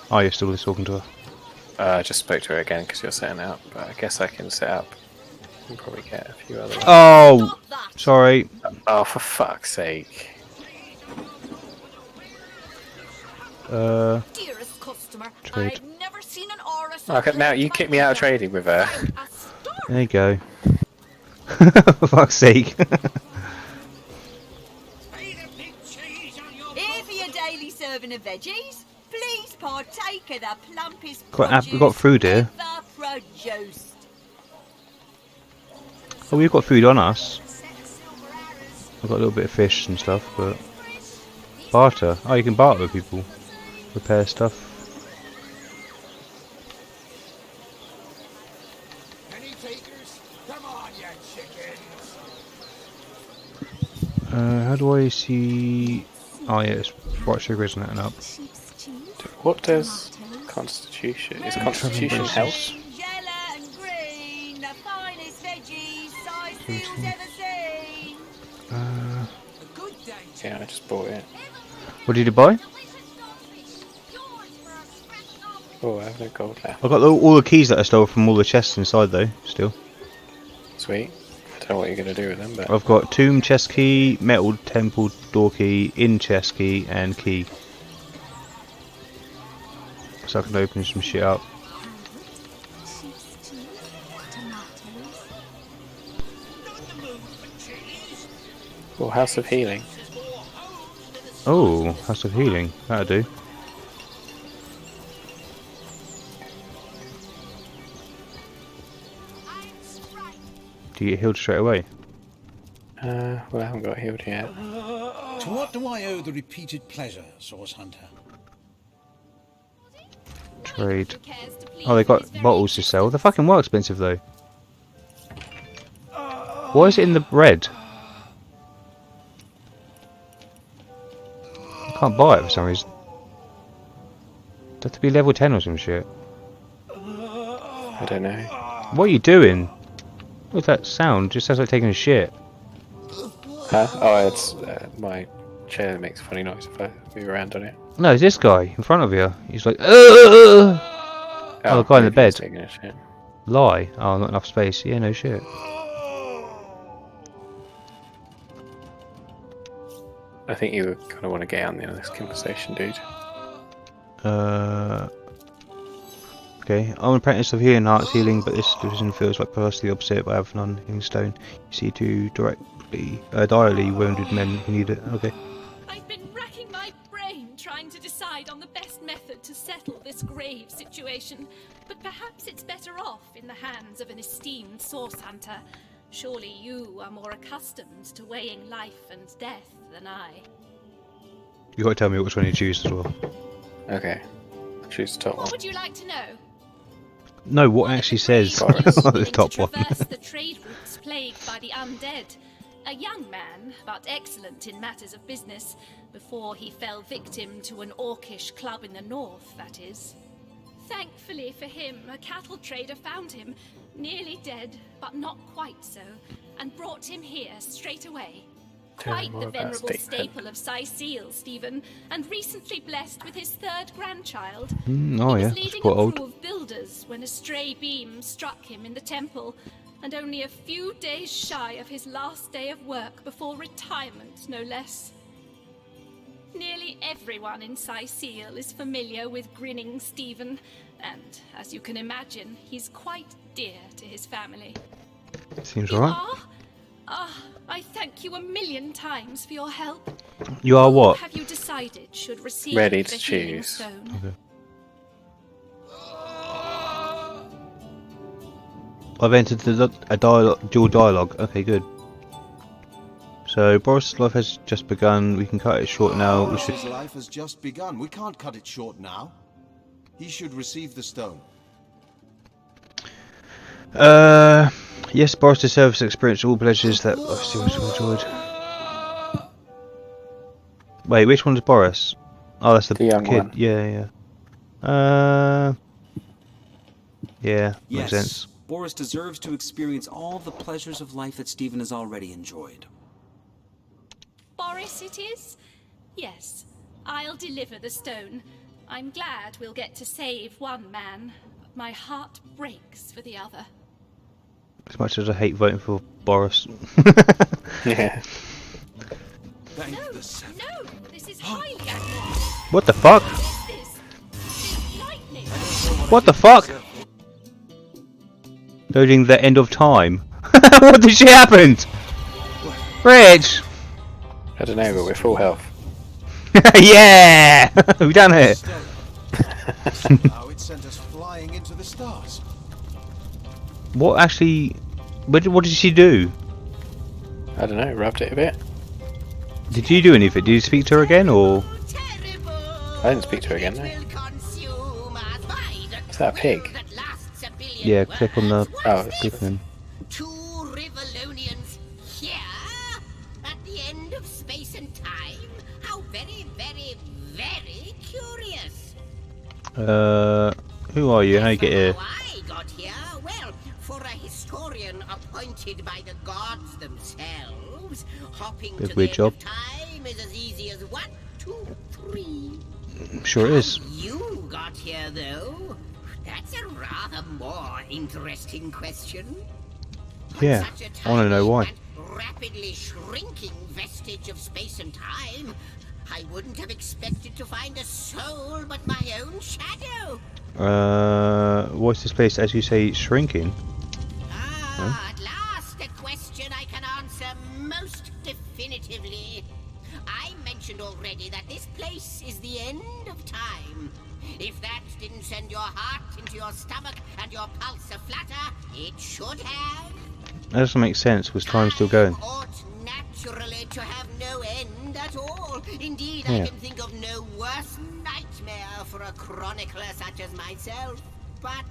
Oh, you're still talking to her. I just spoke to her again because you're setting up, but I guess I can set up and probably get a few other ones. Oh, sorry. Oh, for fuck's sake. Dearest customer, Trade. I've never seen an aura so Okay, now you kicked me out of trading with her. There you go. For fuck's sake. Here for your daily serving of veggies. Please partake of the plumpest We've got food here. ever produced. Oh, we've got food on us. I've got a little bit of fish and stuff, but... Barter. Oh, you can barter with people. Repair stuff. Any takers? Come on, you chickens! How do I see... Oh yeah, it's white sugar isn't it? And up. What does Constitution? Is Constitution health? Yellow and green, the finest veggies Sice's ever seen. Yeah, I just bought it. What did you buy? Oh, I have no gold left. I've got all the keys that I stole from all the chests inside though, still. Sweet. I don't know what you're going to do with them, but... I've got tomb chest key, metal temple door key, in chest key, and key. So I can open some shit up. Oh, House of Healing. Oh, House of Healing. That'll do. Do you get healed straight away? Well, I haven't got healed yet. To what do I owe the repeated pleasure, Source Hunter? Trade. Oh, they got bottles to sell. They're fucking well expensive though. Why is it in the red? I can't buy it for some reason. Does it have to be level 10 or some shit? I don't know. What are you doing? What's that sound? Just sounds like taking a shit. Huh? Oh, it's my chair makes a funny noise if I move around on it. No, it's this guy in front of you. He's like, oh, the guy in the maybe bed. he's taking a shit. Lie. Oh, not enough space. Yeah, no shit. I think you kind of want to get on the end of this conversation, dude. Okay, I'm an apprentice of healing arts healing, but this division feels like precisely the opposite. But I have none healing stone. You see two direly wounded men who need it. Okay. I've been racking my brain trying to decide on the best method to settle this grave situation, but perhaps it's better off in the hands of an esteemed source hunter. Surely you are more accustomed to weighing life and death than I. You got to tell me which one you choose as well. Okay. Choose the top one. What would you like to know? No, what actually says on the top one. Traverse the trade routes plagued by the undead. A young man, but excellent in matters of business, before he fell victim to an orcish club in the north, that is. Thankfully for him, a cattle trader found him, nearly dead, but not quite so, and brought him here straight away. Quite the venerable staple of Sicile, Stephen, and recently blessed with his third grandchild. Oh He yeah, was it's leading quite a old. crew of builders when a stray beam struck him in the temple, and only a few days shy of his last day of work before retirement, no less. Nearly everyone in Sicile is familiar with Grinning Stephen, and, as you can imagine, he's quite dear to his family. Seems You alright. are? I thank you a million times for your help. You are what? Have you decided should receive Ready the to healing choose. stone? Okay. I've entered dual dialogue. Okay, good. So Boris' life has just begun. We can cut it short now. We should. His life has just begun. We can't cut it short now. He should receive the stone. Yes, Boris deserves to experience all pleasures that I've still enjoyed. Wait, which one's Boris? Oh, that's the young kid. one. Yeah. Yeah, makes sense. Boris deserves to experience all the pleasures of life that Stephen has already enjoyed. Boris it is? Yes, I'll deliver the stone. I'm glad we'll get to save one man, but my heart breaks for the other. As much as I hate voting for Boris. Yeah. No, this is highly abnormal. What the fuck? What is this? This is lightning. What the fuck? Loading the end of time. What the shit happened? Rich! I don't know, but we're full health. Yeah! We done it! Now it sent us flying into the stars. What actually... What did she do? I don't know, rubbed it a bit. Did you do anything? Did you speak to her again, or...? I didn't speak to her again, no. Is that a pig? Yeah, click on the... Oh, Griffin. Two Rivalonians here at the end of space and time? How very, very, very curious. Who are you? How you get here? How I got here? Well, for a historian appointed by the gods themselves, hopping Bit to weird the job. end of time is as easy as 1, 2, 3. Sure it is. How you got here, though? That's a rather more interesting question. On Yeah, such a I wanna know tiny why. and rapidly shrinking vestige of space and time, I wouldn't have expected to find a soul but my own shadow. What's this place, as you say, shrinking? At last a question I can answer most definitively. I mentioned already that this place is the end of time. If that didn't send your heart into your stomach and your pulse a-flutter, it should have. That doesn't make sense, was time still going? Time ought naturally to have no end at all. Indeed, Yeah. I can think of no worse nightmare for a chronicler such as myself. But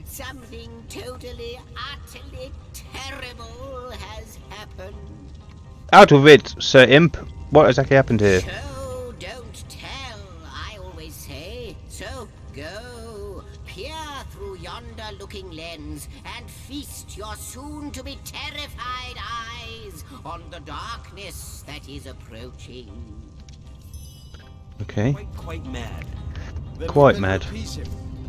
something totally, utterly terrible has happened. Out of it, Sir Imp! What exactly happened here? So don't tell, I always say. So go, peer through yonder looking lens and feast your soon-to-be terrified eyes on the darkness that is approaching. Okay. Quite mad. Then Quite we'd mad. better appease him.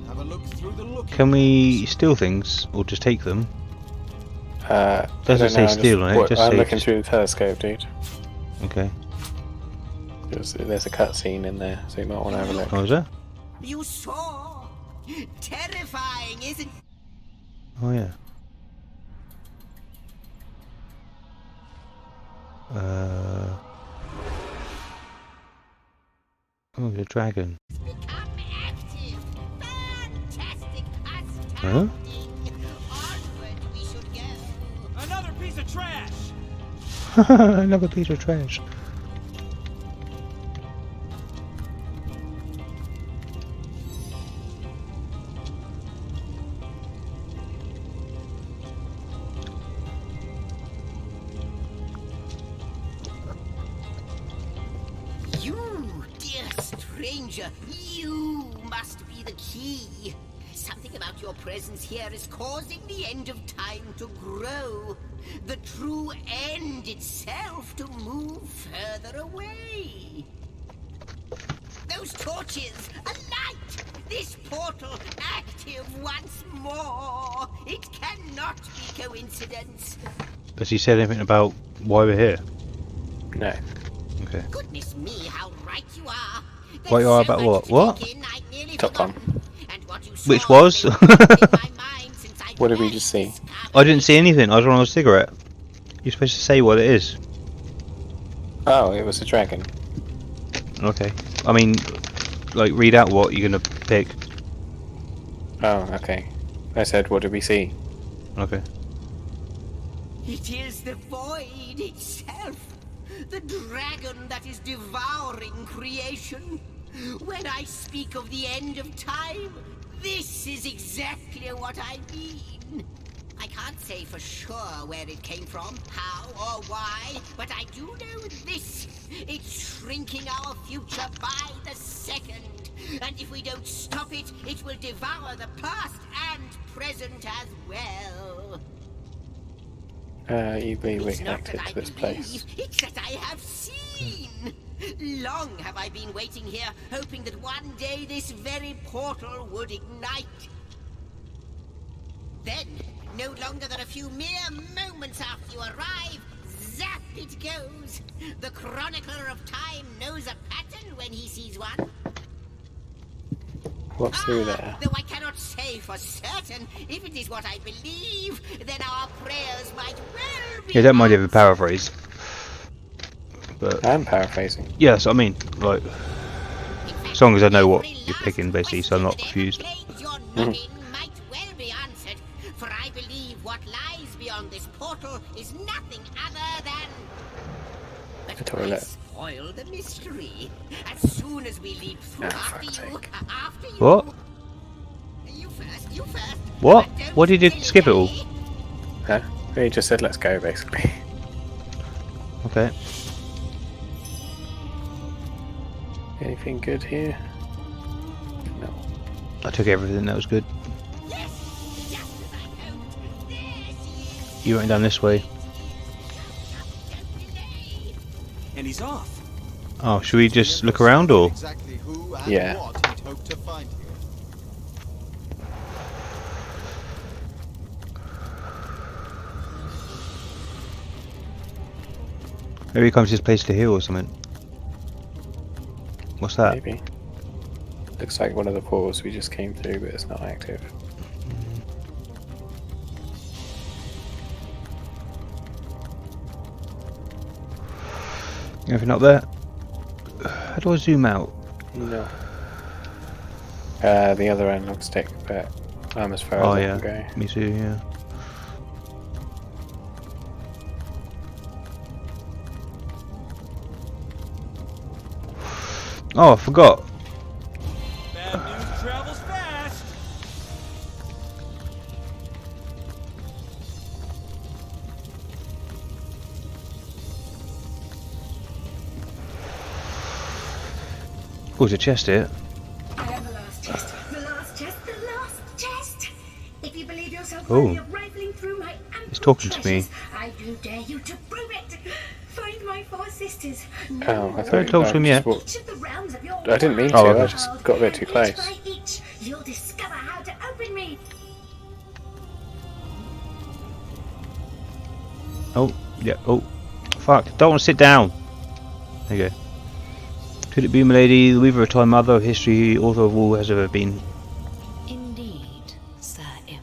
Have a look through the looking Can we steal things, or just take them? I Doesn't don't know, say steal on it, just I'm say looking just- through the telescope, dude. Okay. There's a cutscene in there, so you might want to have a look. Oh, is there? You saw? Terrifying, isn't it? Oh, yeah. Oh, the dragon. Become active. Fantastic. Huh? Astounding. Onward we should go. Another piece of trash! Another piece of trash. You, dear stranger, you must be the key. Something about your presence here is causing the end of time to grow. The true end itself to move further away. Those torches, a light! This portal active once more. It cannot be coincidence. Has he said anything about why we're here? No. Okay. Goodness me, how right you are. What you are about what? What? Top one. Which was? What did we just see? I didn't see anything. I was on a cigarette. You're supposed to say what it is. Oh, it was a dragon. Okay. I mean, like, read out what you're gonna pick. Oh, okay. I said, what did we see? Okay. It is the void itself. The dragon that is devouring creation. When I speak of the end of time, this is exactly what I mean. I can't say for sure where it came from, how or why, but I do know this. It's shrinking our future by the second. And if we don't stop it, it will devour the past and present as well. You believe we're It's not connected that I to this believe, place. it's that I have seen. mean? Long have I been waiting here, hoping that one day this very portal would ignite. Then, no longer than a few mere moments after you arrive, zap it goes. The chronicler of time knows a pattern when he sees one. What's through there? Though I cannot say for certain, if it is what I believe, then our prayers might well be... Yeah, don't mind if I paraphrase. But I'm paraphrasing. yeah, that's what I mean. Like, as long as I know what you're picking, basically, so I'm not confused. Might well be answered, for I believe what lies beyond this portal is nothing other than... The But toilet. spoil the mystery. As soon as we leap through, after you. What? You first. What? But don't What did you skip it all? delay. Huh? He just said let's go, basically. Okay. Anything good here? No. I took everything that was good. Yes, just as I hoped. There she is. You went down this way. Don't delay. And he's off. Oh, should we just look around or? Exactly who and Yeah. what he'd hoped to find here. Maybe he comes to this place to heal or something. What's that? Maybe. Looks like one of the portals we just came through, but it's not active. Anything up there? How do I zoom out? No. The other analog stick, but I'm as far Oh as I yeah, can go. me too, yeah. Oh, I forgot. Bad news travels fast. Oh, there's a chest here. I am the last chest. The last chest. The last chest. If you believe yourself Oh. worthy of rifling through my ample It's talking to me. treasures, I do dare you to prove it. Find my four sisters. Oh, I Don't thought talk to him yet. walked. Each of the realms of your I didn't mean to, Oh, I okay. just got a bit too and close. Each by each, you'll discover how to open me. Oh, yeah, oh. Fuck, don't want to sit down. There you go. Could it be, milady, the weaver of time, mother of history, author of all has ever been? Indeed, Sir Imp.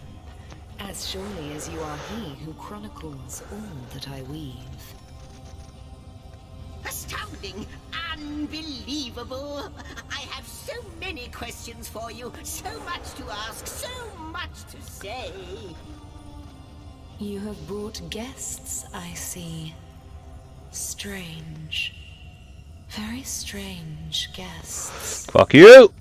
As surely as you are he who chronicles all that I weave. Astounding! Unbelievable! I have so many questions for you, so much to ask, so much to say. You have brought guests, I see. Strange. Very strange guests. Fuck you!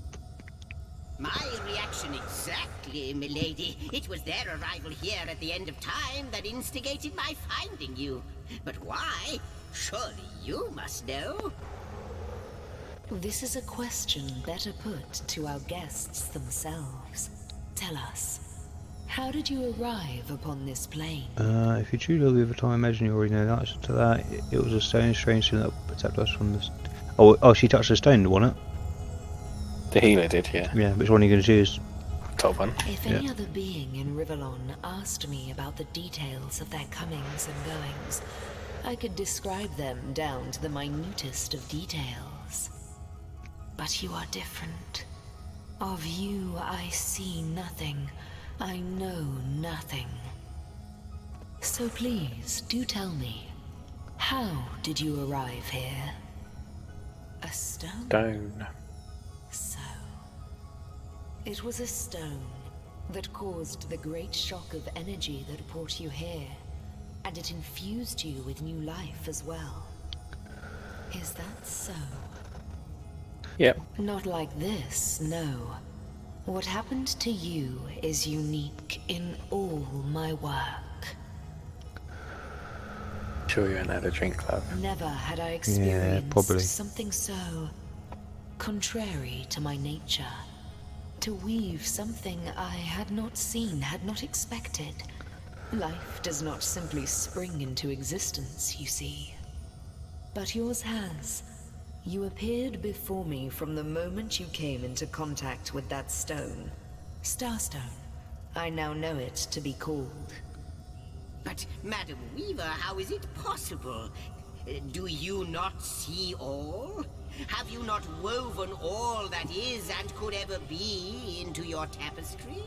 My reaction exactly, milady. It was their arrival here at the end of time that instigated my finding you. But why? Surely you must know. This is a question better put to our guests themselves. Tell us, how did you arrive upon this plane? If you drew the weaver of time, I imagine you already know the answer to that. It was a stone, strange thing that attacked us from the... Oh, she touched the stone, wasn't it? The healer did, yeah. Yeah, which one are you going to choose? Top one. If any other being in Rivellon asked me about the details of their comings and goings, I could describe them down to the minutest of details. But you are different. Of you I see nothing. I know nothing. So please, do tell me, how did you arrive here? A stone? Stone. So, it was a stone that caused the great shock of energy that brought you here, and it infused you with new life as well. Is that so? Yep. Not like this, no. What happened to you is unique in all my work. Sure you haven't had a drink, love. Never had I experienced probably. something so contrary to my nature. To weave something I had not seen, had not expected. Life does not simply spring into existence, you see. but yours has. You appeared before me from the moment you came into contact with that stone. Starstone. I now know it to be called. But, Madam Weaver, how is it possible? Do you not see all? Have you not woven all that is and could ever be into your tapestry?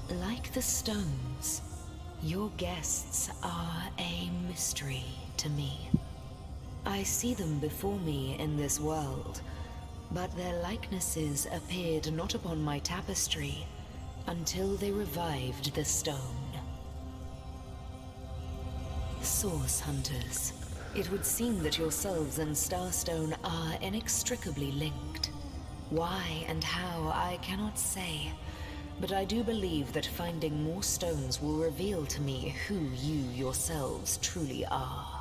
Like the stones, your guests are a mystery to me. I see them before me in this world, but their likenesses appeared not upon my tapestry until they revived the stone. Source Hunters. It would seem that yourselves and Starstone are inextricably linked. Why and how, I cannot say, but I do believe that finding more stones will reveal to me who you yourselves truly are.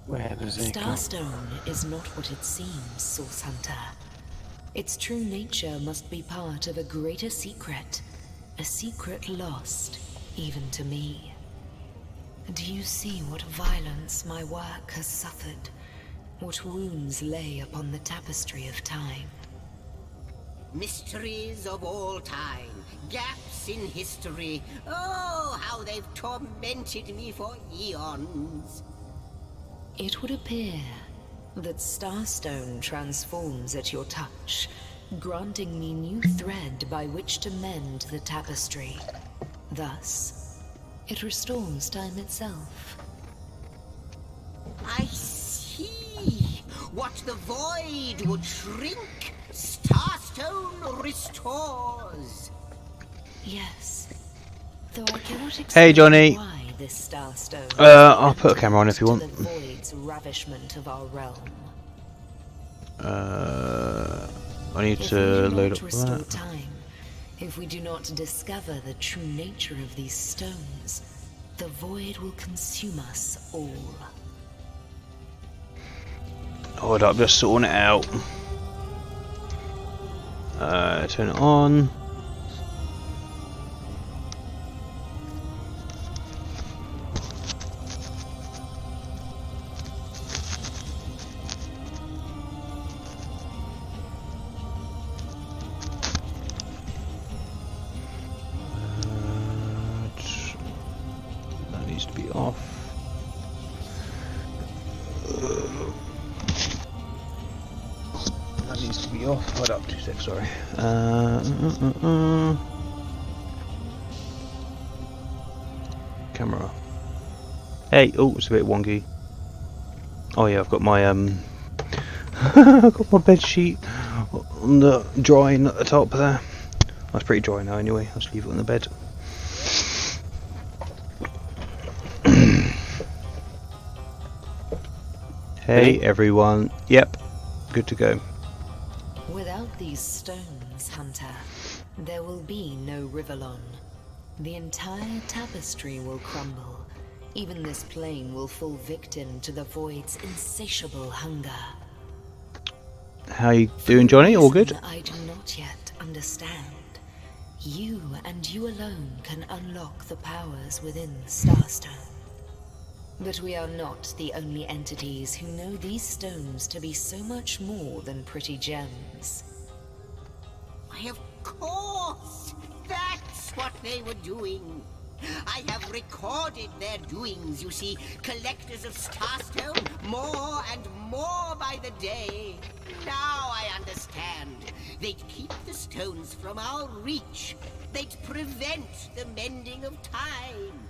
Where does it go? Starstone is not what it seems, Source Hunter. Its true nature must be part of a greater secret, a secret lost, even to me. Do you see what violence my work has suffered? What wounds lay upon the tapestry of time? Mysteries of all time, gaps in history. Oh, how they've tormented me for eons. It would appear that Starstone transforms at your touch, granting me new thread by which to mend the tapestry. Thus, it restores time itself. I see. What the void would shrink, Starstone restores. Yes. Though I cannot explain Hey, Johnny. why this Starstone I'll put a camera on if you want. to the void's ravishment of our realm. I need If to we do load not up restore that. time, if we do not discover the true nature of these stones, the void will consume us all. Hold up, just sorting it out. Turn it on. That needs to be off. That needs to be off. Hold up, 2 seconds, sorry. Camera. Hey, oh, it's a bit wonky. Oh yeah, I've got my I've got my bed sheet on the drying at the top there. That's pretty dry now anyway. I'll just leave it on the bed. Hey everyone. Yep, good to go. Without these stones, Hunter, there will be no Rivellon. The entire tapestry will crumble. Even this plane will fall victim to the void's insatiable hunger. How you doing, Johnny? All good? I do not yet understand. You and you alone can unlock the powers within Starstone. But we are not the only entities who know these stones to be so much more than pretty gems. Why, of course! That's what they were doing. I have recorded their doings, you see. Collectors of Starstone, more and more by the day. Now I understand. They'd keep the stones from our reach. They'd prevent the mending of time.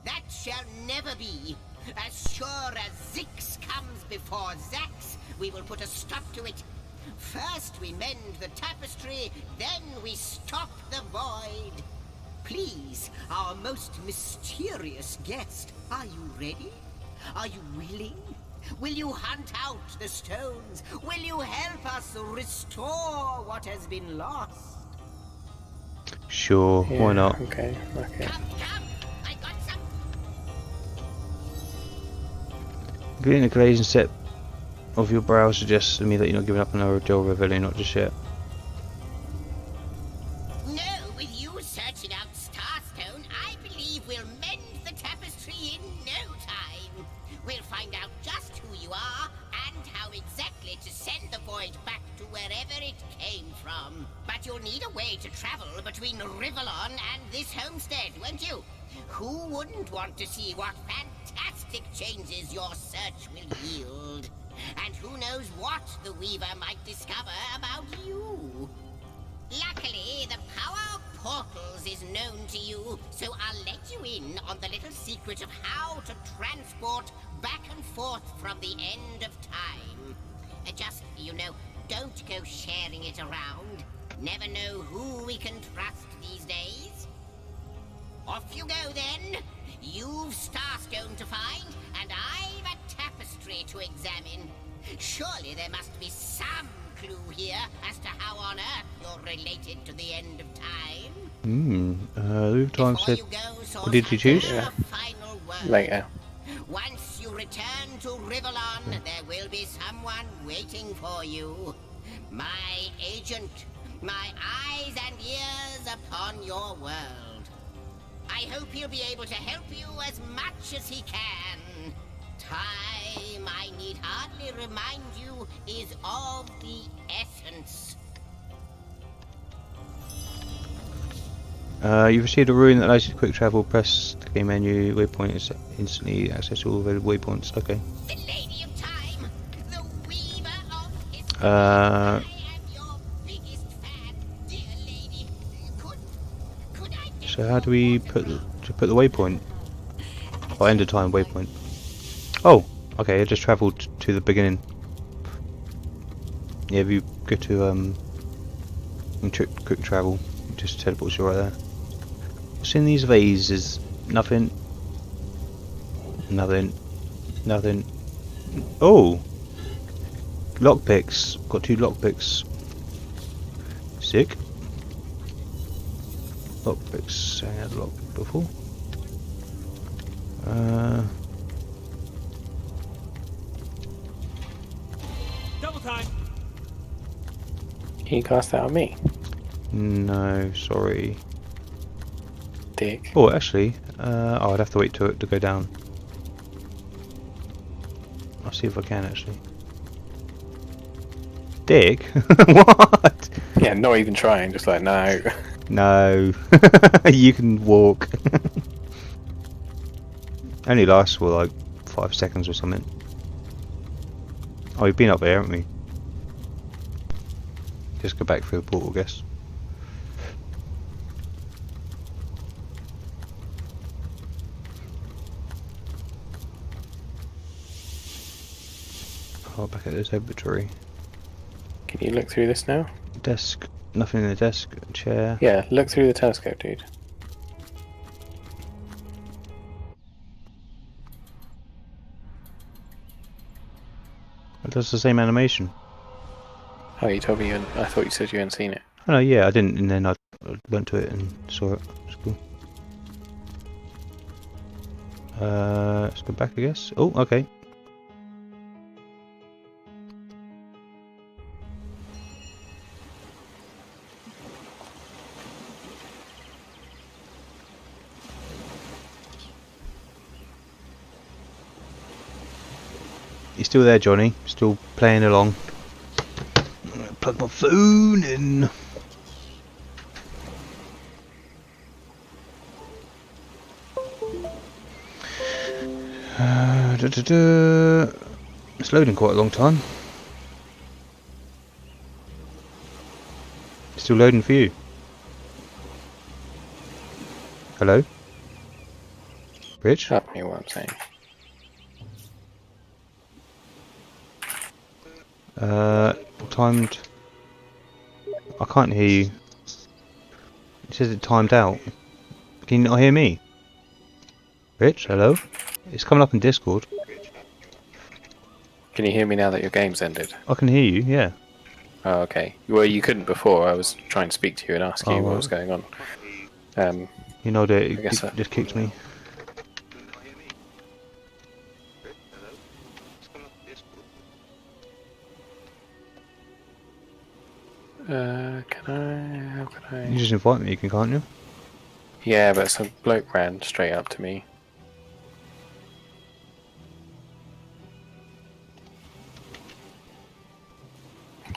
That shall never be. As sure as Zix comes before Zax, we will put a stop to it. First we mend the tapestry, then we stop the void. Please, our most mysterious guest, are you ready? Are you willing? Will you hunt out the stones? Will you help us restore what has been lost? Sure, Yeah, why not? Okay. Come, I got some. Getting a glazing set of your brow suggests to me that you're not giving up on our Joel Rebellion, not just yet. No, with you searching out Starstone, I believe we'll mend the tapestry in no time. back to wherever it came from. But you'll need a way to travel between Rivellon and this homestead, won't you? Who wouldn't want to see what fantastic changes your search will yield? And who knows what the Weaver might discover about you? Luckily, the power of portals is known to you, so I'll let you in on the little secret of how to transport back and forth from the end of time. Just, don't go sharing it around. Never know who we can trust these days. Off you go, then. You've Starstone to find, and I've a tapestry to examine. Surely there must be some clue here as to how on earth you're related to the end of time. Loop time said. Before you go, What did you choose? a final word. Later. Once you return to Rivellon, there will be someone waiting for you. My agent, my eyes and ears upon your world. I hope he'll be able to help you as much as he can. Time, I need hardly remind you, is of the essence. You've received a rune that allows you to quick travel. Press the game menu. Waypoint is instantly access all available waypoints. Okay. The Lady of Time, the Weaver of History. Uh, I am your biggest fan, dear lady. Could I get so how do we put the waypoint? Oh, end of time waypoint. Oh, okay. I just travelled to the beginning. Yeah, if you go to quick travel, it just teleports you right there. What's in these vases? Nothing. Nothing. Nothing. Oh! Lockpicks. Got 2 lockpicks. Sick. Lockpicks. I had a lockpick before. Double time. Can you cast that on me? No, sorry. Dick. Oh, actually, I'd have to wait to go down. I'll see if I can actually. Dick? What? Yeah, not even trying, just like, no. No. You can walk. Only lasts for like 5 seconds or something. Oh, we've been up there, haven't we? Just go back through the portal, I guess. Oh, back at this obituary. Can you look through this now? Desk. Nothing in the desk. Chair. Yeah, look through the telescope, dude. It does the same animation. Oh, you told me I thought you said you hadn't seen it. Oh no, yeah, I didn't, and then I went to it and saw it. It's cool. Let's go back, I guess. Oh, okay. You still there, Johnny? Still playing along? I'm gonna plug my phone in. It's loading quite a long time. Still loading for you. Hello? Rich? Shut me what I'm saying. Timed. I can't hear you. It says it timed out. Can you not hear me? Rich, hello? It's coming up in Discord. Can you hear me now that your game's ended? I can hear you, yeah. Oh, okay. Well, you couldn't before. I was trying to speak to you and ask you Oh, what right. was going on. You know that it guess that- just kicked me. How can You I? just invite me, can't you? Yeah, but some bloke ran straight up to me.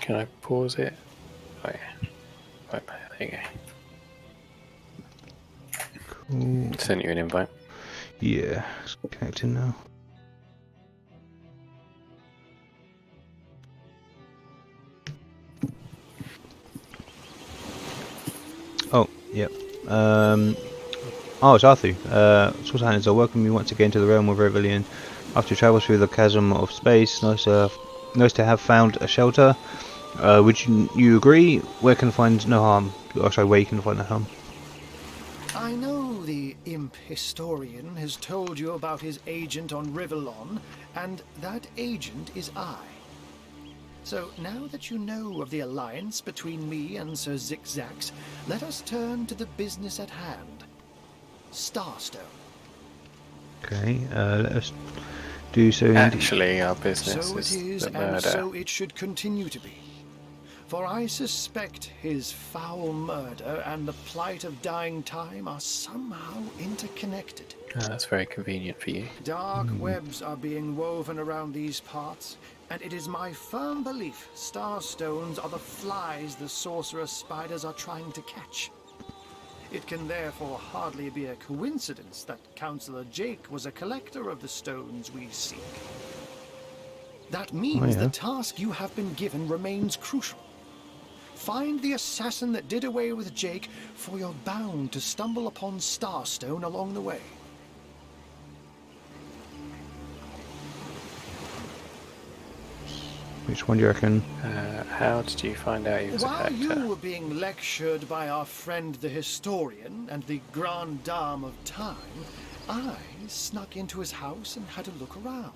Can I pause it? Oh yeah. Right, there you Cool. go. Sent you an invite. Yeah, it's connecting now. Oh, yep. Oh, it's Arthur. Source Hands, I welcome you once again to the realm of Rebellion. After your travels through the chasm of space, nice to have found a shelter. Would you agree? Where can I find no harm? Oh, sorry, where you can find no harm? I know the imp historian has told you about his agent on Rivellon, and that agent is I. So now that you know of the alliance between me and Sir Zigzags, let us turn to the business at hand. Starstone. Okay, let us do so. Actually, our business So it is, the and murder. so it should continue to be. For I suspect his foul murder and the plight of dying time are somehow interconnected. That's very convenient for you. Dark webs are being woven around these parts, and it is my firm belief starstones are the flies the sorcerer's spiders are trying to catch. It can therefore hardly be a coincidence that Councillor Jake was a collector of the stones we seek. That means the task you have been given remains crucial. Find the assassin that did away with Jake, for you're bound to stumble upon Starstone along the way. Which one do you reckon? How did you find out he was a While collector? you were being lectured by our friend the historian and the grande dame of time, I snuck into his house and had a look around.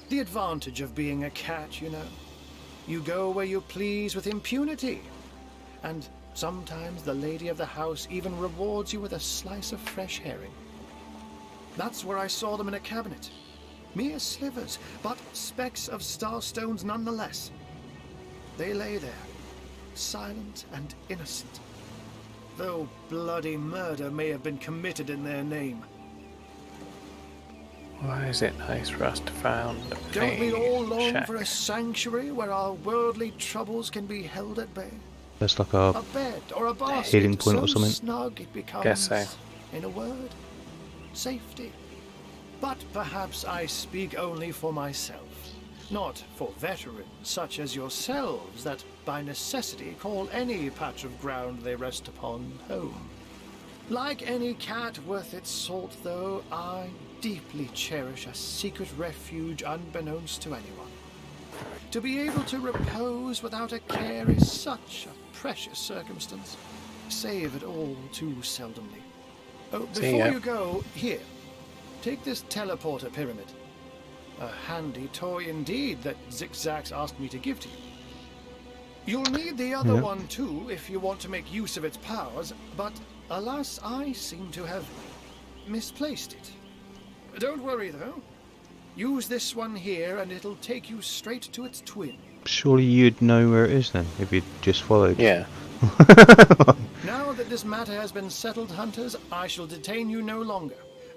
The advantage of being a cat, you know. You go where you please with impunity. And sometimes the lady of the house even rewards you with a slice of fresh herring. That's where I saw them in a cabinet. Mere slivers, but specks of starstones nonetheless. They lay there, silent and innocent, though bloody murder may have been committed in their name. Why is it nice for us to found Don't we all long shack? for a sanctuary where our worldly troubles can be held at bay? That's like A bed or a basket healing point so or something. snug it becomes, Guess so. in a word, safety. But perhaps I speak only for myself, not for veterans such as yourselves that by necessity call any patch of ground they rest upon home. Like any cat worth its salt, though, I deeply cherish a secret refuge unbeknownst to anyone. To be able to repose without a care is such a precious circumstance. Save it all too seldomly. Oh, before you go, here, take this teleporter pyramid. A handy toy indeed that Zigzags asked me to give to you. You'll need the other one too if you want to make use of its powers, but alas, I seem to have misplaced it. Don't worry though. Use this one here and it'll take you straight to its twin. Surely you'd know where it is then, if you'd just followed. Yeah. Now that this matter has been settled, hunters, I shall detain you no longer.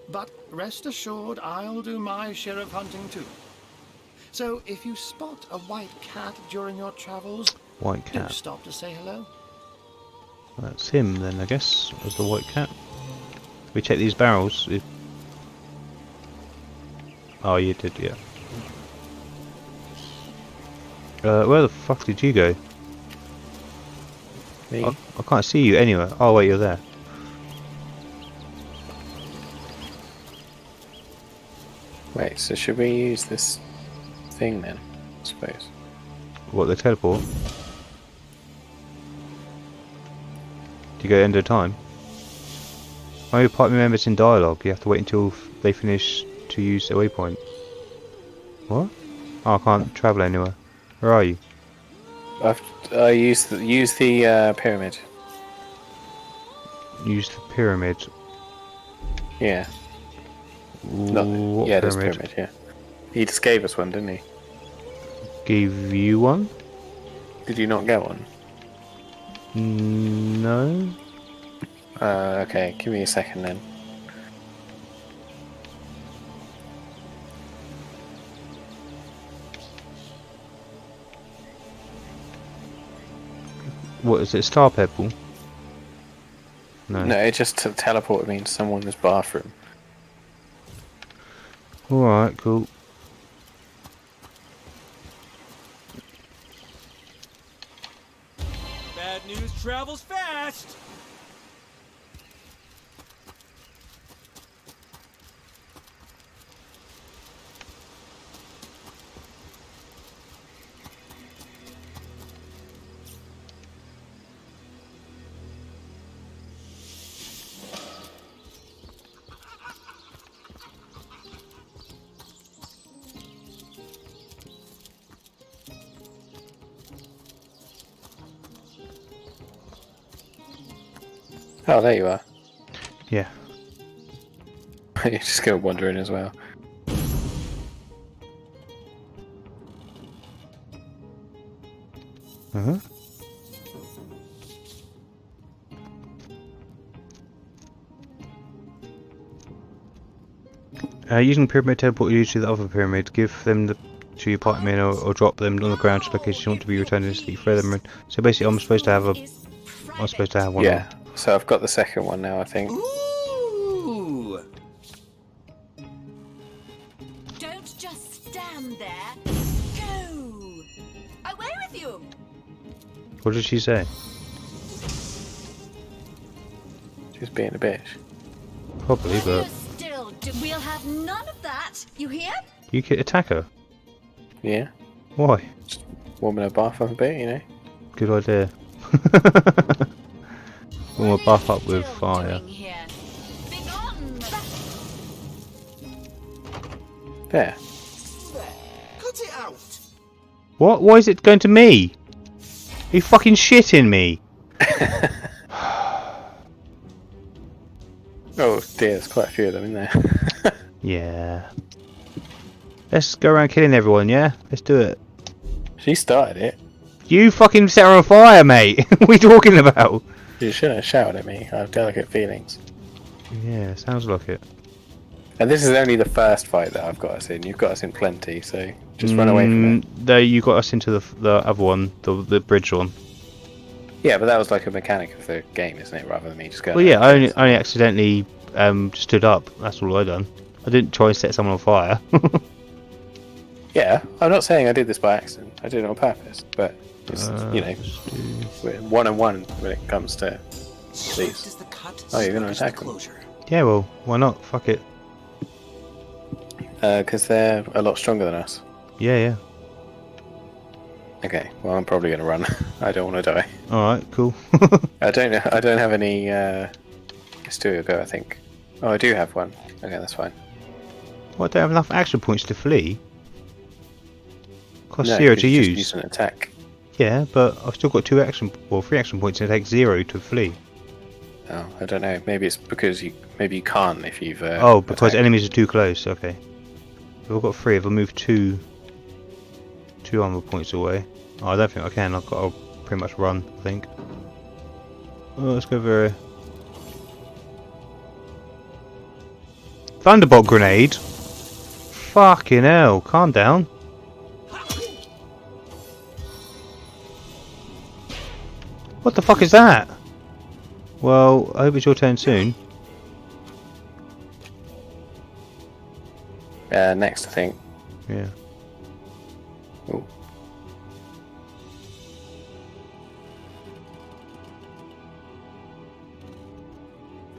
But rest assured, I'll do my share of hunting too. So if you spot a white cat during your travels, White do cat. stop to say hello. That's him then, I guess, was the white cat. We check these barrels. Oh, you did, yeah. Where the fuck did you go? Me? I can't see you anywhere. Oh wait, you're there. Wait, so should we use this thing then? I suppose. What, the teleport? Do you go end of time? Only party members in dialogue. You have to wait until they finish to use the waypoint. What? Oh, I can't travel anywhere. Where are you? I use the pyramid. Use the pyramid. Yeah. What Yeah, this pyramid? pyramid. Yeah. He just gave us one, didn't he? Gave you one? Did you not get one? No. Okay. Give me a second then. What is it? Star pebble? No. No, it just teleported me into someone's bathroom. Alright, cool. Bad news travels fast! Oh, there you are. Yeah. You're just go wandering as well. Uh-huh. Using pyramid teleport you to the other pyramid. Give them to your party men or drop them on the ground to location you want to be returned instantly. Throw them in. So basically, I'm supposed to have one. Yeah. So I've got the second one now, I think. Ooh! Don't just stand there. Go! Away with you! What did she say? She's being a bitch. Probably, but Still, we'll have none of that. You hear? you could attack her. Yeah. Why? Just warming her bath up a bit, you know. Good idea. Warm a buff up with fire. There. Cut it out! What? Why is it going to me? Are you fucking shitting me? Oh dear, there's quite a few of them in there. Yeah. Let's go around killing everyone, yeah? Let's do it. She started it. You fucking set her on fire, mate! What are you talking about? You shouldn't have shouted at me. I have delicate feelings. Yeah, sounds like it. And this is only the first fight that I've got us in. You've got us in plenty, so just run away from it. Though you got us into the other one, the bridge one. Yeah, but that was like a mechanic of the game, isn't it? Rather than me just going. Well, yeah, I only accidentally stood up. That's all I done. I didn't try and set someone on fire. Yeah, I'm not saying I did this by accident. I did it on purpose, but it's, you know, we're one on one when it comes to these. Oh, you're going to attack them? Yeah, well, why not? Fuck it. Because they're a lot stronger than us. Yeah, yeah. Okay, well, I'm probably going to run. I don't want to die. All right, cool. I don't have any. Let's do a go. I think. Oh, I do have one. Okay, that's fine. Well, I don't have enough action points to flee. Cost No, 0 'cause to you just use. use an attack. Yeah, but I've still got 3 action points and it takes 0 to flee. Oh, I don't know. Maybe it's because you can't if you've. Oh, because attacked. enemies are too close. Okay. If I've got 3, if I move 2 armor points away. Oh, I don't think I can. I've got to pretty much run, I think. Oh, let's go over here. Thunderbolt grenade? Fucking hell, calm down. What the fuck is that? Well, I hope it's your turn soon. Next, I think. Yeah. Ooh.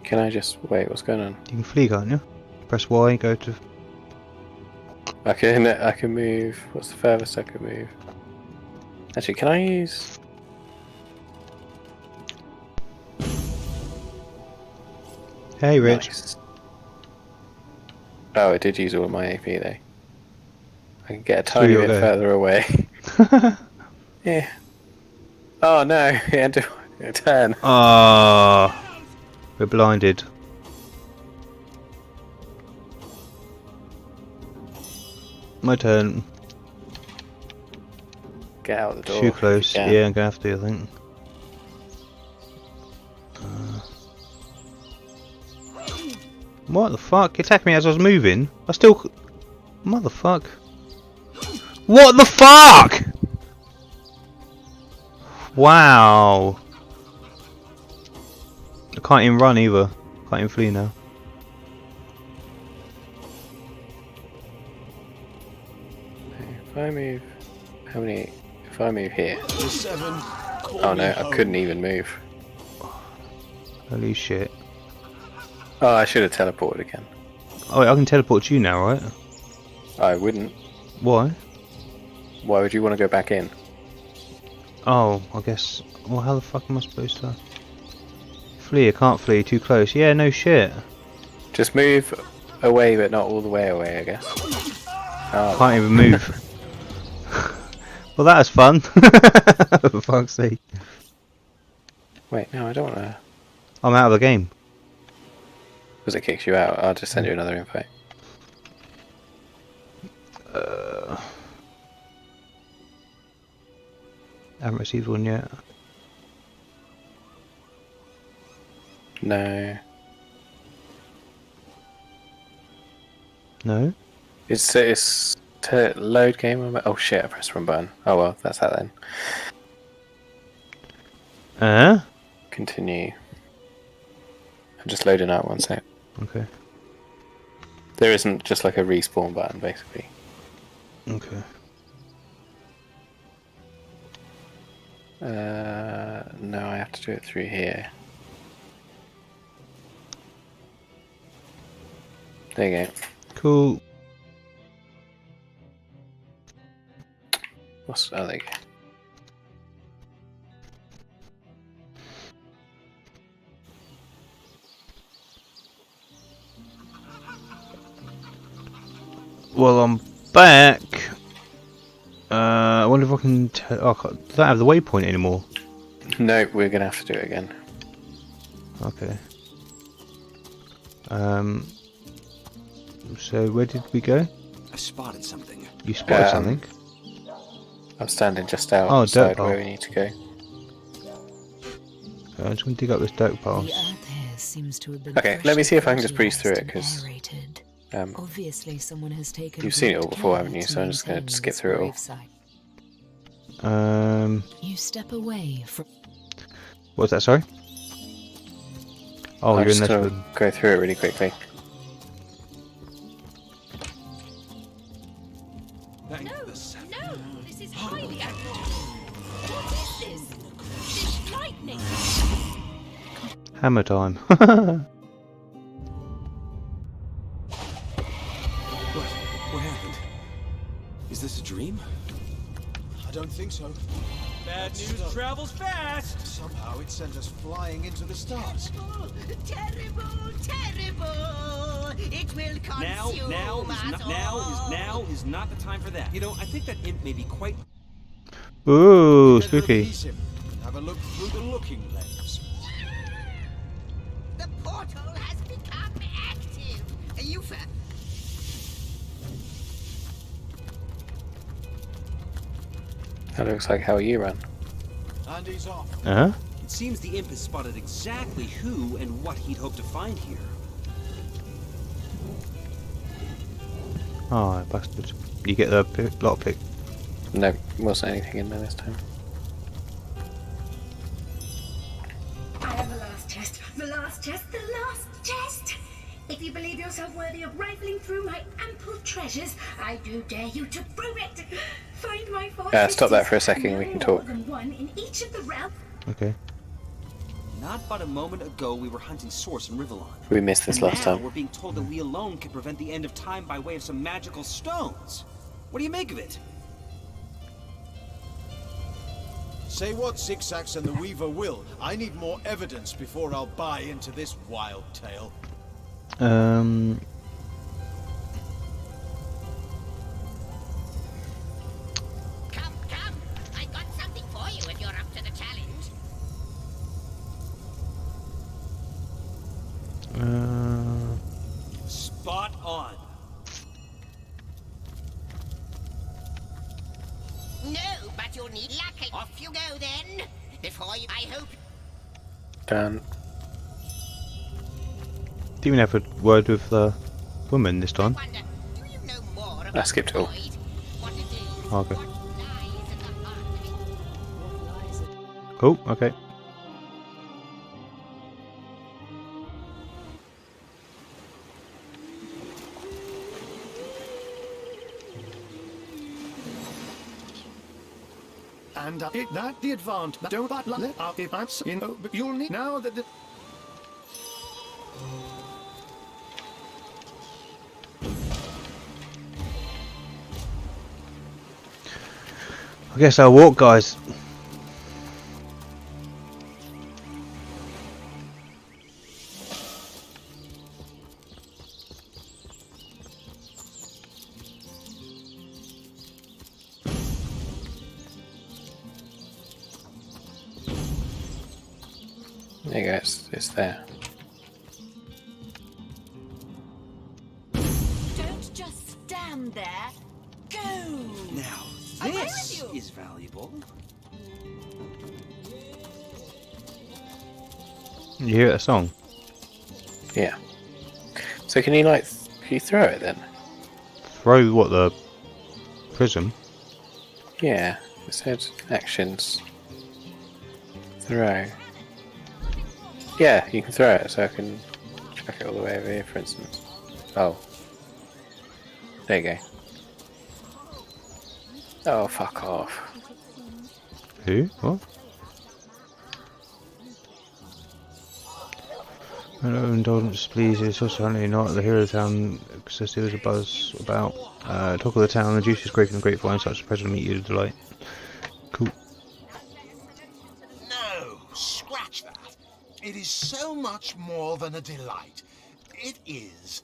Can I just wait? What's going on? You can flee, can't you? Press Y, go to... I can move. What's the furthest I can move? Actually, can I use? Hey, Rich. Nice. Oh, it did use all my AP though. I can get a tiny you'll bit go. further away. Yeah. Oh no! It had to turn. Ah, we're blinded. My turn. Get out the door. Too if you close. can. Yeah, I'm gonna have to, I think. What the fuck? He attacked me as I was moving. I still... Motherfuck. What the fuck? Wow. I can't even run either. Can't even flee now. If I move, how many? If I move here. The 7. Oh no, I couldn't even move. Holy shit. Oh, I should have teleported again. Oh wait, I can teleport you now, right? I wouldn't. Why? Why would you want to go back in? Oh, I guess. Well, how the fuck am I supposed to flee? I can't flee. Too close. Yeah, no shit. Just move away, but not all the way away, I guess. Oh. Can't even move. Well, that was fun. For fuck's sake. Wait, no, I don't want to. I'm out of the game. Because it kicks you out. I'll just send you another invite. Haven't received one yet. No. No? It's to load game on my... Oh shit, I pressed the wrong button. Oh well, that's that then. Continue. I'm just loading out one sec. Okay. There isn't just like a respawn button, basically. Okay. No, I have to do it through here. There you go. Cool. Oh, there you go. Well, I'm back. I wonder if I can. Oh, I don't have the waypoint anymore. No, we're gonna have to do it again. Okay. So where did we go? I spotted something. You spotted something? I'm standing just outside where we need to go. I'm just going to dig up this dirt path. Okay, let me see if I can just breeze through it, because obviously someone has taken you've seen it all before, haven't you? So I'm just going to skip through it all. You step away from. What's that? Sorry. Oh, I'm you're in just this going one. to go through it really quickly. No, this is highly accurate. What is this? This lightning. Hammer time. What happened? Is this a dream? I don't think so. Bad news travels fast. Somehow it sent us flying into the stars. Terrible, terrible! It will consume Now is not the time for that. You know, I think that imp may be quite. Ooh, Better spooky. appease him and have a look through the looking lens. The portal has become active. That looks like how you run. And he's off. Uh huh. It seems the imp has spotted exactly who and what he'd hoped to find here. Oh, bastard. You get the lockpick. No, wasn't anything in there this time. I have the last chest, the last chest, the last chest! If you believe yourself worthy of rifling through my ample treasures, I do dare you to prove it! Find my Stop that for a second, we can talk. One in each of the realms. Okay. Not but a moment ago we were hunting Source in Rivellon. We missed this And last now time. we're being told that we alone can prevent the end of time by way of some magical stones. What do you make of it? Say what Zigzags and the Weaver will. I need more evidence before I'll buy into this wild tale. Come, I got something for you if you're up to the challenge. Spot on. No, but you'll need luck. Off you go then. Before you, I hope. Done. Didn't even have a word with the woman this time. Wonder, do you know more I about skipped it all. Void? What it is? Okay. What lies at the heart of it? Cool, okay. And that the advantage. Don't but let up if I'm but you'll need now that the. I guess I'll walk, guys. There you go, it's there. Don't just stand there. Go! Now, this is valuable. You hear a song? Yeah. So can you throw it then? Throw what, the prism? Yeah. It said actions. Throw. Yeah, you can throw it, so I can chuck it all the way over here, for instance. Oh. There you go. Oh, fuck off. Who? What? No indulgence, please. It's also apparently not the hero of the town, because there was a buzz about. Talk of the town, the juice is great and grapevine, such a pleasure to meet you, delight. Cool. No, scratch that. It is so much more than a delight. It is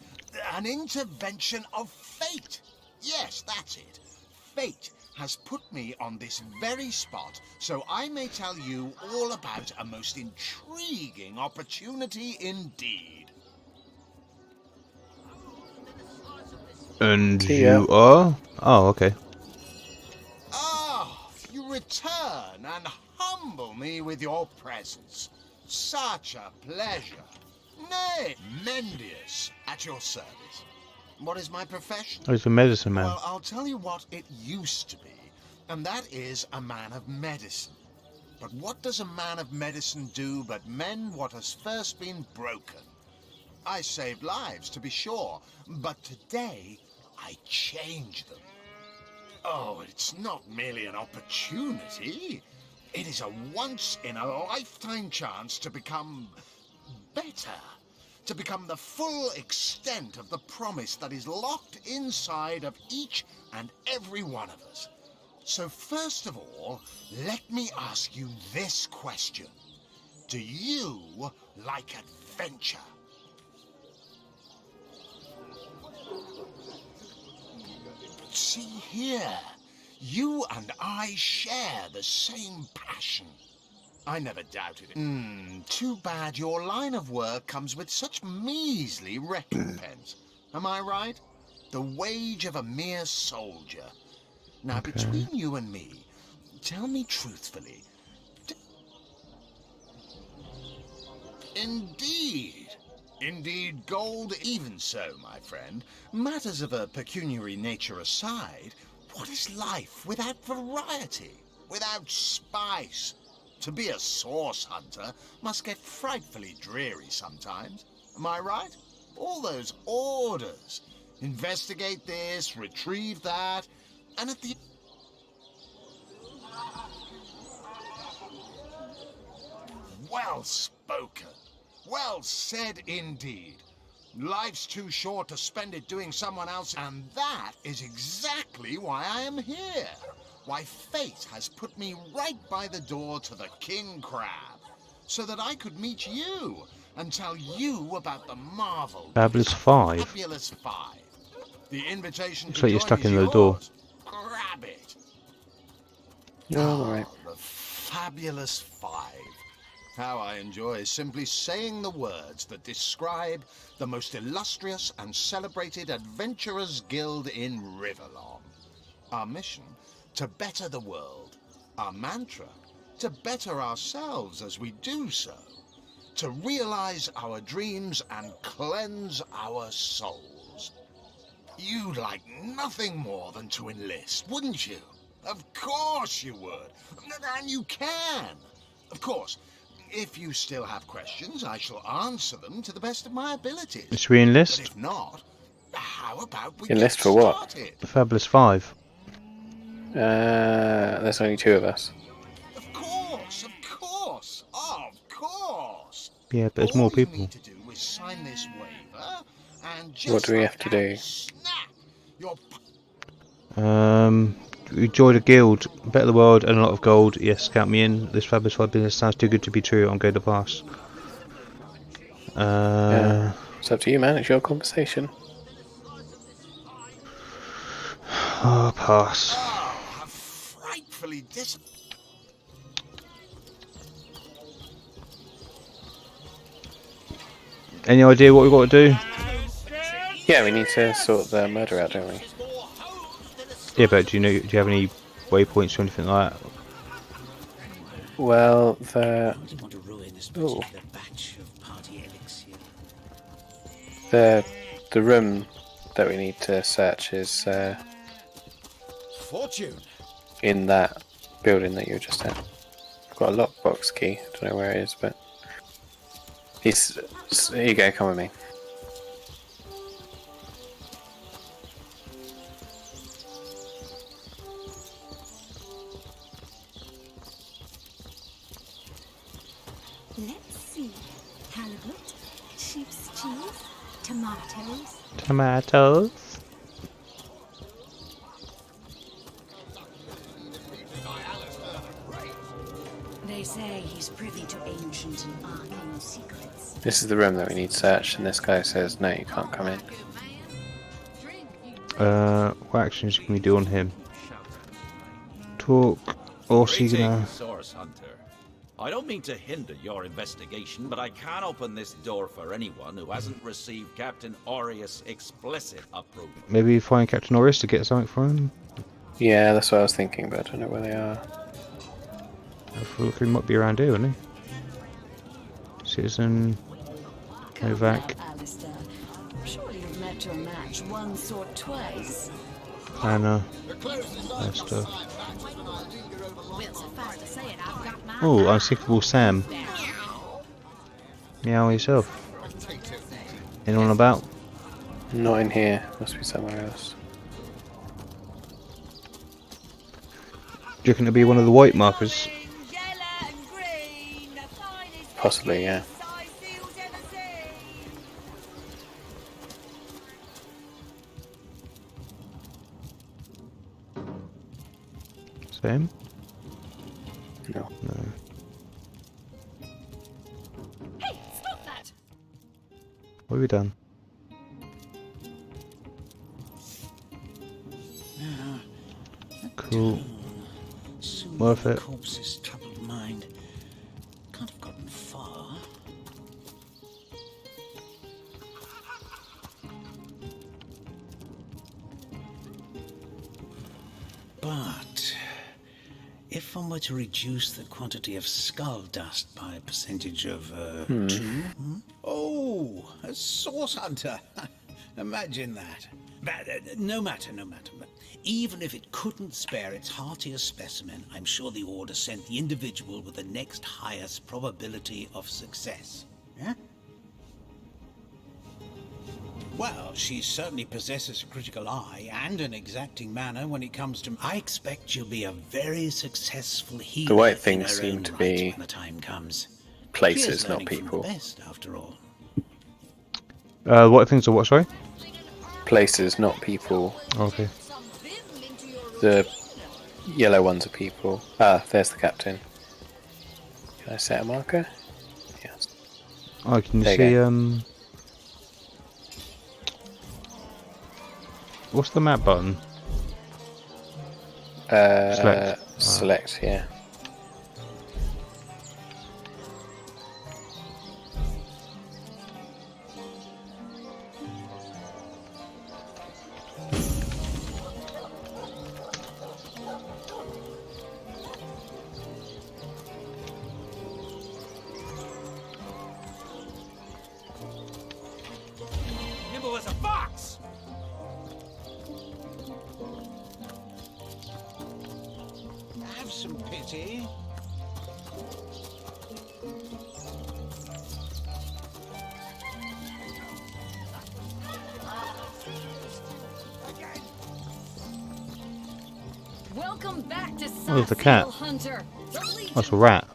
an intervention of fate. Yes, that's it. Fate has put me on this very spot, so I may tell you all about a most intriguing opportunity indeed. And you are? Oh, okay. Ah, you return and humble me with your presence. Such a pleasure. Nay, Mendius, at your service. What is my profession? Oh, he's a medicine man. Well, I'll tell you what it used to be, and that is a man of medicine. But what does a man of medicine do but mend what has first been broken? I saved lives, to be sure, but today I change them. Oh, it's not merely an opportunity. It is a once-in-a-lifetime chance to become better. To become the full extent of the promise that is locked inside of each and every one of us. So first of all, let me ask you this question. Do you like adventure? See here, you and I share the same passion. I never doubted it. Too bad your line of work comes with such measly recompense. Am I right? The wage of a mere soldier. Now, between you and me, tell me truthfully. Indeed. Indeed, gold even so, my friend. Matters of a pecuniary nature aside, what is life without variety, without spice? To be a source hunter must get frightfully dreary sometimes. Am I right? All those orders. Investigate this, retrieve that, and at the... Well spoken. Well said indeed. Life's too short to spend it doing someone else, and that is exactly why I am here. Why fate has put me right by the door to the King Crab, so that I could meet you and tell you about the marvel. Fabulous 5. Fabulous 5. The invitation Looks to like you're join stuck is in the yours. door. Grab it. No, alright. The Fabulous 5. How I enjoy simply saying the words that describe the most illustrious and celebrated adventurers' guild in Riverlon. Our mission, to better the world. Our mantra, to better ourselves as we do so. To realize our dreams and cleanse our souls. You'd like nothing more than to enlist, wouldn't you? Of course you would. And you can. Of course, if you still have questions, I shall answer them to the best of my abilities. Should we But enlist? if not, how about we Enlist get for what? started? The Fabulous 5. There's only 2 of us. Of course, of course, of course. Yeah, but there's All more you people. need to do is sign this waiver, and just What do we like have to that, do? snap, your We joined a guild, better the world, and a lot of gold. Yes, count me in. This Fabulous 5 business sounds too good to be true. I'm going to pass. It's up to you, man. It's your conversation. I'll pass. how frightfully Any idea what we've got to do? Yeah, we need to sort the murder out, don't we? Yeah, but do you have any waypoints or anything like that? Well, the Want to ruin this Ooh. particular batch of party elixir. the room that we need to search is fortune. in that building that you were just at. I've got a lockbox key. I don't know where it is, but here you go. Come with me. Let's see. Halibut, sheep's cheese, tomatoes. Tomatoes. They say he's privy to ancient and arcane secrets. This is the room that we need searched, and this guy says no, you can't come in. What actions can we do on him? Talk, or is he gonna... Greetings, Source Hunter. I don't mean to hinder your investigation, but I can't open this door for anyone who hasn't received Captain Aureus' explicit approval. Maybe find Captain Norris to get something from him? Yeah, that's what I was thinking, but I don't know where they are. I thought he might be around here, wouldn't he? Citizen... Novak... Alistair. Surely you've met your match once or twice. Anna... Esther... Well, so far to say it, I've got my Oh, Unsinkable Sam. Meow yourself. Anyone about? Not in here. Must be somewhere else. Do you reckon it'll be one of the white markers? Possibly, yeah. Same? No. No. Hey, stop that! What have we done? Cool. Soon Worth my it. corpse's troubled mind can't have gotten far. But if one were to reduce the quantity of skull dust by a percentage of 2. Oh, a source hunter. Imagine that. But, no matter. But even if it couldn't spare its heartiest specimen, I'm sure the Order sent the individual with the next highest probability of success. Yeah? Well, she certainly possesses a critical eye and an exacting manner when it comes to... I expect she'll be a very successful healer. The white in things her seem own to right be when the time comes. places, She is not learning from the people. best, after all. What things are what, sorry? Places, not people. Okay. The yellow ones are people. Ah, there's the captain. Can I set a marker? Yes. Oh, can you There you see, go. What's the map button? Select. Select, yeah. Nimble as a fox! Have some pity. Welcome back to Oh, there's the cat. Hunter. That's a rat.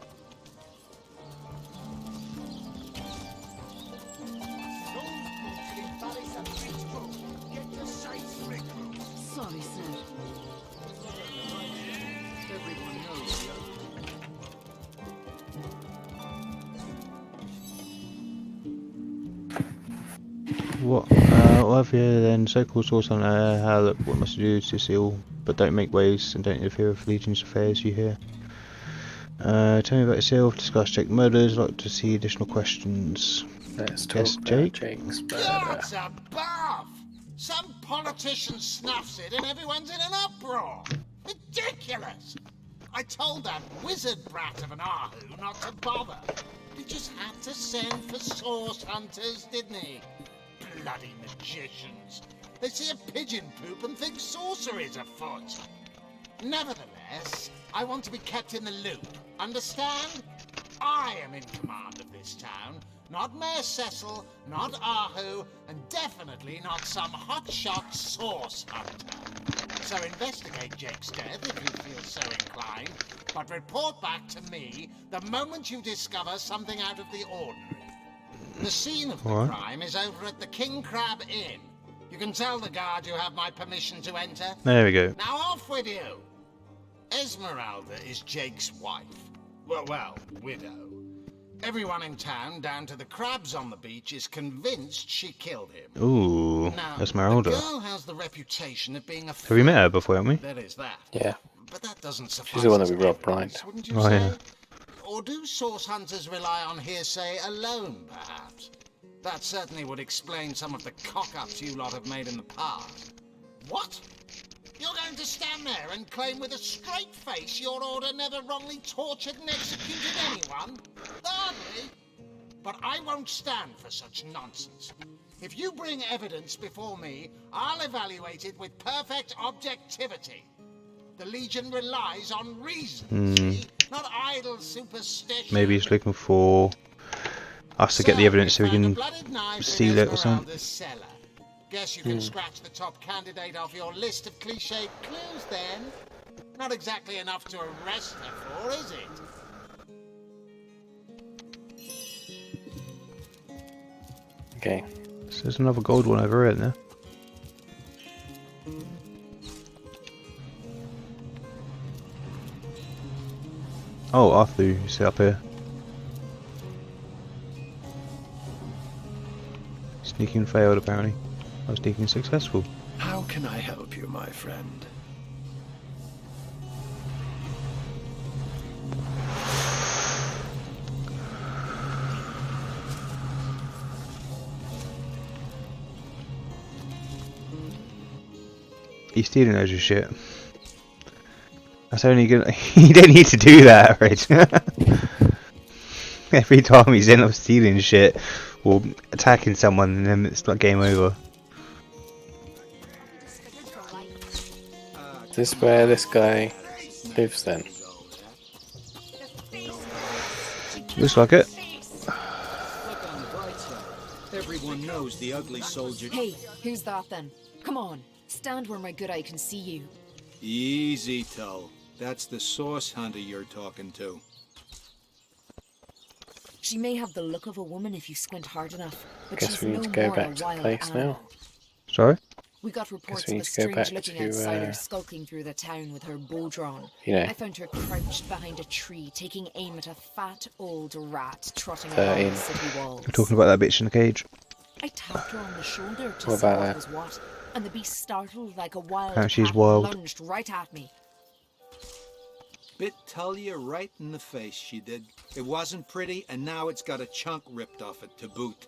Sorry, sir. What have you then? So-called source on how look what must you do to seal, but don't make waves and don't interfere with Legion's affairs. You hear? Tell me about yourself. Discuss Jake murders. Like to see additional questions. Let's talk Yes, about Jake. Jake's murder. Gods above! Some politician snuffs it and everyone's in an uproar. Ridiculous! I told that wizard brat of an Ahu not to bother. He just had to send for source hunters, didn't he? Bloody magicians. They see a pigeon poop and think sorcery's afoot. Nevertheless, I want to be kept in the loop. Understand? I am in command of this town. Not Mayor Cecil, not Ahu, and definitely not some hotshot source hunter. So investigate Jake's death if you feel so inclined, but report back to me the moment you discover something out of the ordinary. The scene of the crime is over at the King Crab Inn. You can tell the guard you have my permission to enter. There we go. Now off with you! Esmeralda is Jake's wife. Well, widow. Everyone in town, down to the crabs on the beach, is convinced she killed him. Ooh, Now, Esmeralda. the girl has the reputation of being a... Have we met her before, haven't we? There is that. Yeah. But that doesn't suffice. She's the one that as we robbed evidence, blind. wouldn't you Oh, say? yeah. Or do source hunters rely on hearsay alone, perhaps? That certainly would explain some of the cock-ups you lot have made in the past. What? You're going to stand there and claim with a straight face your order never wrongly tortured and executed anyone? Hardly. But I won't stand for such nonsense. If you bring evidence before me, I'll evaluate it with perfect objectivity. The Legion relies on reason, see? Not idle superstition. Maybe he's looking for us to get the evidence so we can steal it or something. Cellar. Guess you can scratch the top candidate off your list of cliched clues then. Not exactly enough to arrest her for, is it? Okay. So there's another gold one over here, isn't there? Oh, Arthur, you sit up here. Sneaking failed, apparently. I was sneaking successful. How can I help you, my friend? He's stealing loads of shit. That's only gonna. You don't need to do that, Rich. Every time he's in up stealing shit or attacking someone, and then it's like game over. Is this where this guy lives then? Looks like it. Look on the bright side. Everyone knows the ugly soldier. Hey, who's that then? Come on, stand where my good eye can see you. Easy, Tull. That's the source hunter you're talking to. She may have the look of a woman if you squint hard enough, but Guess she's we need no to go more back a to the wild place animal. now. Sorry? We got reports we of need a to go back strange-looking to, outsider skulking through the town with her bow drawn. You know. I found her crouched behind a tree, taking aim at a fat old rat trotting 13. along the city walls. We're talking about that bitch in the cage. I tapped her on the shoulder to What see about what that? was what, and the beast startled like a wild Apparently she's cat wild. lunged right at me. Bit Talia right in the face, she did. It wasn't pretty, and now it's got a chunk ripped off it to boot.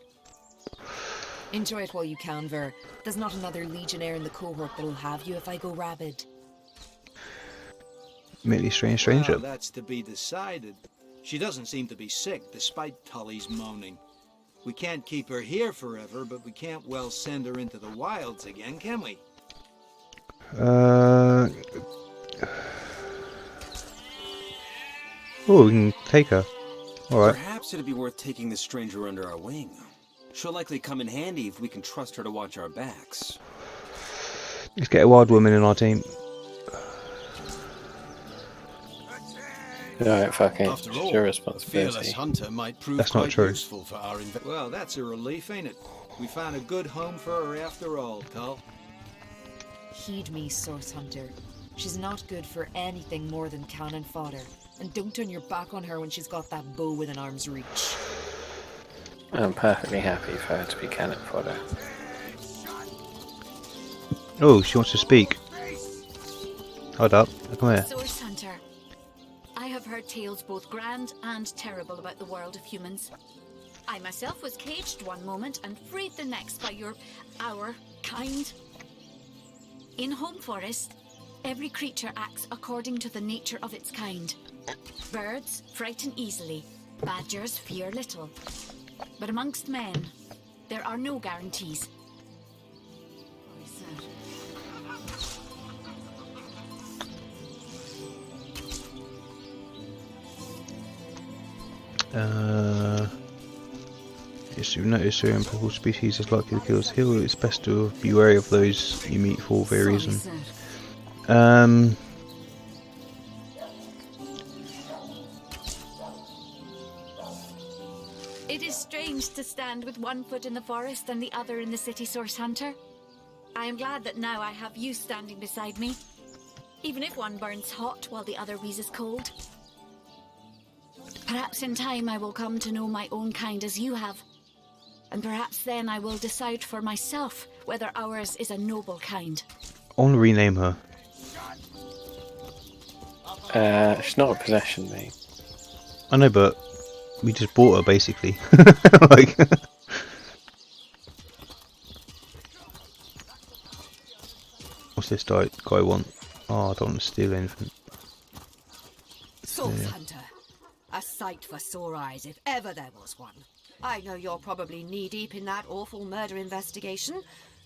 Enjoy it while you can, Ver. There's not another legionnaire in the cohort that'll have you if I go rabid. Merely strange stranger. Well, that's to be decided. She doesn't seem to be sick, despite Tully's moaning. We can't keep her here forever, but we can't well send her into the wilds again, can we? Oh, we can take her. Alright. Perhaps it'd be worth taking this stranger under our wing. She'll likely come in handy if we can trust her to watch our backs. Let's get a wild woman in our team. No, fucking After it's all, your a responsibility. fearless hunter might prove That's not quite true. useful for our Well, that's a relief, ain't it? We found a good home for her after all, Tull. Heed me, Source Hunter. She's not good for anything more than cannon fodder. And don't turn your back on her when she's got that bow within arm's reach. I'm perfectly happy for her to be cannon fodder. Oh, she wants to speak. Hold up. Come here. Source Hunter, I have heard tales both grand and terrible about the world of humans. I myself was caged one moment and freed the next by our kind. In Home Forest, every creature acts according to the nature of its kind. Birds frighten easily, badgers fear little. But amongst men, there are no guarantees. Yes, you've noticed certain purple species is likely to kill us here. It's best to be wary of those you meet for various reasons. It is strange to stand with one foot in the forest and the other in the city, Source Hunter. I am glad that now I have you standing beside me, even if one burns hot while the other wheezes cold. Perhaps in time I will come to know my own kind as you have, and perhaps then I will decide for myself whether ours is a noble kind. I want to rename her. She's not a possession, mate. I know, but we just bought her basically. Like, what's this guy want? Oh, I don't want to steal anything. Source Hunter. A sight for sore eyes if ever there was one. I know you're probably knee-deep in that awful murder investigation,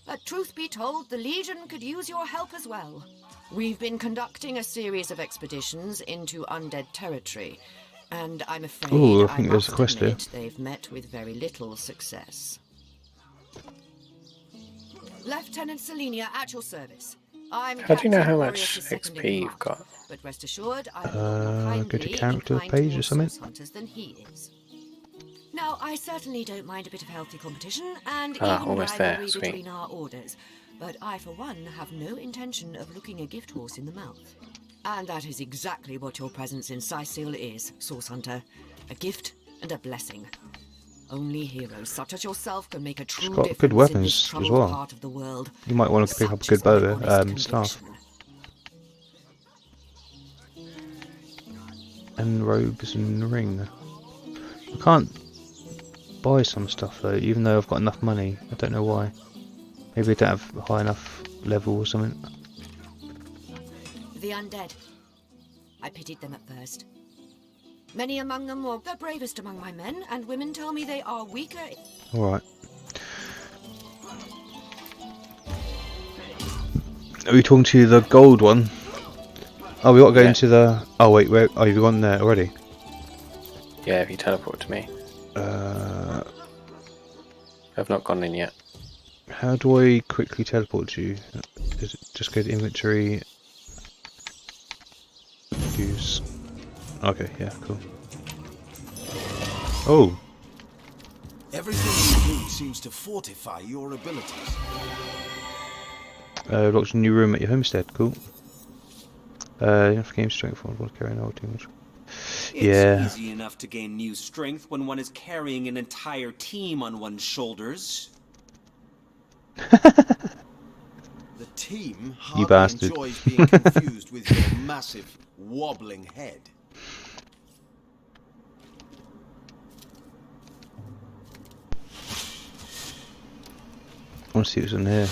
but truth be told, the Legion could use your help as well. We've been conducting a series of expeditions into undead territory, and I'm afraid Ooh, I think there's a must quest here. admit they've met with very little success. Lieutenant Selenia, at your service. I'm How do you know Captain how Boreas' much second in XP you've command, got? but rest assured, I am a lot more Go to kindly character inclined page or towards something. source hunters than he is. Now, I certainly don't mind a bit of healthy competition, and even almost there, rivalry sweet. between our orders, but I, for one, have no intention of looking a gift horse in the mouth. And that is exactly what your presence in Sicil is, Source Hunter. A gift and a blessing. Only heroes such as yourself can make a true got difference good in weapons this as troubled well. part of the world. You might want to pick up a Such good is my bow, honest staff. conviction. And robes and ring. I can't buy some stuff though, even though I've got enough money. I don't know why. Maybe I don't have a high enough level or something. The undead. I pitied them at first. Many among them were the bravest among my men, and women tell me they are weaker. Alright. Are we talking to the gold one? Oh, we got to go into the... Oh wait, where... Oh, you've gone there already? Yeah, if you teleport to me. I've not gone in yet. How do I quickly teleport to you? Is it just go to inventory? Use. Okay, yeah, cool. Oh, Everything you do seems to fortify your abilities. locked a new room at your homestead. Cool. Enough game strength for one carrying all too much. Yeah. It's easy enough to gain new strength when one is carrying an entire team on one's shoulders. The team You hardly bastard. enjoys being confused with your massive, wobbling head. I want to see what's in here.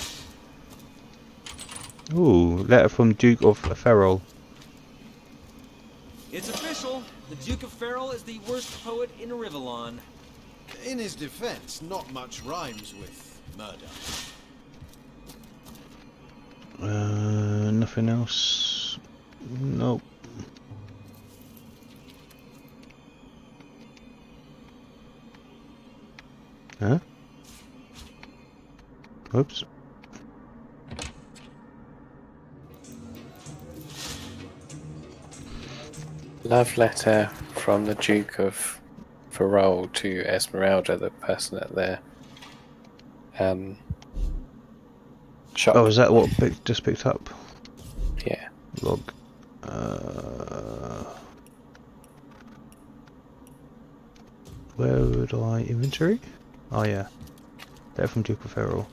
Ooh, letter from Duke of Ferrol. It's official. The Duke of Ferrol is the worst poet in Rivellon. In his defense, not much rhymes with murder. Nothing else. Nope. Huh? Oops. Love letter from the Duke of Ferrol to Esmeralda, the person at their shop. Oh, is that what just picked up? Yeah. Log. Where would I inventory? Oh yeah, they're from Duke of Ferrol.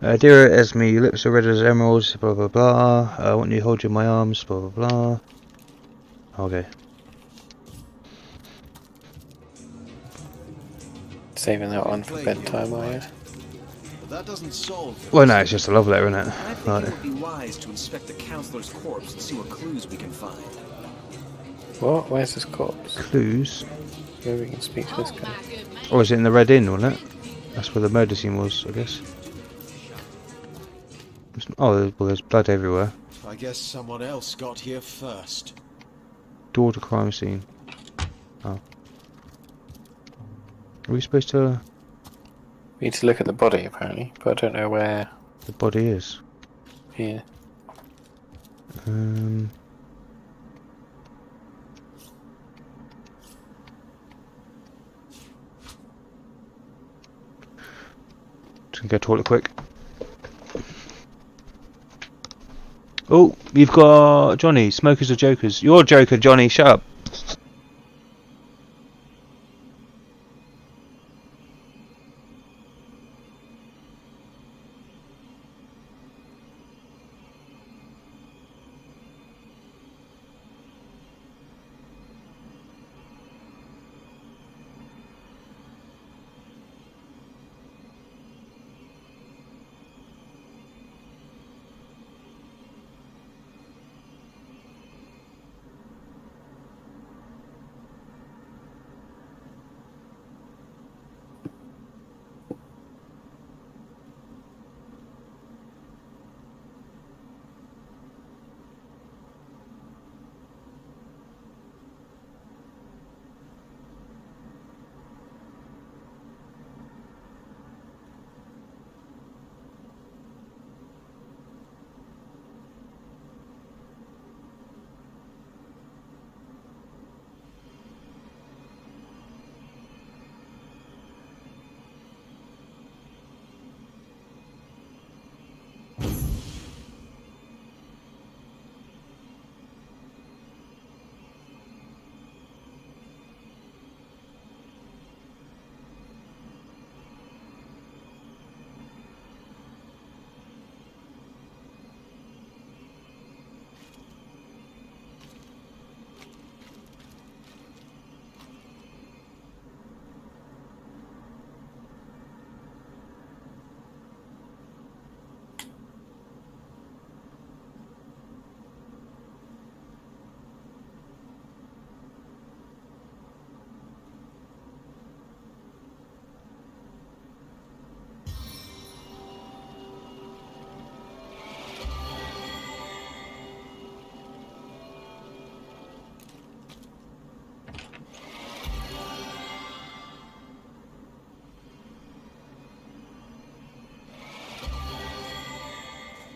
Dear Esme, your lips are red as emeralds. Blah blah blah. I want you to hold you in my arms. Blah blah blah. Okay. Saving that one for bedtime, are you? But that doesn't solve it. Well, no, it's just a love letter, isn't it? I think it would be wise to inspect the counselor's corpse and see what clues we can find. What? Where's his corpse? Clues. Maybe we can speak to this guy. Or is it in the Red Inn, wasn't it? That's where the murder scene was, I guess. Oh, well, there's blood everywhere. I guess someone else got here first. Door to crime scene. Oh. Are we supposed to... We need to look at the body, apparently, but I don't know where the body is. Yeah. Just gonna go toilet quick. Oh, you've got Johnny. Smokers or jokers? You're a joker, Johnny. Shut up.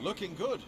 Looking good.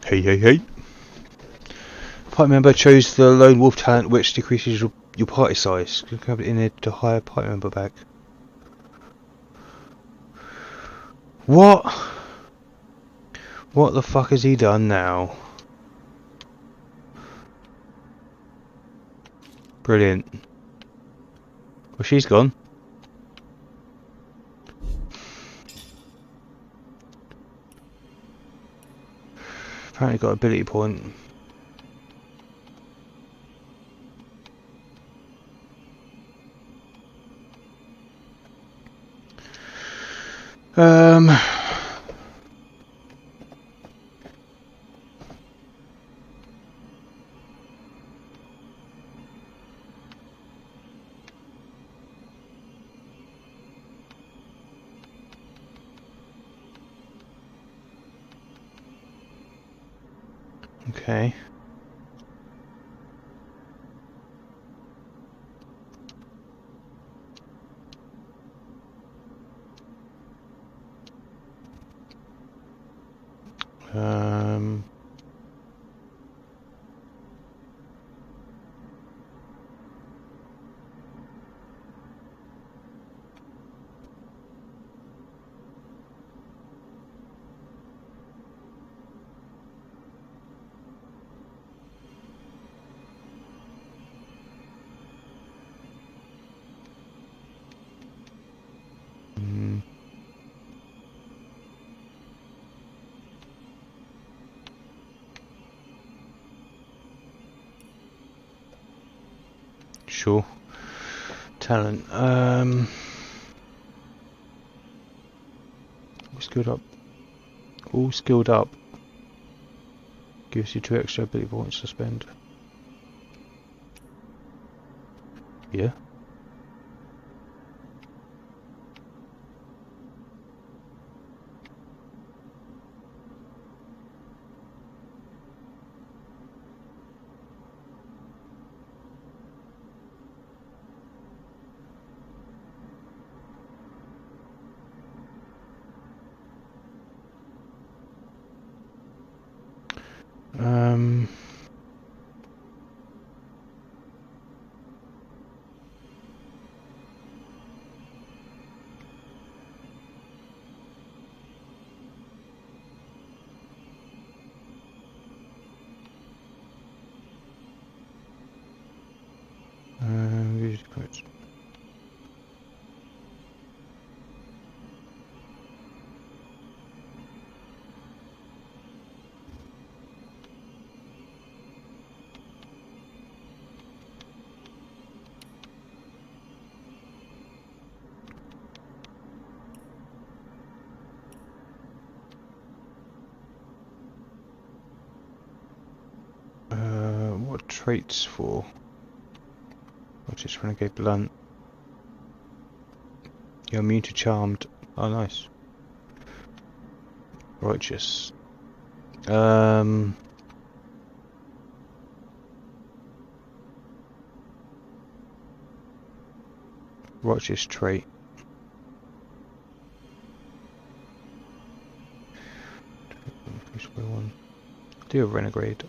Hey, hey, hey. Party member chose the lone wolf talent, which decreases your party size. You can have it in there to hire party member back. What? What the fuck has he done now? Brilliant. Well, she's gone. Apparently got ability point. Um. Okay. Um. Sure. Talent. Skilled up. All skilled up. Gives you 2 extra ability points to spend. Yeah. Um. Usually quotes. What traits for? What's this renegade blunt? You're immune to charmed. Oh, nice. Righteous. Righteous trait. Do a renegade.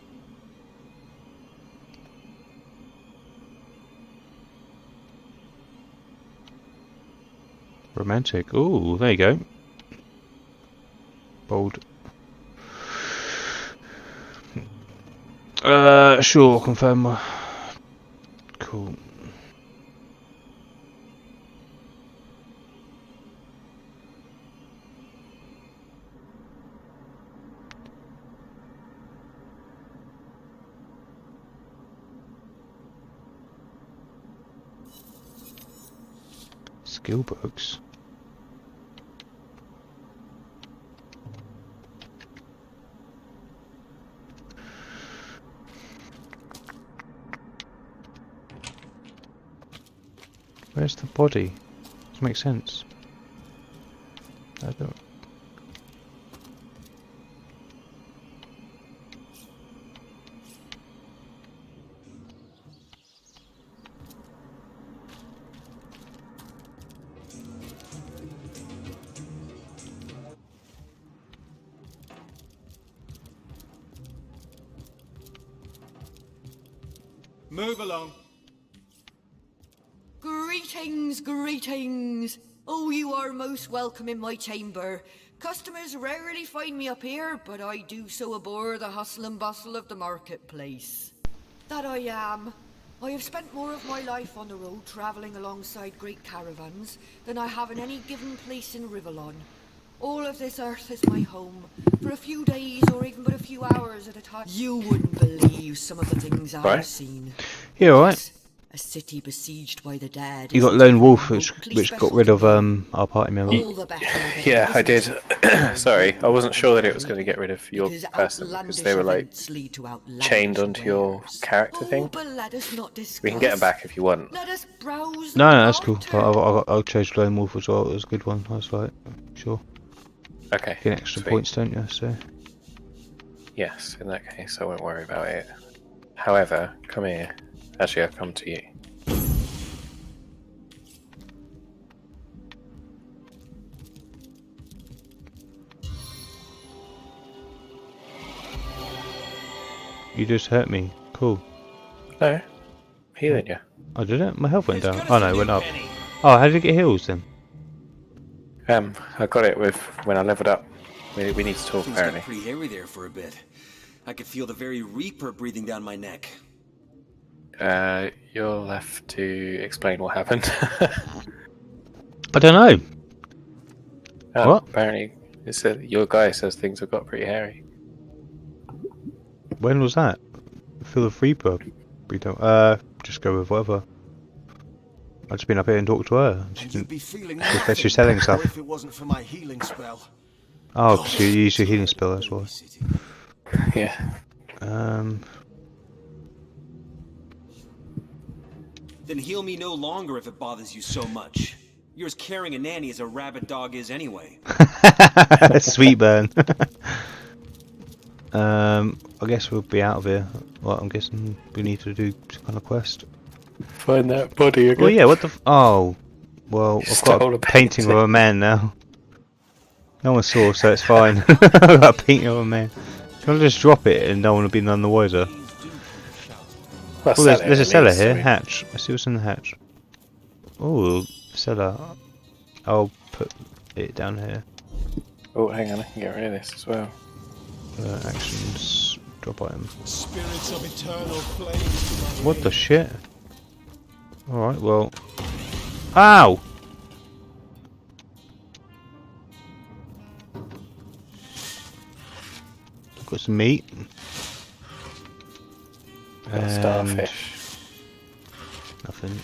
Romantic. Ooh, there you go. Bold. Sure, confirm. Cool. Skill books. Where's the body? Doesn't make sense. I don't. Move along. Greetings, greetings. Oh, you are most welcome in my chamber. Customers rarely find me up here, but I do so abhor the hustle and bustle of the marketplace. That I am. I have spent more of my life on the road travelling alongside great caravans than I have in any given place in Rivellon. All of this earth is my home, for a few days or even but a few hours at a time. You wouldn't believe some of the things I've seen. Yeah, alright. A city besieged by the dead. You got Lone Wolf, which got rid of our party member. Yeah, I did. Sorry, I wasn't sure that it was going to get rid of your person because they were like chained onto your character thing. We can get them back if you want. No, that's cool. I chose Lone Wolf as well. It was a good one. I was like, sure. Okay. Get extra points, don't you? So. Yes, in that case, I won't worry about it. However, come here. Actually, I'll come to you. You just hurt me. Cool. No. Healing you. I didn't? My health went down. Oh no, it went up. Oh, how did you get heals then? I got it with when I leveled up. We need to talk, Things apparently. got pretty hairy there for a bit. I could feel the very Reaper breathing down my neck. You'll have to explain what happened. I don't know. Oh, What? Apparently, it said your guy says things have got pretty hairy. When was that? Feel the Reaper. Just go with whatever. I've just been up here and talked to her. She's selling stuff. If it wasn't for my healing spell. Oh, because you used your healing spell, that's why. Yeah. Then heal me no longer if it bothers you so much. You're as caring a nanny as a rabid dog is anyway. Sweet burn. I guess we'll be out of here. Well, I'm guessing we need to do some kind of quest. Find that body again. Well, yeah, what the oh. Well, I've got a painting of a man now. No one saw, so it's fine. I've got a painting of a man. Can I just drop it and no one will be none the wiser? Well, oh, there's a cellar here. Hatch. Let's see what's in the hatch. Oh, cellar. I'll put it down here. Oh, hang on, I can get rid of this as well. Actions. Drop item. Spirits of eternal flame. What the shit? Alright, well. Ow! Got some meat. Got starfish. Nothing.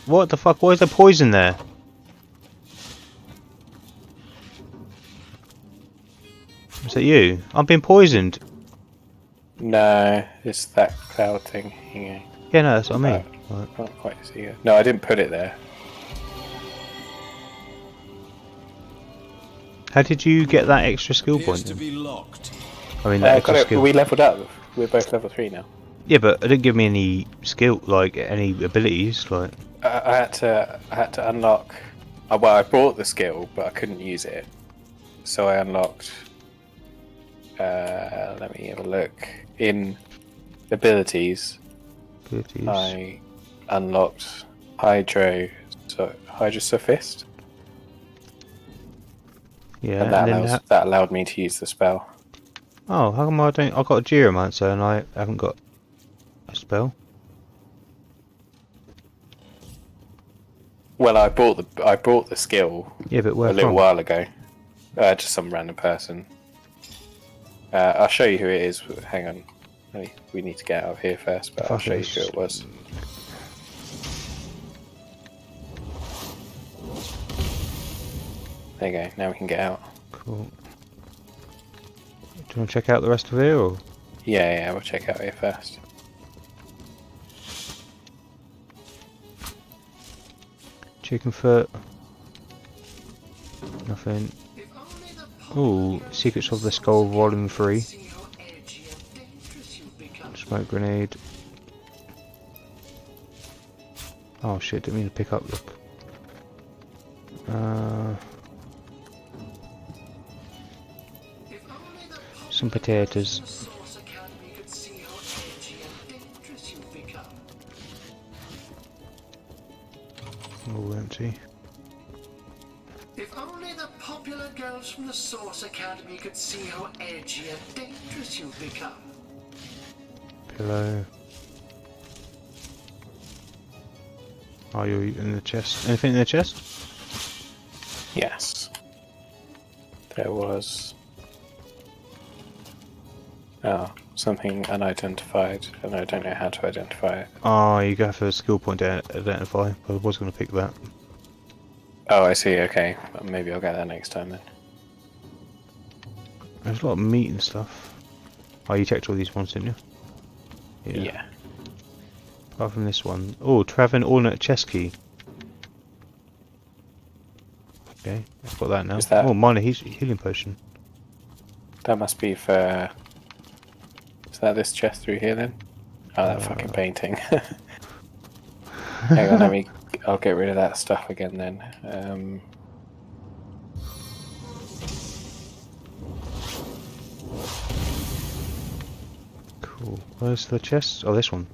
What the fuck? Why is there poison there? Is that you? I'm being poisoned. No, it's that cloud thing. Hang on. Yeah, no, that's what I mean. I can't quite see it. No, I didn't put it there. How did you get that extra skill point? To be locked. I mean, that extra skill. We leveled up. We're both level 3 now. Yeah, but it didn't give me any skill, like any abilities, like. I had to unlock. Well, I bought the skill, but I couldn't use it, so I unlocked. Let me have a look in abilities. I unlocked Hydrosophist. Yeah, and that allowed me to use the spell. Oh, how come I don't? I've got a Geomancer and I haven't got a spell. Well, I bought the skill. Yeah, but where a little from? while ago. Just some random person. I'll show you who it is. Hang on. We need to get out of here first, but I'll show you who it was. There you go. Now we can get out. Cool. Do you want to check out the rest of it, or? Yeah, we'll check out here first. Chicken foot. Nothing. Ooh, Secrets of the Skull Volume 3. Smoke grenade. Oh shit, didn't mean to pick up, look. Some potatoes. empty. If only the popular girls from the Source Academy could see how edgy and dangerous you've become. Pillow. Are you in the chest? Anything in the chest? Yes. There was... Oh, something unidentified, and I don't know how to identify it. Oh, you go for a skill point to identify. I was going to pick that. Oh, I see, okay. Maybe I'll get that next time then. There's a lot of meat and stuff. Oh, you checked all these ones, didn't you? Yeah. Apart from this one. Oh, Traven alternate chest key. Okay, I've got that now. Is that... Oh, minor healing potion. That must be for... Is that this chest through here then? Oh, that fucking painting. Hang on, I'll get rid of that stuff again then. Cool. Where's the chest? Oh, this one.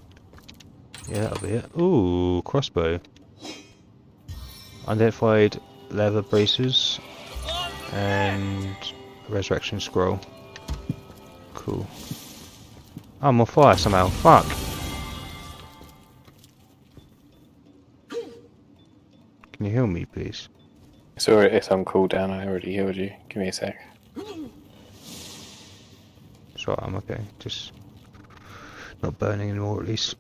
Yeah, that'll be it. Ooh, crossbow. Unidentified leather braces. And resurrection scroll. Cool. Oh, I'm on fire somehow. Fuck. Can you heal me, please? It's on cooldown, I already healed you. Give me a sec. It's right, I'm okay. Just not burning anymore, at least.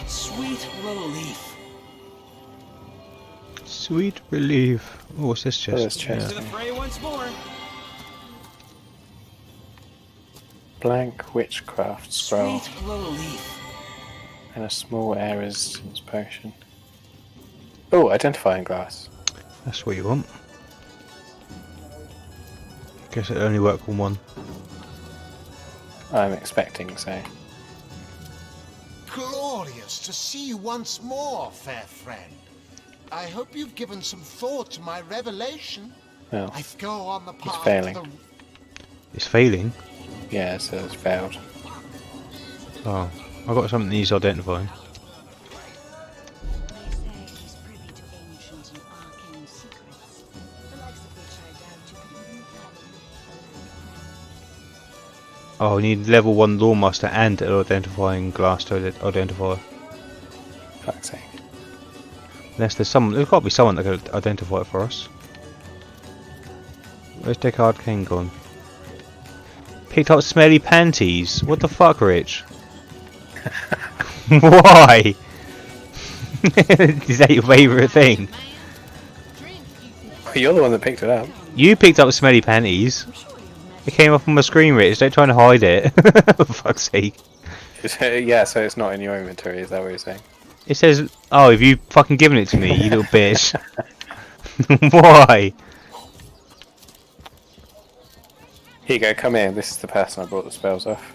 Sweet relief. Sweet relief. Oh, what's this chest? Oh, this chest. To the fray once more. Blank witchcraft scroll. Sweet relief. And a small air resistance potion. Oh, identifying glass. That's what you want. Guess it only worked on one. I'm expecting so. Glorious to see you once more, fair friend. I hope you've given some thought to my revelation. Well, I go on the path it's failing. to the... It's failing? Yeah, so it's failed. Oh, I got something that needs identifying. Oh, we need level 1 Lawmaster and an identifying glass to identify. Fuck's sake. Unless there's got to be someone that could identify it for us. Where's Deck Arcane gone? Picked up smelly panties. What the fuck, Rich? Why? Is that your favourite thing? You're the one that picked it up. You picked up smelly panties. It came up on my screen, Rich. Don't try to hide it. For fuck's sake. Yeah, so it's not in your inventory, is that what you're saying? It says, oh, have you fucking given it to me, you little bitch? Why? Here you go, come here. This is the person I brought the spells off.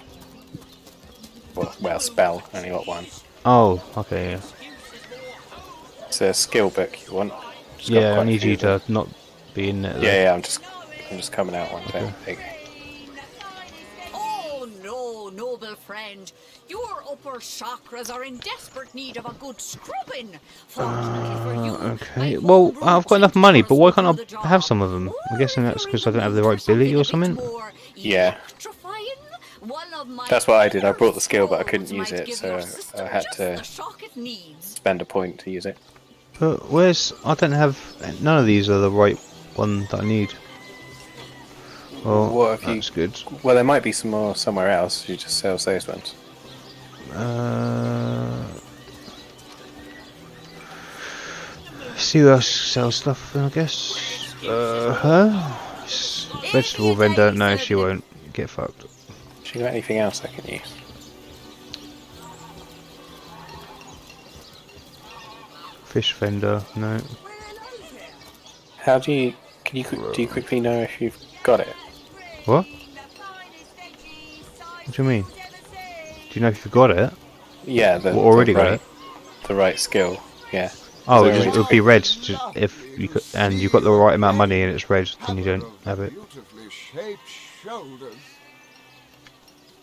Well, spell. Only got one. Oh, okay, yeah. It's a skill book you want. Just got Yeah, I quite a need few you of them. to not be in there. Yeah, I'm just coming out one time. Okay. Oh no, noble friend. Your upper chakras are in desperate need of a good scrubbing. Fortunately for you, Okay, well, I've got enough money, but why can't I have some of them? I'm guessing that's because I don't have the right ability or something? Yeah. That's what I did. I brought the skill, but I couldn't use it, so I had to spend a point to use it. But I don't have, none of these are the right one that I need. Well, What have that's good. Well, there might be some more somewhere else who just sells those ones. See who else sells stuff, I guess. Her? Vegetable vendor, no, she won't. Get fucked. She got anything else I can use? Fish vendor, no. How do you quickly know if you've got it? What? What do you mean? Do you know if you've got it? Yeah, already got it. The right skill, yeah. Oh, it would be red if you could, and you've got the right amount of money and it's red, then you don't have it.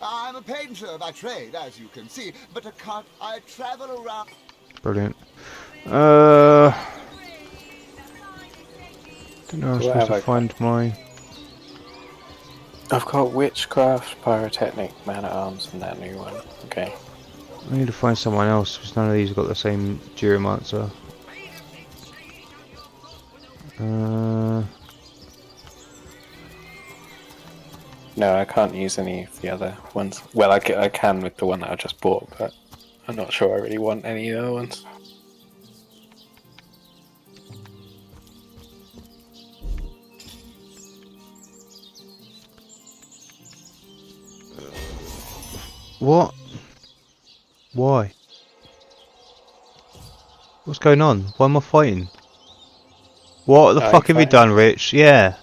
I'm a painter by trade, as you can see, but a cut I travel around. Brilliant. Don't know how I'm What supposed have to I find my... I've got Witchcraft, Pyrotechnic, Man at Arms, and that new one. Okay. I need to find someone else, because none of these have got the same Geomancer. No, I can't use any of the other ones. Well, I can with the one that I just bought, but I'm not sure I really want any of the other ones. What? Why? What's going on? Why am I fighting? What the fuck have you done, Rich? Yeah.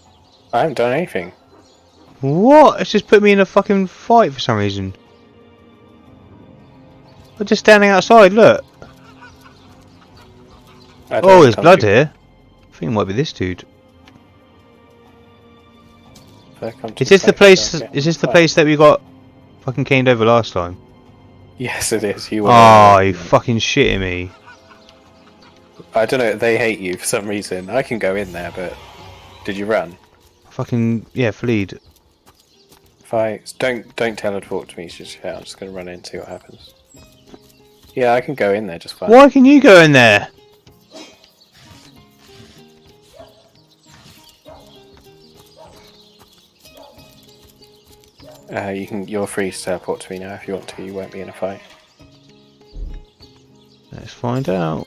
I haven't done anything. What? It's just put me in a fucking fight for some reason. I'm just standing outside, look. Oh, there's blood here. I think it might be this dude. Is this the place? Is this the place that we got fucking caned over last time? Yes, it is. You. Oh, you fucking shitting me. I don't know. They hate you for some reason. I can go in there, but did you run? Fucking yeah, fleed. If I don't teleport to me, just yeah, I'm just gonna run in and see what happens. Yeah, I can go in there just fine. Why can you go in there? You're free to teleport to me now if you want to. You won't be in a fight. Let's find out.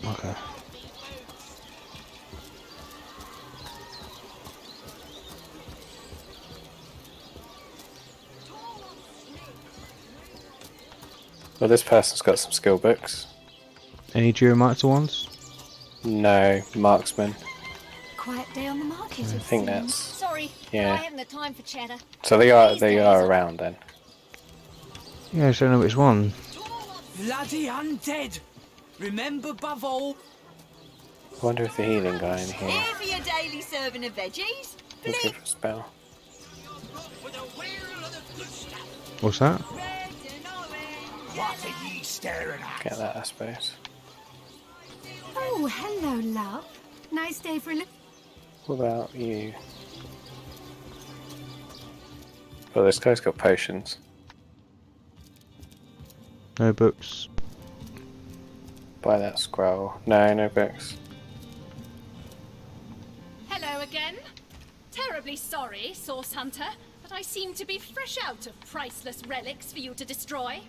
Okay. Well, this person's got some skill books. Any Geomancer ones? No, marksman. Quiet day on the market. I think that's. Sorry, yeah. I haven't the time for cheddar. So they are around then. Yeah, I just don't know which one. Bloody undead! Remember above all. I wonder if the healing guy in here. Here for your daily serving of veggies. Will give a spell. What's that? What are ye staring at? Get that, I suppose. Oh, hello, love. Nice day for a look. What about you? Well, this guy's got potions. No books. Buy that scroll. No books. Hello again. Terribly sorry, Source Hunter, but I seem to be fresh out of priceless relics for you to destroy.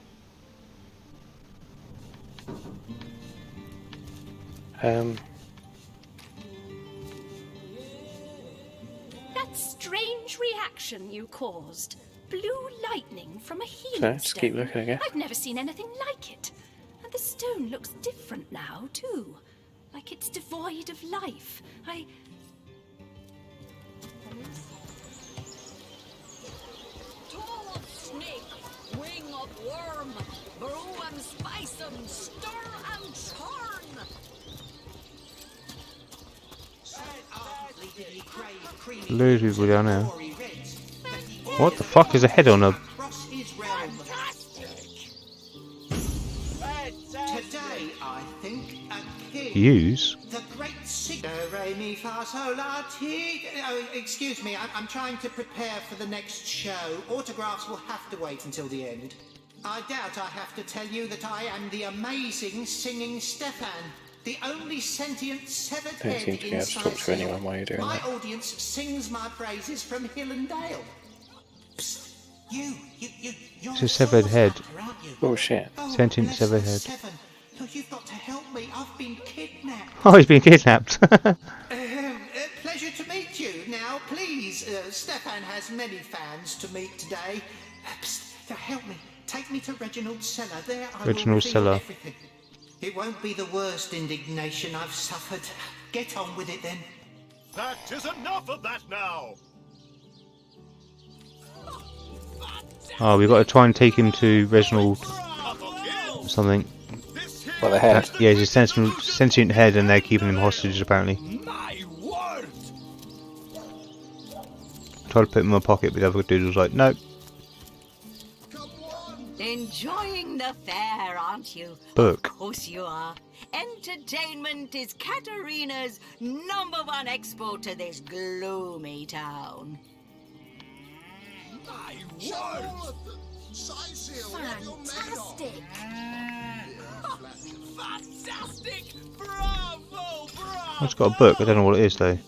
That strange reaction you caused. Blue lightning from a healing So, just keep stone. looking again. I've never seen anything like it. And the stone looks different now, too. Like it's devoid of life. Tall of snake, wing of worm, brew and spice 'em, stir and churn. Loads of people down there. What the fuck is a head on a... Today, I think, a king. Use? The great singer, Re Mi Fa Sol La Ti. Oh, excuse me, I'm trying to prepare for the next show. Autographs will have to wait until the end. I doubt I have to tell you that I am the amazing singing Stefan. The only sentient severed Don't head seem to be able to inside talk to Seal. anyone while you're doing My that. audience sings my praises from hill and dale. Psst, you're It's a severed head. Oh shit. Sentient severed head. Seven. Oh, you've got to help me. I've been kidnapped. Oh, he's been kidnapped. Pleasure to meet you. Now, please, Stefan has many fans to meet today. Psst, help me. Take me to Reginald's cellar. There I will Reginald's reveal cellar. everything. It won't be the worst indignation I've suffered. Get on with it then. That is enough of that now! Oh, we've got to try and take him to Reginald something. Well, the head. Yeah, he's a sentient head and they're keeping him hostage apparently. My word! tried to put it in my pocket, but the other dude was like, nope. Enjoying the fair, aren't you? Book. Of course you are. Entertainment is Katarina's #1 export to this gloomy town. My word! Fantastic! Fantastic! Bravo, bravo! It's got a book. I don't know what it is though.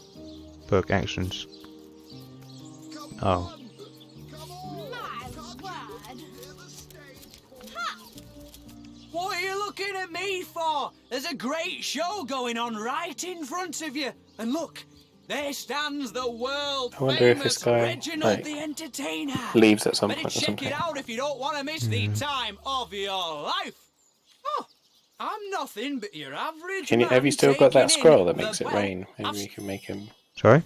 Book actions. Oh. What are you looking at me for? There's a great show going on right in front of you. And look, there stands the world I wonder if famous this guy, Reginald like, the Entertainer. leaves at some Better point or check something. it out if you don't want to miss the time of your life. Oh, I'm nothing but your average Have you man still got that taking scroll in that the makes it belt rain? of Maybe we can make him. Sorry?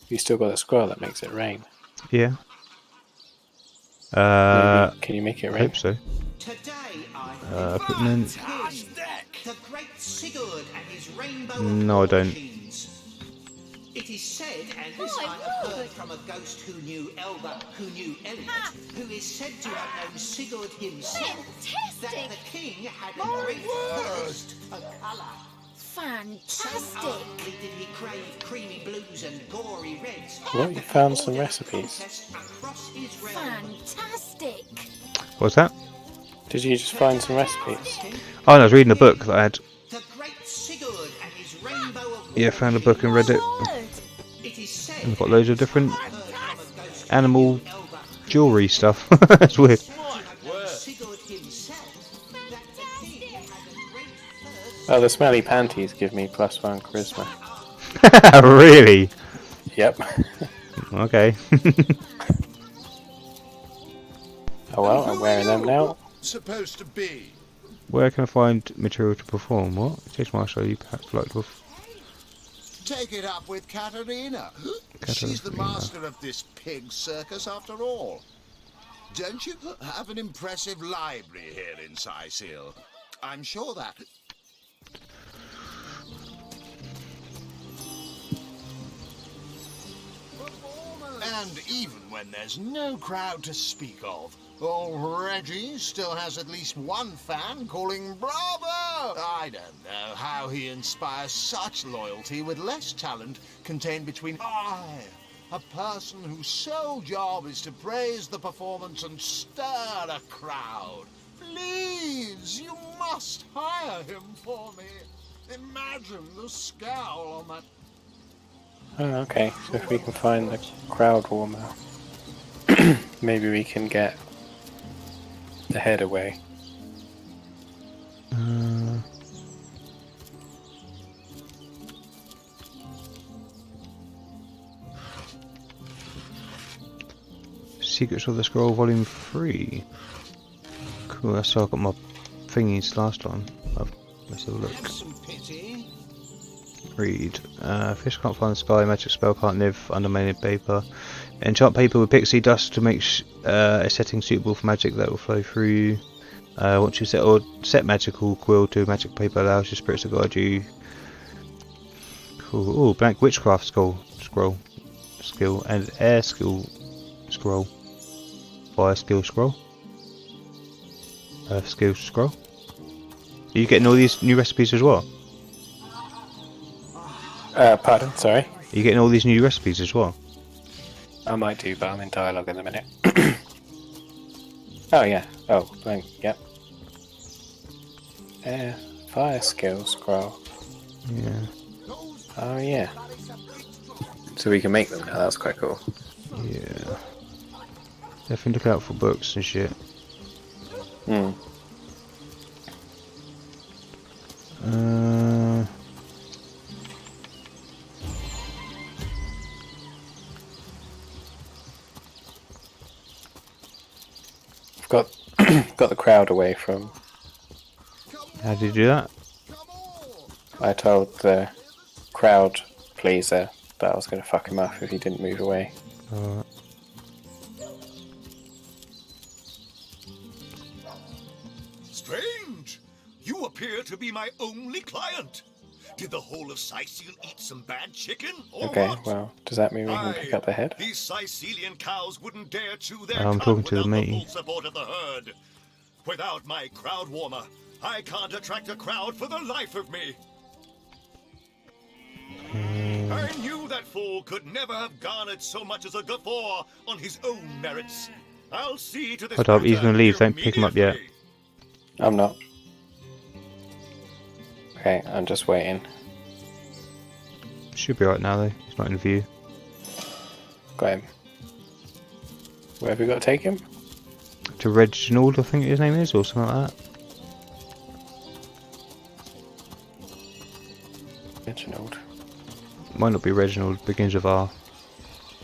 You still got that scroll that makes it rain? Yeah. Maybe, can you make it I rain? hope so. Today I Equipment. the great Sigurd and his rainbow of No, I war don't. machines. It is said, and this I have heard from a ghost who knew Elba, who knew Elliot, who is said to have known Sigurd himself, that the king had a great thirst for colour. So Fantastic! ardently did he crave creamy blues and gory reds. Well, you found some recipes. Across his realm. Fantastic! What's that? Did you just find some recipes? Oh, no, I was reading a book that I had. The great Sigurd and his rainbow of Yeah, found a book and read it. It is said And I've got loads of different animal jewellery stuff. That's weird. Sigurd himself that the king had a great thirst. Oh, the smelly panties give me +1 charisma. Really? Yep. Okay. Oh well, I'm wearing them now. Supposed to be. Where can I find material to perform? What? Chase Marshall, you perhaps like to Take it up with Katarina. She's the master of this pig circus after all. Don't you have an impressive library here in Sicil? I'm sure that... And even when there's no crowd to speak of, old Reggie still has at least one fan calling bravo! I don't know how he inspires such loyalty with less talent contained between a person whose sole job is to praise the performance and stir a crowd. Please, you must hire him for me. Imagine the scowl on that. Oh, okay. So if we can find the crowd warmer, maybe we can get the head away. Secrets of the Scroll Volume 3. Cool, that's how I got my thingies last time. Let's have a look. Read. Fish can't fly in the sky, magic spell can't live under mated paper. Enchant paper with pixie dust to make a setting suitable for magic that will flow through. Once you set magical quill to magic paper, allows your spirits to guide you. Cool. Ooh, blank witchcraft skill, and air skill scroll. Fire skill scroll. Earth skill scroll. Are you getting all these new recipes as well? Pardon, sorry? Are you getting all these new recipes as well? I might do, but I'm in dialogue in a minute. Oh yeah. Oh, blank. Yep. Fire skill scroll. Yeah. Oh yeah. So we can make them now. That's quite cool. Yeah. Definitely look out for books and shit. Got the crowd away from. How did you do that? I told the crowd pleaser that I was going to fuck him off if he didn't move away. Alright. Strange! You appear to be my only client. Did the whole of Sicile eat some bad chicken, or Okay, what? well, does that mean we can pick up the head? These Sicilian cows wouldn't dare chew their I'm cud talking to the without the matey. full support of the herd. Without my crowd warmer, I can't attract a crowd for the life of me. I knew that fool could never have garnered so much as a guffaw on his own merits. I'll see to this Hold up, he's matter gonna leave, don't pick him up yet. immediately. I'm not. Okay, I'm just waiting. Should be right now though, he's not in view. Got him. Where have we got to take him? To Reginald, I think his name is, or something like that. Reginald. Might not be Reginald, begins with R.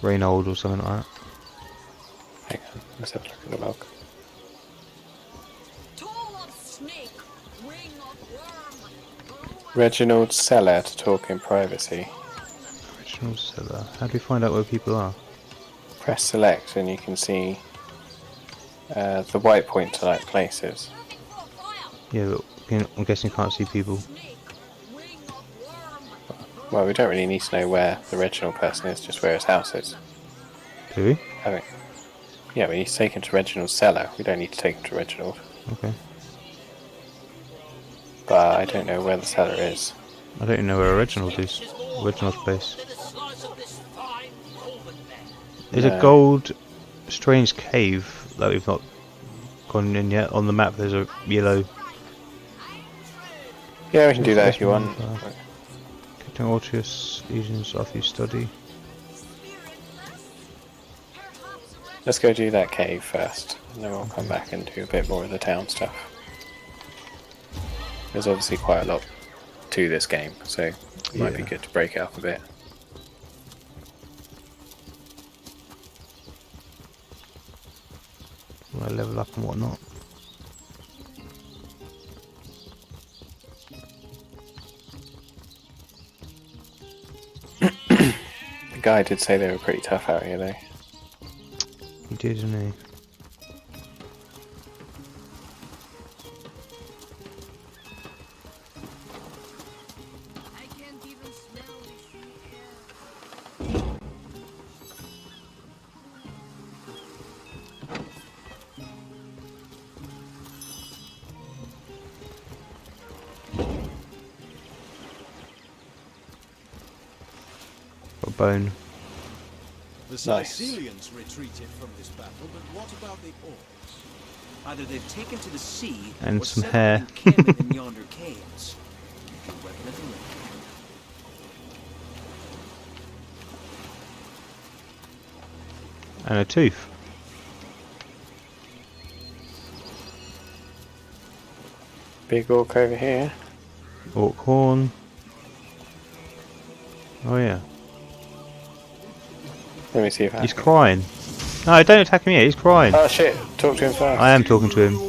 Reynold or something like that. Hang on, let's have a look at the log. Reginald Seller to talk in privacy. Reginald Seller. How do we find out where people are? Press select and you can see the white point to like places. Yeah, but I'm guessing you can't see people. Well, we don't really need to know where the Reginald person is, just where his house is. Do we? I think. Yeah, we need to take him to Reginald's cellar. We don't need to take him to Reginald. Okay. But I don't know where the cellar is. I don't even know where Reginald is. Reginald's place. There's a gold strange cave that we've not gone in yet. On the map there's a yellow. Yeah, we can do that if you want. Captain Ortius, legions after you study. Let's go do that cave first, and then we'll come back and do a bit more of the town stuff. There's obviously quite a lot to this game, so it might be good to break it up a bit. Want to level up and whatnot. The guy did say they were pretty tough out here, though. He did, didn't he? Got a bone. The Nice. Sicilians retreated from this battle, but what about the orcs? Either they've taken to the sea And or some settled hair. encampment in yonder caves. Your weapon at the ready. And a tooth. Big orc over here. Orc horn. Oh yeah. Let me see if I He's can... crying. No, don't attack him yet, he's crying. Oh shit, talk to him first. I am talking to him.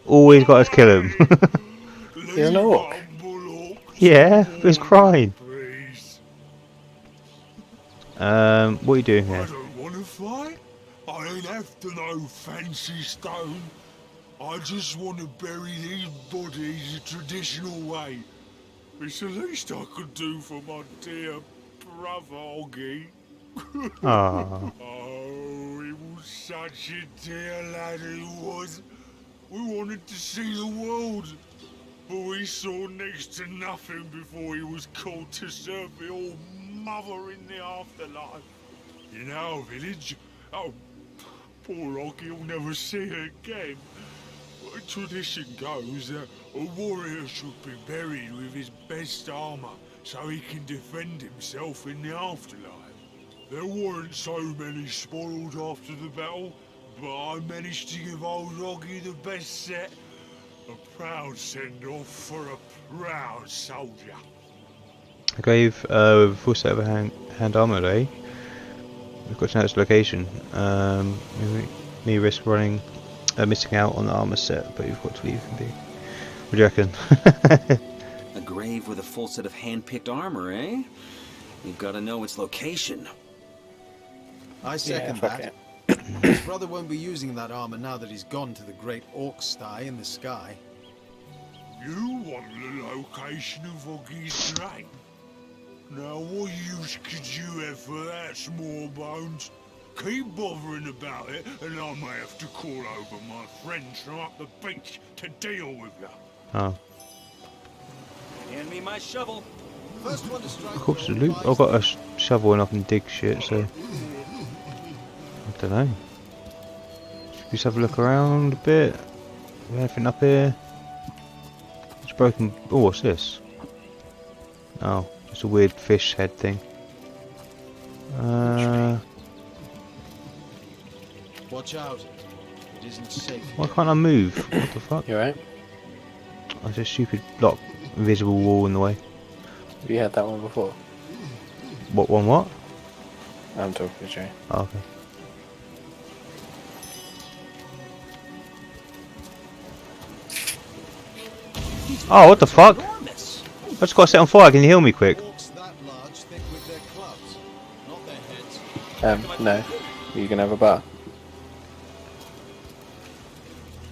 Always got to kill him. You're an orc. Yeah, he's crying. What are you doing here? I don't want to fight. I ain't after no fancy stone. I just want to bury these bodies the traditional way. It's the least I could do for my dear brother, Oggy. Aww. Oh, he was such a dear lad, he was. We wanted to see the world, but we saw next to nothing before he was called to serve the old mother in the afterlife. In our village, oh, poor Oggy will never see her again. But tradition goes that a warrior should be buried with his best armor so he can defend himself in the afterlife. There weren't so many spoiled after the battle, but I managed to give old Oggy the best set. A proud send-off for a proud soldier. I gave full set of hand armor today. We've got to know its location. Me risk missing out on the armor set, but you've got to leave and be. What do you reckon? A grave with a full set of hand-picked armor, eh? You've got to know its location. I second fuck that. His brother won't be using that armor now that he's gone to the great orc sty in the sky. You want the location of Oggy's drain? Now what use could you have for that, small bones? Keep bothering about it, and I may have to call over my friends from up the beach to deal with you. Oh. Hand me my shovel. First one to strike Of course, the gold loot. I've got a shovel and I can dig shit, so. I don't know. Should we just have a look around a bit? Anything up here? It's broken. Oh, what's this? Oh, just a weird fish head thing. Watch out. It isn't safe. Why can't I move? What the fuck? You right? There's a stupid block, invisible wall in the way. Have you had that one before? What one? What? I'm talking to Jay. Oh, okay. Oh, what the fuck? I just got set on fire. Can you heal me quick? No. You can have a bar.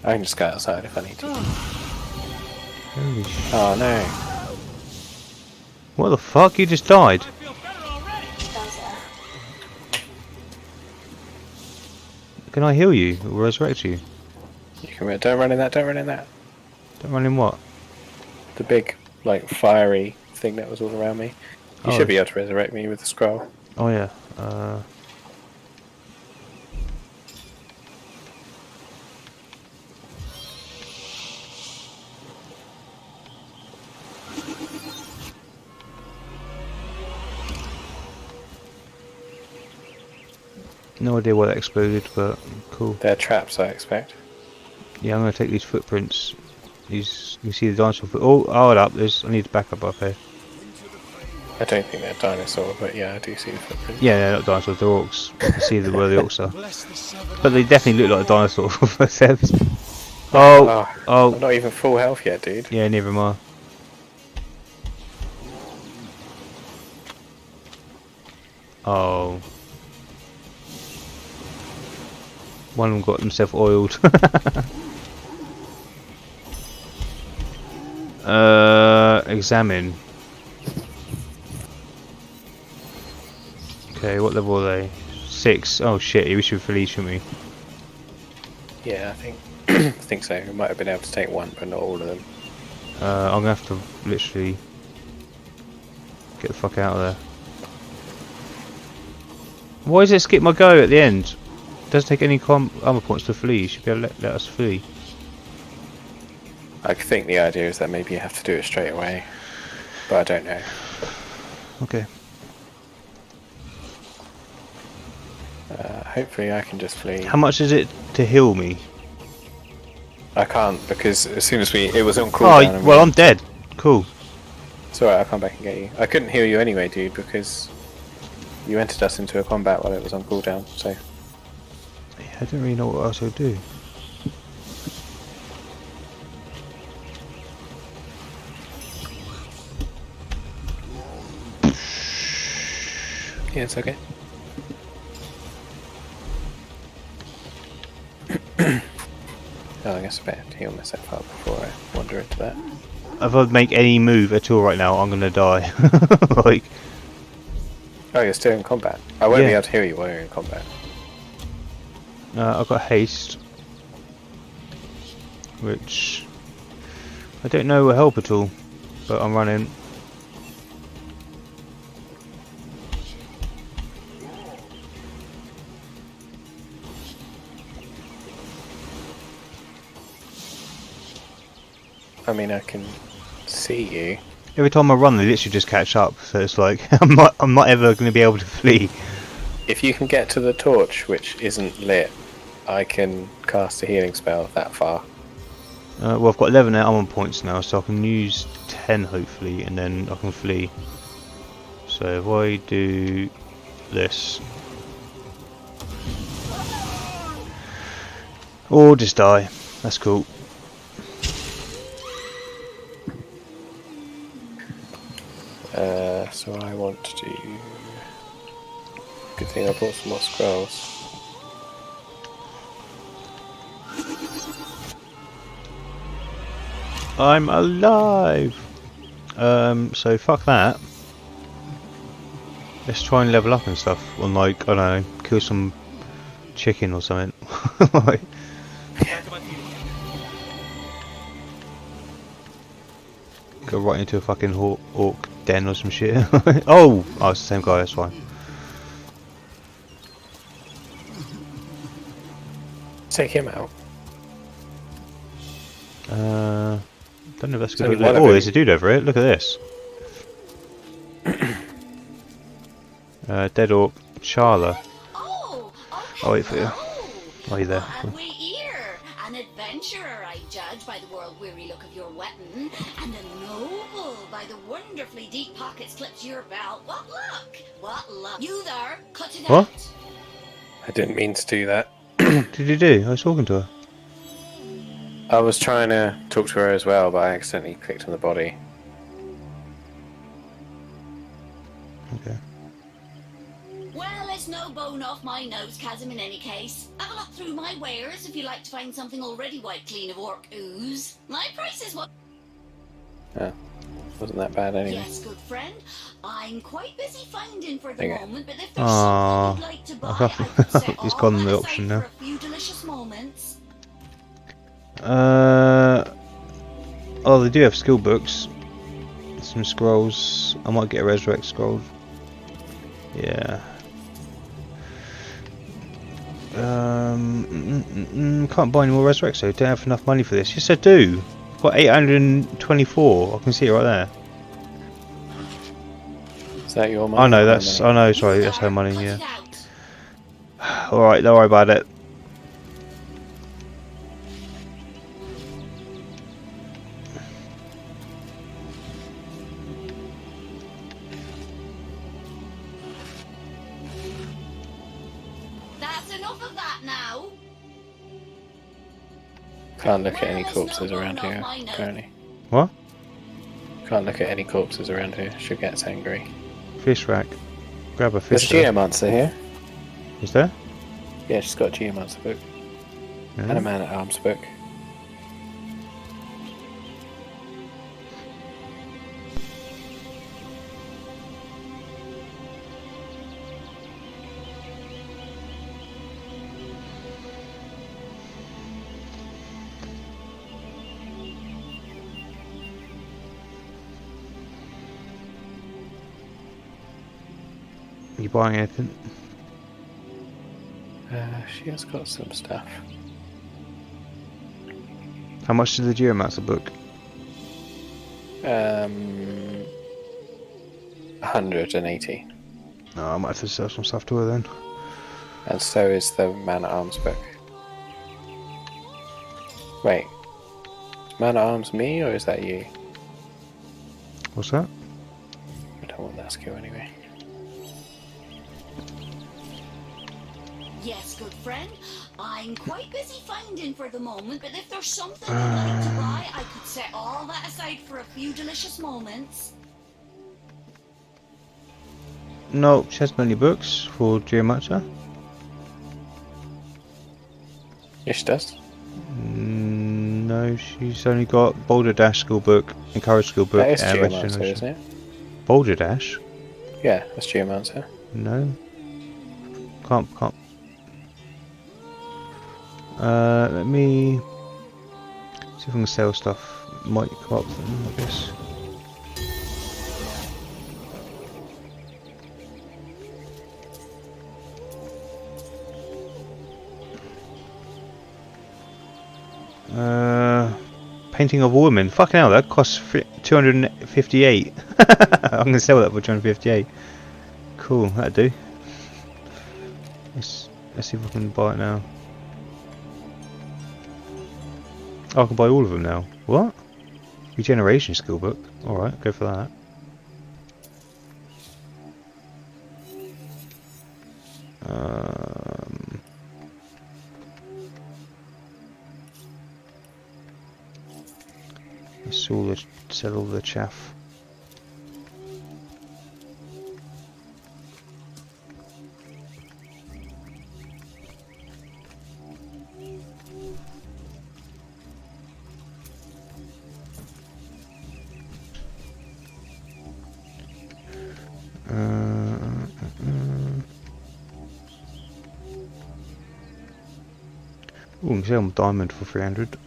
I can just go outside if I need to. Holy shit. Oh no. What the fuck? You just died. Can I heal you or resurrect you? You can don't run in that, don't run in that. Don't run in what? The big, like, fiery thing that was all around me. You should be able to resurrect me with the scroll. Oh yeah. No idea why that exploded, but cool. They're traps, I expect. Yeah, I'm gonna take these footprints. These, you see the dinosaur foot. Oh, hold up! I need to back up here. I don't think they're dinosaur, but yeah, I do see the footprints. Yeah, they're not dinosaurs. They're orcs. You can see where the orcs are. But they definitely look like a dinosaur. Oh. I'm not even full health yet, dude. Yeah, neither am I. Oh. One of them got himself oiled. Examine. Okay, what level are they? 6. Oh shit, we should release, shouldn't we? Yeah, I think so. We might have been able to take one, but not all of them. I'm gonna have to literally get the fuck out of there. Why does it skip my go at the end? It doesn't take any armor points to flee. You should be able to let us flee. I think the idea is that maybe you have to do it straight away, but I don't know. Okay. Hopefully I can just flee. How much is it to heal me? I can't, because as soon as it was on cooldown. Oh, well, I'm dead. Cool. It's alright, I'll come back and get you. I couldn't heal you anyway, dude, because you entered us into a combat while it was on cooldown, so. I don't really know what else I'll do. Yeah, it's okay. Oh, I guess I better heal myself up before I wander into that. If I make any move at all right now, I'm gonna die. Like. Oh, you're still in combat. I won't be able to heal you while you're in combat. I've got haste, which I don't know will help at all, but I'm running. I mean, I can see you. Every time I run, they literally just catch up. So it's like I'm not ever going to be able to flee. If you can get to the torch, which isn't lit, I can cast a healing spell that far. Well, I've got 11 armor points now, so I can use 10 hopefully, and then I can flee. So if I do this, or just die. That's cool. So I want to do. Good thing I bought some more scrolls. I'm alive! So fuck that. Let's try and level up and stuff. On like, I don't know, kill some chicken or something. Like, go right into a fucking orc den or some shit. Oh! Oh, it's the same guy, that's fine. Take him out. Don't know if that's There's good. only one of Oh, him. there's a dude over it. Look at this. Dead orc. Charla. Oh, I'll wait for you. Are you there? and we here. An adventurer, I judge, by the world-weary look of your weapon, and a noble by the wonderfully deep pockets clipped to your belt. What luck? What luck? You there? Cut it What? out. I didn't mean to do that. What did you do? I was talking to her. I was trying to talk to her as well, but I accidentally clicked on the body. Okay. Well, it's no bone off my nose, Chasm, in any case. Have a look through my wares if you like to find something already wiped clean of orc ooze. My price is what... Oh, wasn't that bad anyway. Yes, good friend. I'm quite busy finding for the Okay. moment, but if there's Aww. something you'd like to buy, I could set It's all gone that the aside option for now. a few delicious moments. Oh, they do have skill books. Some scrolls. I might get a resurrect scroll. Yeah. Can't buy any more resurrects though. Don't have enough money for this. Yes, I do. I've got 824. I can see it right there. Is that your money? I know or her that's. money? I know. Sorry, that's her money. Yeah. All right. Don't worry about it. That's enough of that now. Can't look at any corpses around here, apparently. What? Can't look at any corpses around here. She gets angry. Fish rack. Grab a There's fish. a Geomancer here. Is there? Yeah, she's got a Geomancer book. Yeah. And a Man-at-Arms book. Are you buying anything? She has got some stuff. How much is the Geomancer book? 180. No, I might have to sell some stuff to her then. And so is the Man-at-Arms book. Wait. Man-at-Arms me, or is that you? What's that? I don't want that skill anyway. Yes, good friend. I'm quite busy finding for the moment, but if there's something you'd like to buy, I could set all that aside for a few delicious moments. No, she hasn't got any books for Geomancer. Yes, she does. No, she's only got Boulder Dash school book, Encourage school book, That is and Red Geomancer, Generation. isn't it? Boulder Dash? Yeah, that's Geomancer. No. Can't. Let me see if I can sell stuff. Might come up then, I guess. Painting of a woman. Fucking hell, that costs 258. I'm gonna sell that for 258. Cool, that'd do. Let's see if I can buy it now. Oh, I can buy all of them now. What? Regeneration skill book. Alright, go for that. Let's sell all the chaff. Ooh, you can sell diamond for 300.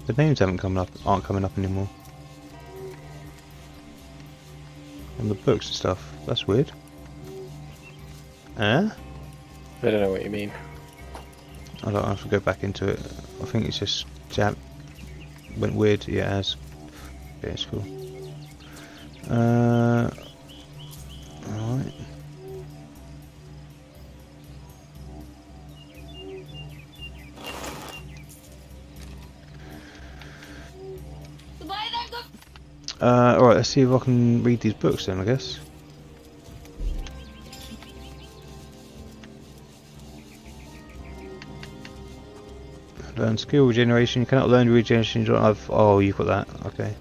The names aren't coming up anymore. On the books and stuff. That's weird. I don't know what you mean. I don't have to go back into it. I think it's just went weird. Yeah, it has. Yeah, it's cool. Alright. Alright, let's see if I can read these books then, I guess. Learn skill regeneration. You cannot learn regeneration. You don't have. Oh, you've got that. Okay.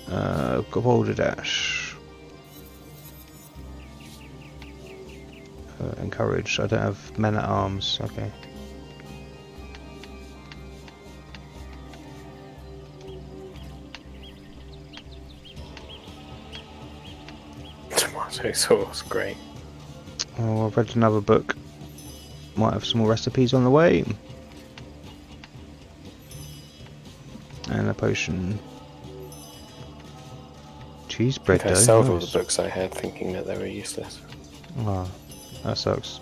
Got boulder dash. Encourage. I don't have men at arms. Okay. Tomato sauce, great. Oh, I've read another book. Might have some more recipes on the way. And a potion. Cheese bread I dough. sold all Nice. the books I had thinking that they were useless. Ah, that sucks.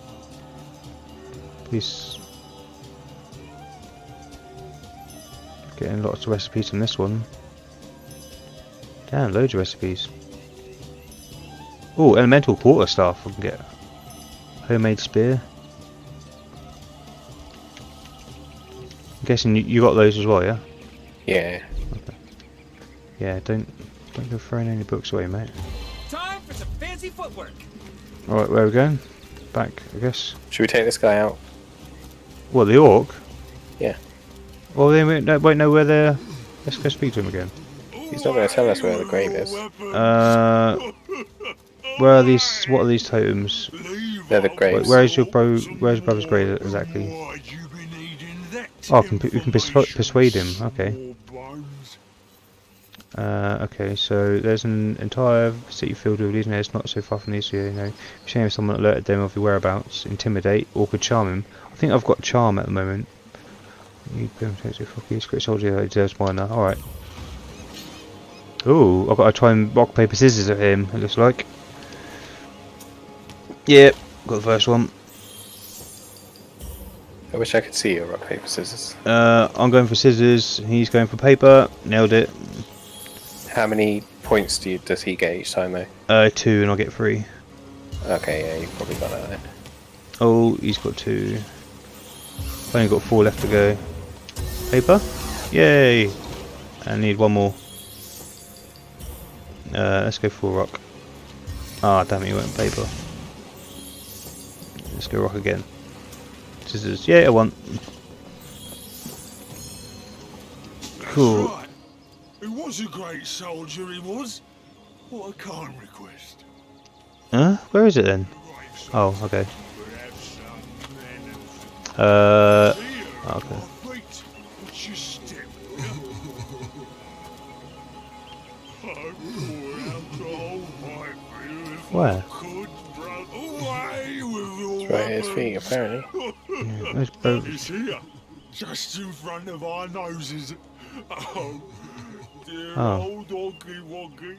Please. Getting lots of recipes from this one. Damn, loads of recipes. Oh, elemental quarter staff I can get. Homemade spear. I'm guessing you got those as well, yeah? Yeah. Okay. Yeah, don't go throwing any books away, mate. Time for some fancy footwork. Alright, where are we going? Back, I guess. Should we take this guy out? What, the orc? Yeah. Well, they won't know where they're... Let's go speak to him again. He's not going to tell us where the grave is. Where are these? What are these totems? They're the graves. Where's your brother's grave exactly? Oh, we can persuade him. Okay. Okay, so there's an entire city filled with legionnaires not so far from these. You know, shame if someone alerted them of your whereabouts. Intimidate or could charm him. I think I've got charm at the moment. You great soldier that deserves minor. All right. Ooh, I've got to try and rock paper scissors at him. It looks like. Yep, got the first one. I wish I could see your rock, paper, scissors. I'm going for scissors, he's going for paper. Nailed it. How many points does he get each time though? 2 and I'll get 3. Okay, yeah, you've probably got that then. Oh, he's got 2. I've only got 4 left to go. Paper? Yay! I need 1 more. Let's go for rock. Ah, damn it, he went paper. Let's go rock again. Scissors. Yeah, I won. Cool. Right. He was a great soldier, he was. What a kind request. Huh? Where is it then? Oh, okay. Okay. Where? It's right at his feet, apparently. Yeah, where's Bo? He's here, just in front of our noses. Oh, dear old Oggy Woggy.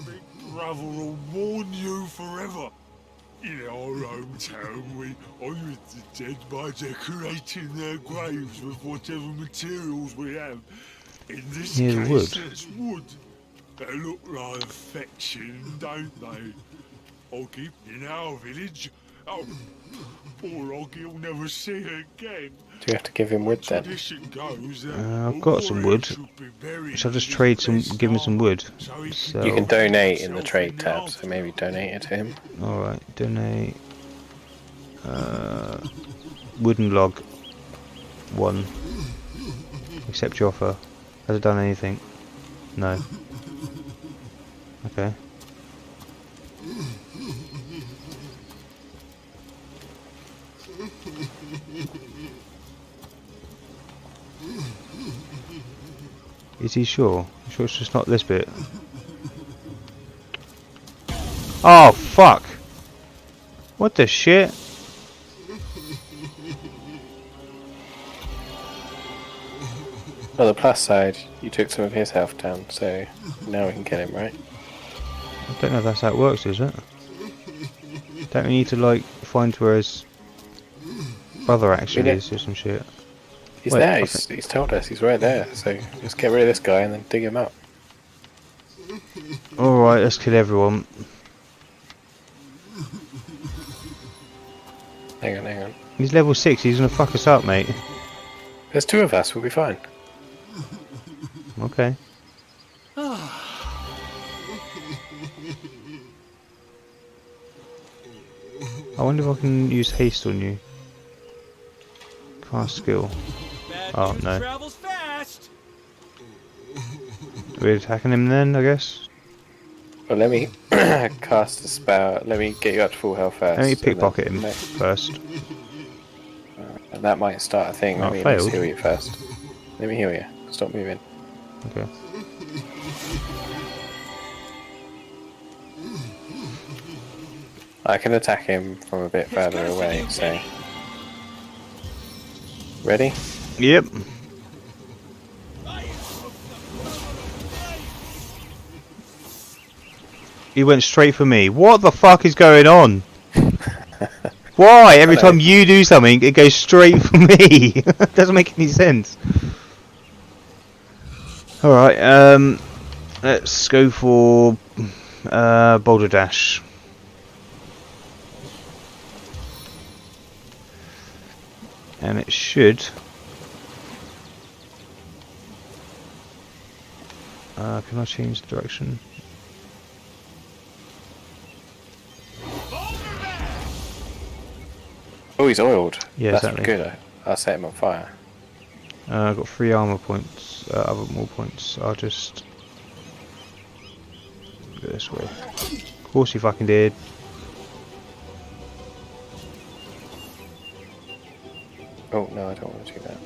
Big brother will mourn you forever. In our hometown, we honour the dead by decorating their graves with whatever materials we have. In this Yeah, case, wood. it's wood. They look rather fetching, don't they? Oggy, in our village. Oh, poor Oggy will never see her again. Do you have to give him wood then? Tradition goes that I've got some wood. Shall I just trade some? Give him some wood. So You can donate in the trade tab, so maybe donate it to him. all right, donate. Wooden log. 1. Accept your offer. Has it done anything? No. Okay. Is he sure? You sure it's just not this bit? Oh fuck! What the shit? On the plus side, you took some of his health down, so now we can kill him, right? I don't know if that's how it works, is it? Don't we need to like find where his brother actually is or some shit? He's there, he's told us, he's right there, so just get rid of this guy and then dig him up. Alright, let's kill everyone. Hang on, hang on. He's level 6, he's gonna fuck us up, mate. There's 2 of us, we'll be fine. Okay. I wonder if I can use haste on you. Cast skill. Oh no. Travels fast. We're attacking him then, I guess. Well, let me cast a spell. Let me get you up to full health first. Let me pickpocket him first. And that might start a thing. Let me just heal you first. Let me heal you. Stop moving. Okay. I can attack him from a bit further away, so... Ready? Yep. He went straight for me. What the fuck is going on? Why? Every time you do something, it goes straight for me. Doesn't make any sense. Alright, let's go for Boulder Dash. And it should... can I change the direction? Oh, he's oiled. Yeah, that's exactly. good. I'll set him on fire. I've got 3 armor points, other more points. I'll just go this way. Of course you fucking did. Oh no, I don't want to do that.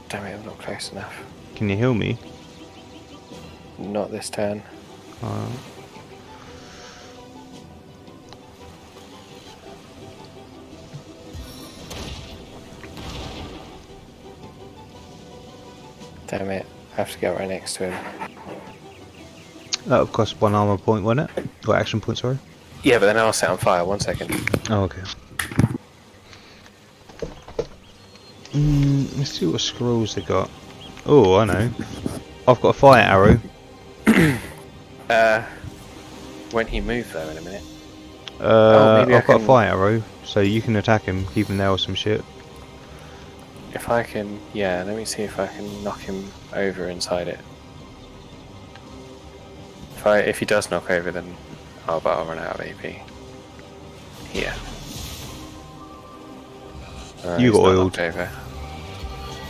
Damn it, I'm not close enough. Can you heal me? Not this turn. Damn it, I have to get right next to him. That would cost 1 armor point, wouldn't it? Or action point, sorry. Yeah, but then I'll set on fire, 1 second. Oh, okay. Let's see what scrolls they got. Oh, I know. I've got a fire arrow. When he moved though in a minute. I've got a fire arrow, so you can attack him, keep him there or some shit. If I can, yeah, let me see if I can knock him over inside it. If he does knock over, then I'll run out of AP. Here. You got oiled. Over.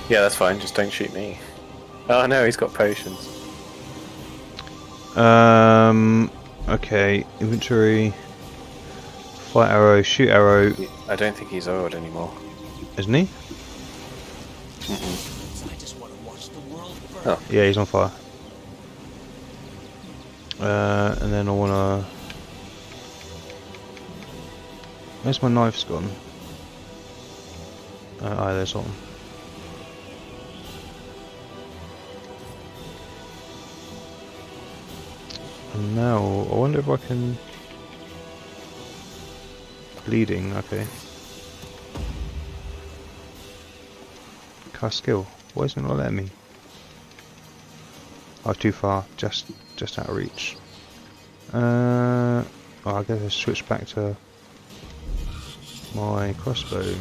Yeah, that's fine. Just don't shoot me. Oh no, he's got potions. Okay. Inventory. Fire arrow. Shoot arrow. I don't think he's oiled anymore. Isn't he? Oh. Yeah, he's on fire. And then I wanna... Where's my knife's gone? There's one. And now, I wonder if I can... Bleeding, okay. Cast skill. Why isn't it not letting me? Oh, too far. Just out of reach. Oh, I guess I switch back to my crossbow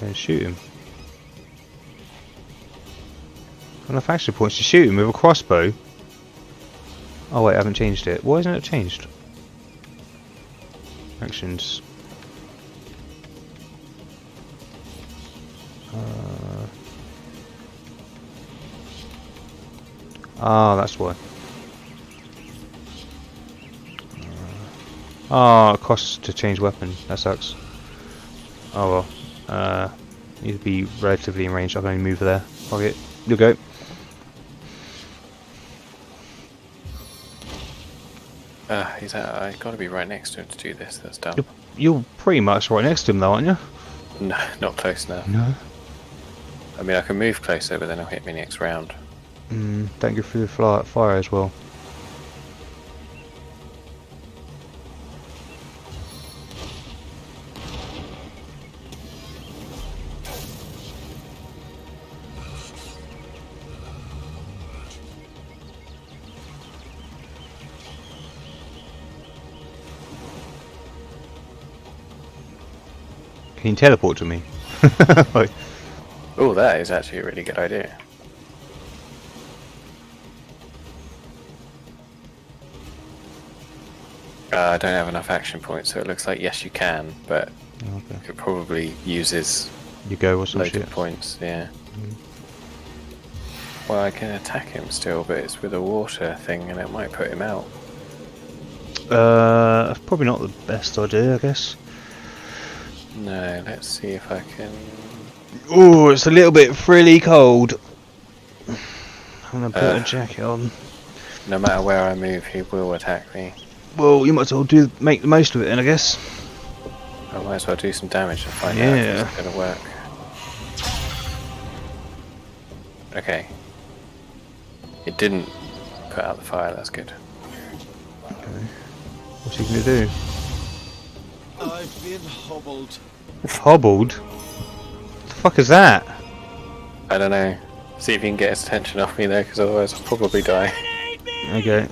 and shoot him. Enough action points to shoot him with a crossbow. Oh wait, I haven't changed it. Why isn't it changed? Actions. That's why. It costs to change weapon. That sucks. Oh well. Need to be relatively in range. I can only move there. Okay, you'll go. He's out. I gotta be right next to him to do this. That's dumb. You're pretty much right next to him, though, aren't you? No, not close enough. No. I mean, I can move closer, but then he'll hit me next round. Don't go through the fire as well. Can you teleport to me? Oh, that is actually a really good idea. I don't have enough action points, so it looks like yes, you can, but it probably uses you go or some loads shit. of points. Yeah. Well, I can attack him still, but it's with a water thing, and it might put him out. Probably not the best idea, I guess. No, let's see if I can. Oh, it's a little bit frilly cold. I'm gonna put a jacket on. No matter where I move, he will attack me. Well, you might as well make the most of it then, I guess. I might as well do some damage and find out if it's gonna work. Okay. It didn't put out the fire, that's good. Okay. What's he gonna do? I've been hobbled. Hobbled? What the fuck is that? I don't know. See if you can get his attention off me though, because otherwise I'll probably die. Okay.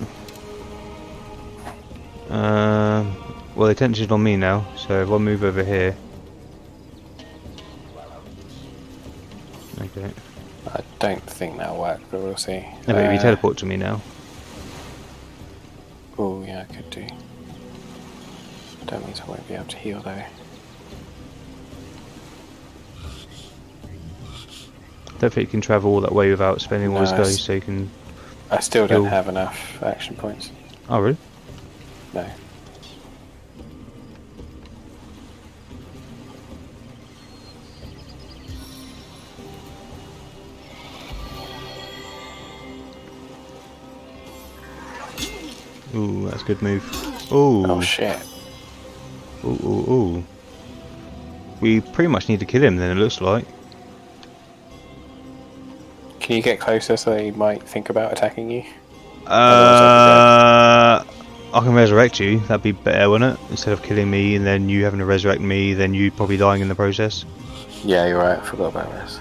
Well, the attention's on me now, so if I move over here. Okay. I don't think that'll work, but we'll see. No, but if you teleport to me now. Oh, yeah, I could do. That means I won't be able to heal though. Don't think you can travel all that way without spending all his goes, so you can. I still don't have enough action points. Oh, really? No. Ooh, that's a good move. Ooh. Oh shit. Ooh, ooh, ooh. We pretty much need to kill him then, it looks like. Can you get closer so he might think about attacking you? I can resurrect you, that'd be better, wouldn't it? Instead of killing me and then you having to resurrect me, then you probably dying in the process. Yeah, you're right, I forgot about this.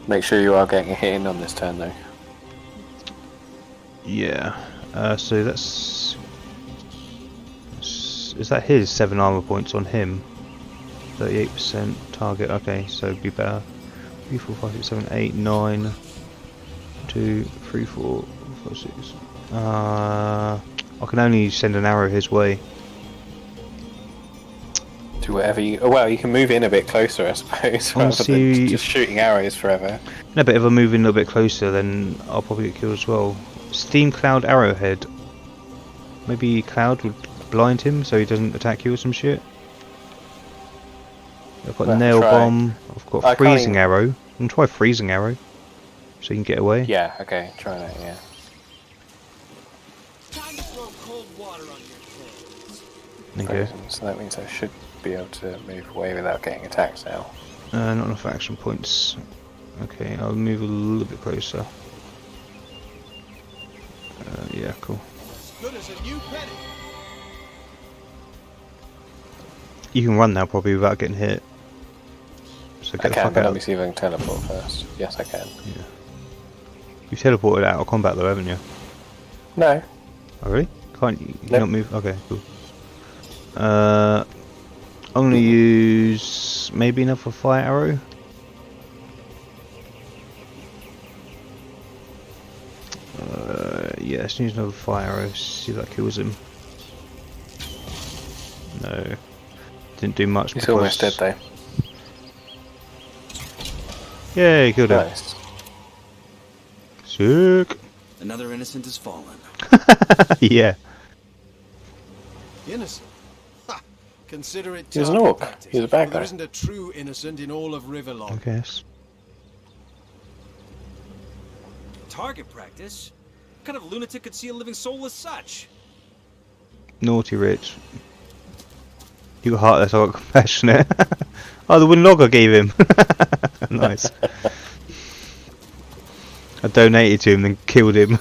Make sure you are getting a hit in on this turn though. Yeah, so that's... Is that his 7 armor points on him? 38% target, okay, so it'd be better. 3, 4, 5, 6, 7, 8, 9, 2, 3, 4, 5, 6. I can only send an arrow his way. Do whatever you... Oh, well, you can move in a bit closer, I suppose, rather than just shooting arrows forever. No, but if I move in a little bit closer, then I'll probably get killed as well. Steam Cloud Arrowhead. Maybe Cloud would blind him so he doesn't attack you or some shit. I've got Nail Bomb, I've got Freezing Arrow. I can try Freezing Arrow so you can get away. Yeah, okay, try that, yeah. Time to throw cold water on your Okay. So that means I should be able to move away without getting attacked now. Not enough action points. Okay, I'll move a little bit closer. Yeah, cool. Good as a new penny. You can run now probably without getting hit. So get I the can, fuck but out. let me see if I can teleport first. Yes, I can. Yeah. You've teleported out of combat though, haven't you? No. Oh really? Can't you? You not move? Okay, cool. I'm gonna use maybe another fire arrow. Yeah, let's use another fire arrow. See if that kills him. So didn't do much. He's almost dead though. Yeah, killed him. Nice. Sick. Another innocent has fallen. Yeah. Innocent? Ha! Consider it He was an target orc. practice, He was a bad for there guy. isn't a true innocent in all of Rivellon. I guess. Target practice? What kind of lunatic could see a living soul as such? Naughty Rich. You got heartless, I got compassionate. Oh, the wooden log I gave him. Nice. I donated to him, then killed him.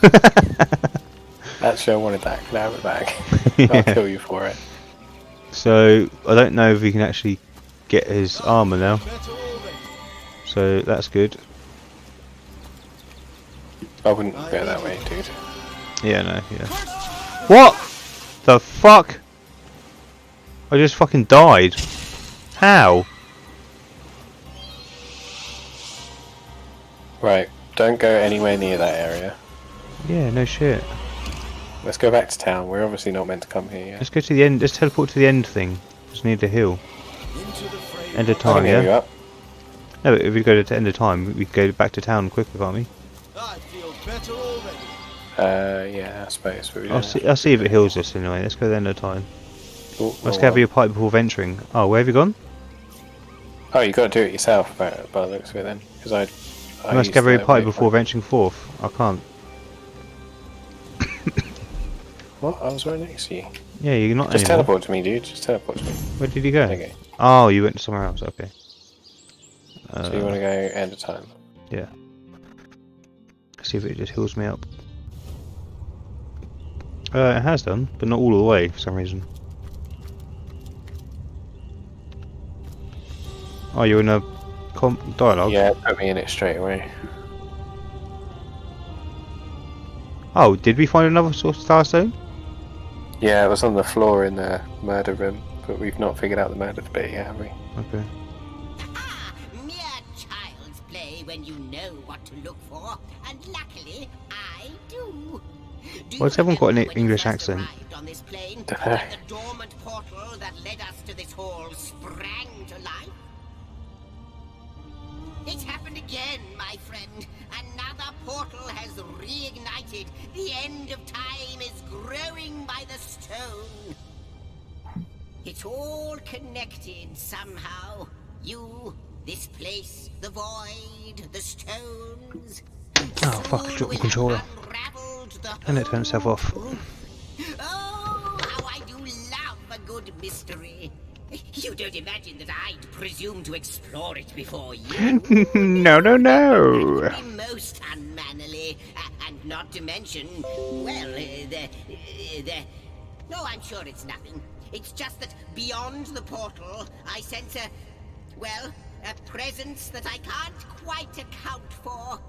Actually, I wanted that. Can I have it back? I'll kill you for it. So, I don't know if we can actually get his armour now. So, that's good. I wouldn't go that way, dude. Yeah, no, yeah. What the fuck? I just fucking died. How? Right, don't go anywhere near that area. Yeah, no shit. Let's go back to town. We're obviously not meant to come here yet. Let's go to the end. Let's teleport to the end thing. Just need to heal. End of I time, can heal yeah? you up. No, but if we go to end of time, we can go back to town quicker, can't we? I feel better already. Yeah, I suppose. But we I'll don't see if it heals us anyway. Let's go to the end of time. Oh, Let's oh, gather well. your pipe before venturing. Oh, where have you gone? Oh, you got to do it yourself, by the looks of it then. Because I You must used gather the your pipe waypoint. before venturing forth. I can't. What? I was right next to you. Yeah, you're not Just anymore. teleport to me, dude. Just teleport to me. Where did you go? Okay. Oh, you went somewhere else. Okay. So you want to go end of time? Yeah. See if it just heals me up. It has done, but not all the way for some reason. Oh, you're in a dialogue? Yeah, put me in it straight away. Oh, did we find another source of Starstone? Yeah, it was on the floor in the murder room, but we've not figured out the murder bit yet, have we? Okay. Mere child's play when you know what to look for, and luckily I do. Why has everyone got an English accent? On this plane, that the dormant portal that led us to this hall sprang to life. It's happened again, my friend. Another portal has reignited. The end of time is growing by the stone. It's all connected somehow. You, this place, the void, the stones. Oh fuck, I dropped the controller. And it turned itself off. Oh, how I do love a good mystery. You don't imagine that I'd presume to explore it before you? No, no, no. That would be most unmannerly, and not to mention, well, no, I'm sure it's nothing. It's just that beyond the portal, I sense a presence that I can't quite account for.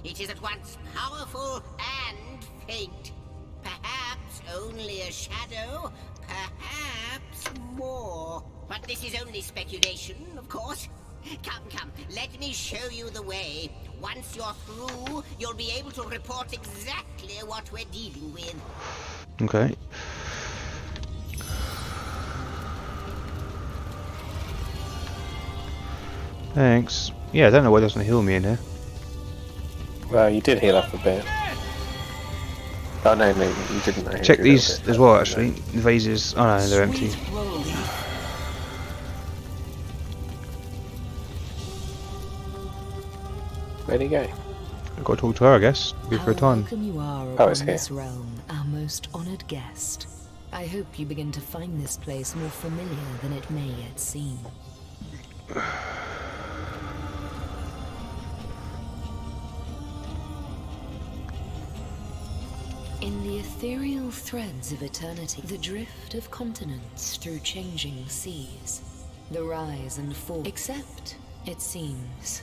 It is at once powerful and faint. Perhaps only a shadow, perhaps more. But this is only speculation, of course. Come, let me show you the way. Once you're through, you'll be able to report exactly what we're dealing with. Okay. Thanks. Yeah, I don't know why it doesn't heal me in here. Well, you did heal up a bit. Oh no, you didn't. I Check healed you a these little bit. as well, actually. The vases. Oh no, they're empty. Where'd he go? I've got to talk to her, I guess. Give her a time. Welcome you are Oh, upon it's here. this realm, our most honored guest. I hope you begin to find this place more familiar than it may yet seem. In the ethereal threads of eternity, the drift of continents through changing seas, the rise and fall, except, it seems,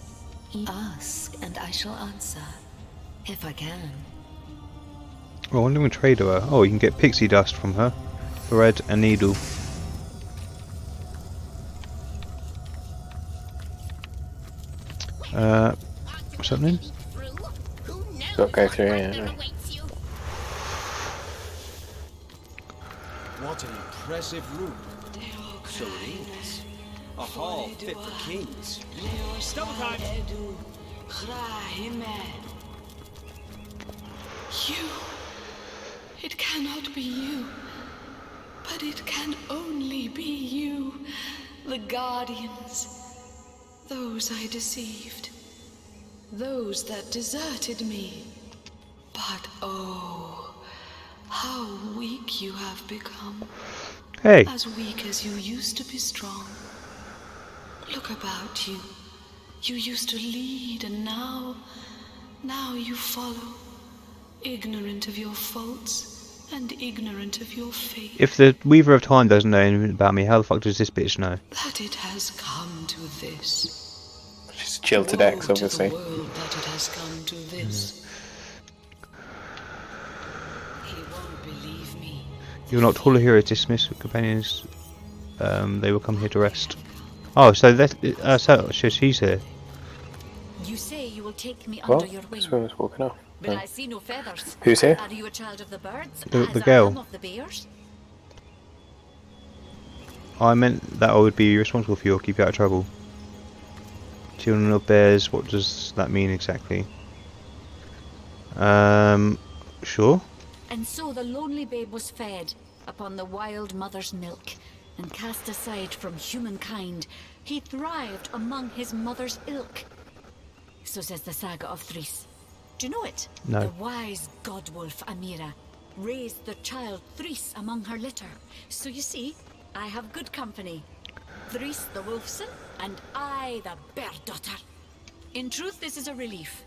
ask and I shall answer, if I can. Oh, I wonder if we can trade her. Oh, you can get pixie dust from her. Thread and needle. What's happening? Got to go through here. haven't we? What an impressive room. So it is. A hall fit for kings. Double time! You. It cannot be you. But it can only be you. The Guardians. Those I deceived. Those that deserted me. But oh, how weak you have become. Hey. As weak as you used to be strong. Look about you. You used to lead, and now you follow. Ignorant of your faults, and ignorant of your fate. If the Weaver of Time doesn't know anything about me, how the fuck does this bitch know? That it has come to this. She's jilted X, obviously. To the world that it has come to this. He won't believe me. You're not all heroes dismissed with companions. They will come here to rest. Oh, so that so she's here. You say you will take me Well, under your wing. this woman's walking off. But I see no feathers. Who's here? Are you a child of the birds? The as girl. I am of the bears? I meant that I would be responsible for you or keep you out of trouble. Children of bears, what does that mean exactly? Sure. And so the lonely babe was fed upon the wild mother's milk, and cast aside from humankind, he thrived among his mother's ilk. So says the saga of Threes. Do you know it? No. The wise godwolf Amira raised the child Threes among her litter. So you see, I have good company. Threes the wolfson, and I the bear daughter. In truth, this is a relief.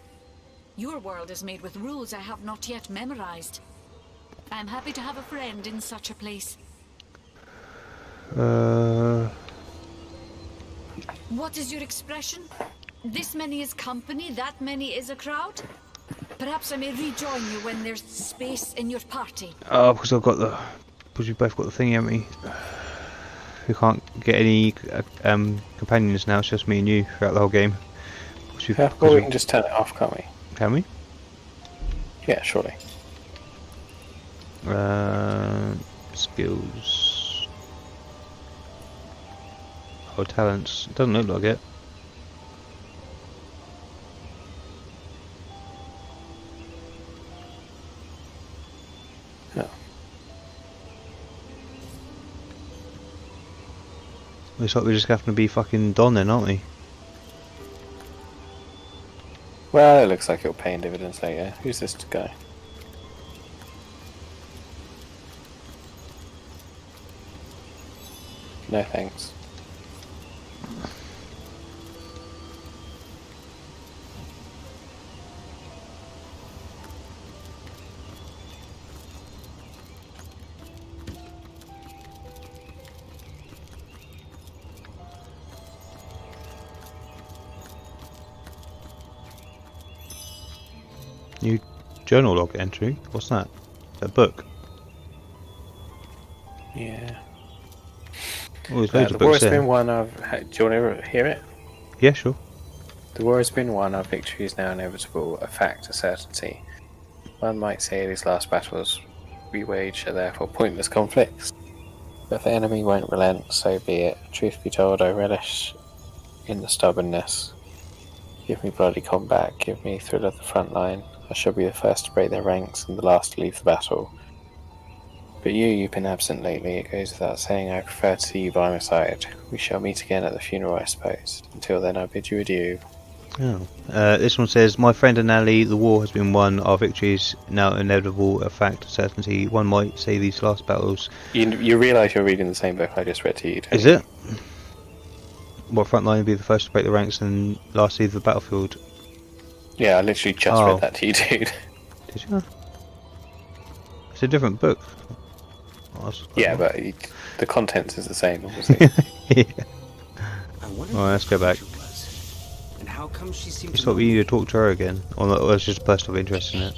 Your world is made with rules I have not yet memorized. I'm happy to have a friend in such a place. What is your expression? This many is company, that many is a crowd? Perhaps I may rejoin you when there's space in your party. Oh, because I've got the. Because we both got the thingy, haven't we? We can't get any companions now. It's just me and you throughout the whole game. Yeah, well, we can just turn it off, can't we? Can we? Yeah, surely. Skills. Oh, talents. Doesn't look like it. No. Looks like we're just having to be fucking Don then, aren't we? Well, it looks like it'll pay in dividends later. Who's this guy? No thanks. New journal log entry. What's that? A book. Yeah. Oh, there's loads The of war books has there. been won. Do you want to hear it? Yeah, sure. The war has been won. Our victory is now inevitable. A fact, a certainty. One might say these last battles we wage are therefore pointless conflicts. But if the enemy won't relent, so be it. Truth be told, I relish in the stubbornness. Give me bloody combat. Give me thrill of the front line. I shall be the first to break their ranks and the last to leave the battle. But you've been absent lately. It goes without saying I prefer to see you by my side. We shall meet again at the funeral, I suppose. Until then, I bid you adieu. Oh. This one says, my friend and ally, the war has been won. Our victory is now inevitable, a fact, a certainty. One might say these last battles. You realise you're reading the same book I just read to you, don't Is you? it? What front line will be the first to break the ranks and last to leave the battlefield? Yeah, I literally just read that to you, dude. Did you? It's a different book. Yeah, but the contents is the same, obviously. Yeah. I wonder Alright, let's go back. and how come she seemed It's to like we need to talk to her again. Or no, it's just a burst of interest in it.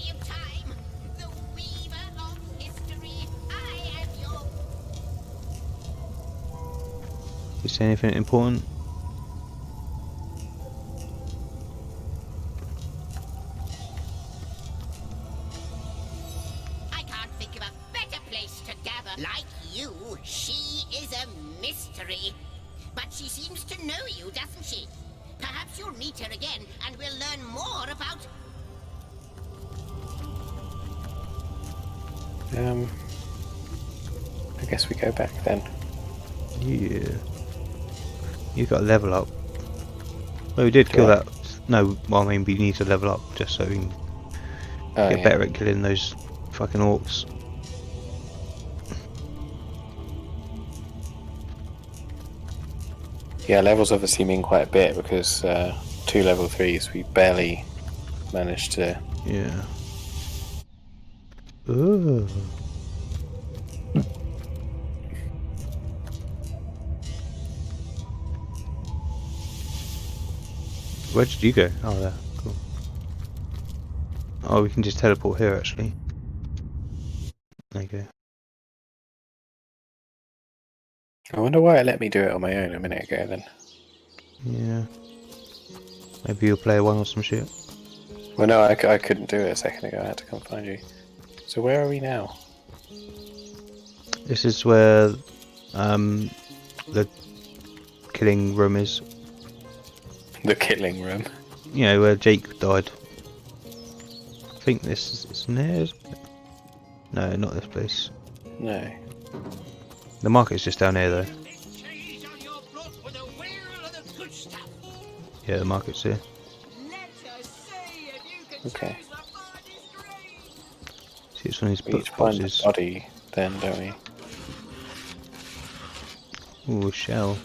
Is there anything important? I can't think of a better place to gather. Like you, she is a mystery. seems to know you, doesn't she? Perhaps you'll meet her again, and we'll learn more about... I guess we go back then. Yeah. You got to level up. Oh, we did kill that. No, well, I mean, we need to level up just so we can get better at killing those fucking orcs. Yeah, levels obviously mean quite a bit because 2 level 3s we barely managed to. Yeah. Ooh. Where did you go? Oh, there. Cool. Oh, we can just teleport here, actually. There you go. I wonder why it let me do it on my own a minute ago then. Yeah. Maybe you'll play one or some shit. Well, no, I couldn't do it a second ago. I had to come find you. So where are we now? This is where the killing room is. The killing room? You know, where Jake died. I think this is near, isn't it? No, not this place. No. The market's just down here, though. Yeah, the market's here. Okay. See, it's one of these We book each find boxes. the body then, don't we? Ooh, shell.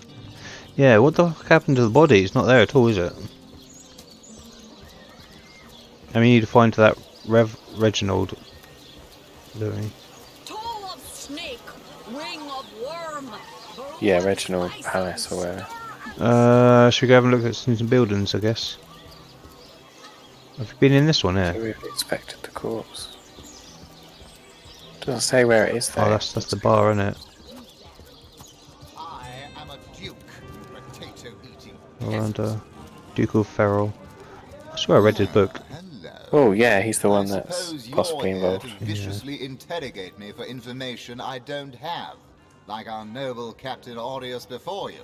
Yeah, what the fuck happened to the body? It's not there at all, is it? And we need to find that Reginald. Don't we? Toe of snake, ring of worm. Yeah, Reginald Palace or whatever. Should we go have a look at some buildings, I guess? Have you been in this one here? So we've inspected the corpse. Doesn't say where it is though. Oh, that's the bar, isn't it? I am a duke, potato-eating. Orlando, Duke of Ferrol. I swear I read his book. Oh yeah, he's the one I that's suppose possibly you're here involved. to viciously interrogate me for information I don't have, like our noble Captain Aureus before you.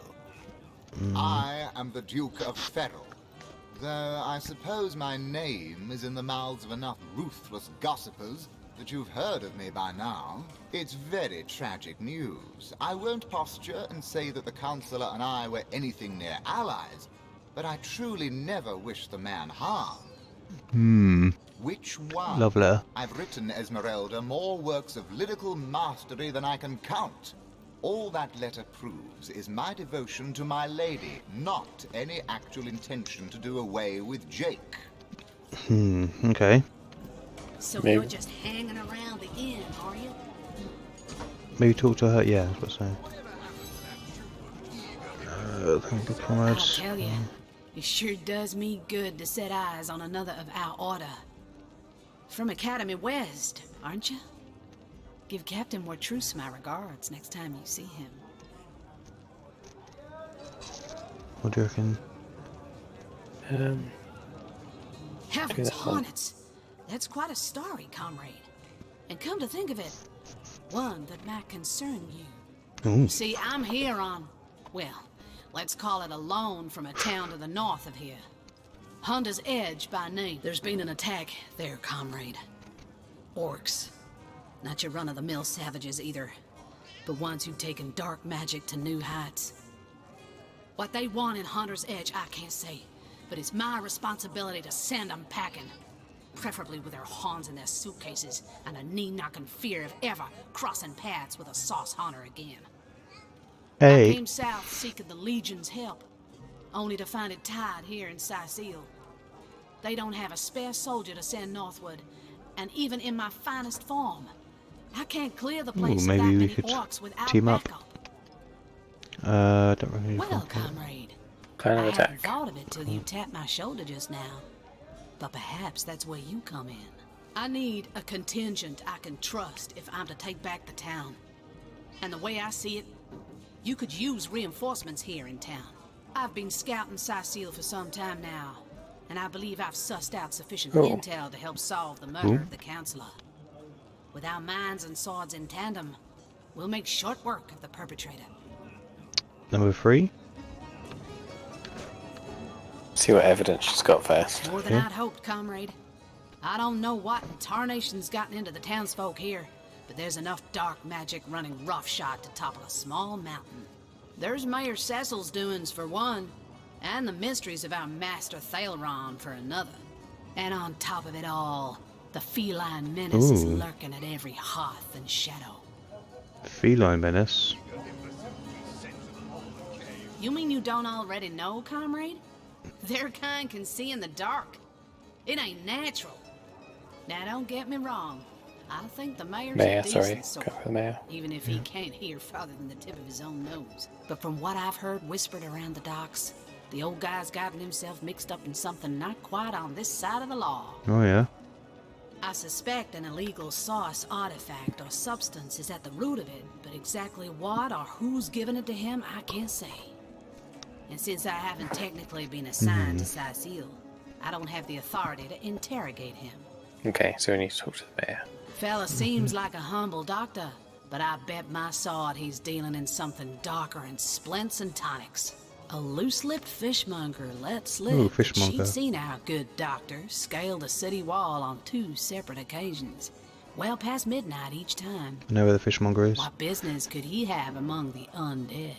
I am the Duke of Ferrol, though I suppose my name is in the mouths of enough ruthless gossipers that you've heard of me by now. It's very tragic news. I won't posture and say that the Counselor and I were anything near allies, but I truly never wish the man harm. Which one? Love letter. I've written, Esmeralda, more works of lyrical mastery than I can count. All that letter proves is my devotion to my lady, not any actual intention to do away with Jake. Okay. So Maybe. you're just hanging around the inn, are you? Maybe talk to her. Yeah, that's what I'm saying. Thank you, I'll comrades. tell you, it sure does me good to set eyes on another of our order. From Academy West, aren't you? Give Captain Wartruce my regards next time you see him. What do you reckon? Heavens, that one. hornets! That's quite a story, comrade. And come to think of it, one that might concern you. Ooh. See, I'm here on, well, let's call it a loan from a town to the north of here. Hunter's Edge by name. There's been an attack there, comrade. Orcs. Not your run-of-the-mill savages either, but ones who've taken dark magic to new heights. What they want in Hunter's Edge, I can't say, but it's my responsibility to send them packing. Preferably with their horns in their suitcases and a knee-knocking fear of ever crossing paths with a sauce hunter again. I Hey. came south seeking the Legion's help, only to find it tied here in Sicile. They don't have a spare soldier to send northward, and even in my finest form, I can't clear the place Ooh, of maybe that we many could orcs without team up. backup. Don't really Well, comrade, Plan I of hadn't attack. thought of it till you tapped my shoulder just now. But perhaps that's where you come in. I need a contingent I can trust if I'm to take back the town. And the way I see it, you could use reinforcements here in town. I've been scouting Sicile for some time now, and I believe I've sussed out sufficient Oh. intel to help solve the murder of the Counselor. With our minds and swords in tandem, we'll make short work of the perpetrator. Number 3. See what evidence she's got first. More than I'd hoped, comrade. I don't know what in tarnation's gotten into the townsfolk here, but there's enough dark magic running roughshod to topple a small mountain. There's Mayor Cecil's doings for one, and the mysteries of our master Thalron for another. And on top of it all, the feline menace is lurking at every hearth and shadow. Feline menace? You mean you don't already know, comrade? Their kind can see in the dark. It ain't natural. Now, don't get me wrong. I think the mayor's a decent sort, go for the mayor. even if he can't hear farther than the tip of his own nose. But from what I've heard whispered around the docks, the old guy's gotten himself mixed up in something not quite on this side of the law. Oh yeah. I suspect an illegal source, artifact, or substance is at the root of it, but exactly what or who's given it to him, I can't say. And since I haven't technically been assigned to Cecil, I don't have the authority to interrogate him. Okay, so we need to talk to the mayor. Fella seems like a humble doctor, but I bet my sword he's dealing in something darker than splints and tonics. A loose-lipped fishmonger let slip Ooh, that fishmonger. she'd seen our good doctor scale the city wall on 2 separate occasions, well past midnight each time. I know where the fishmonger is. What business could he have among the undead?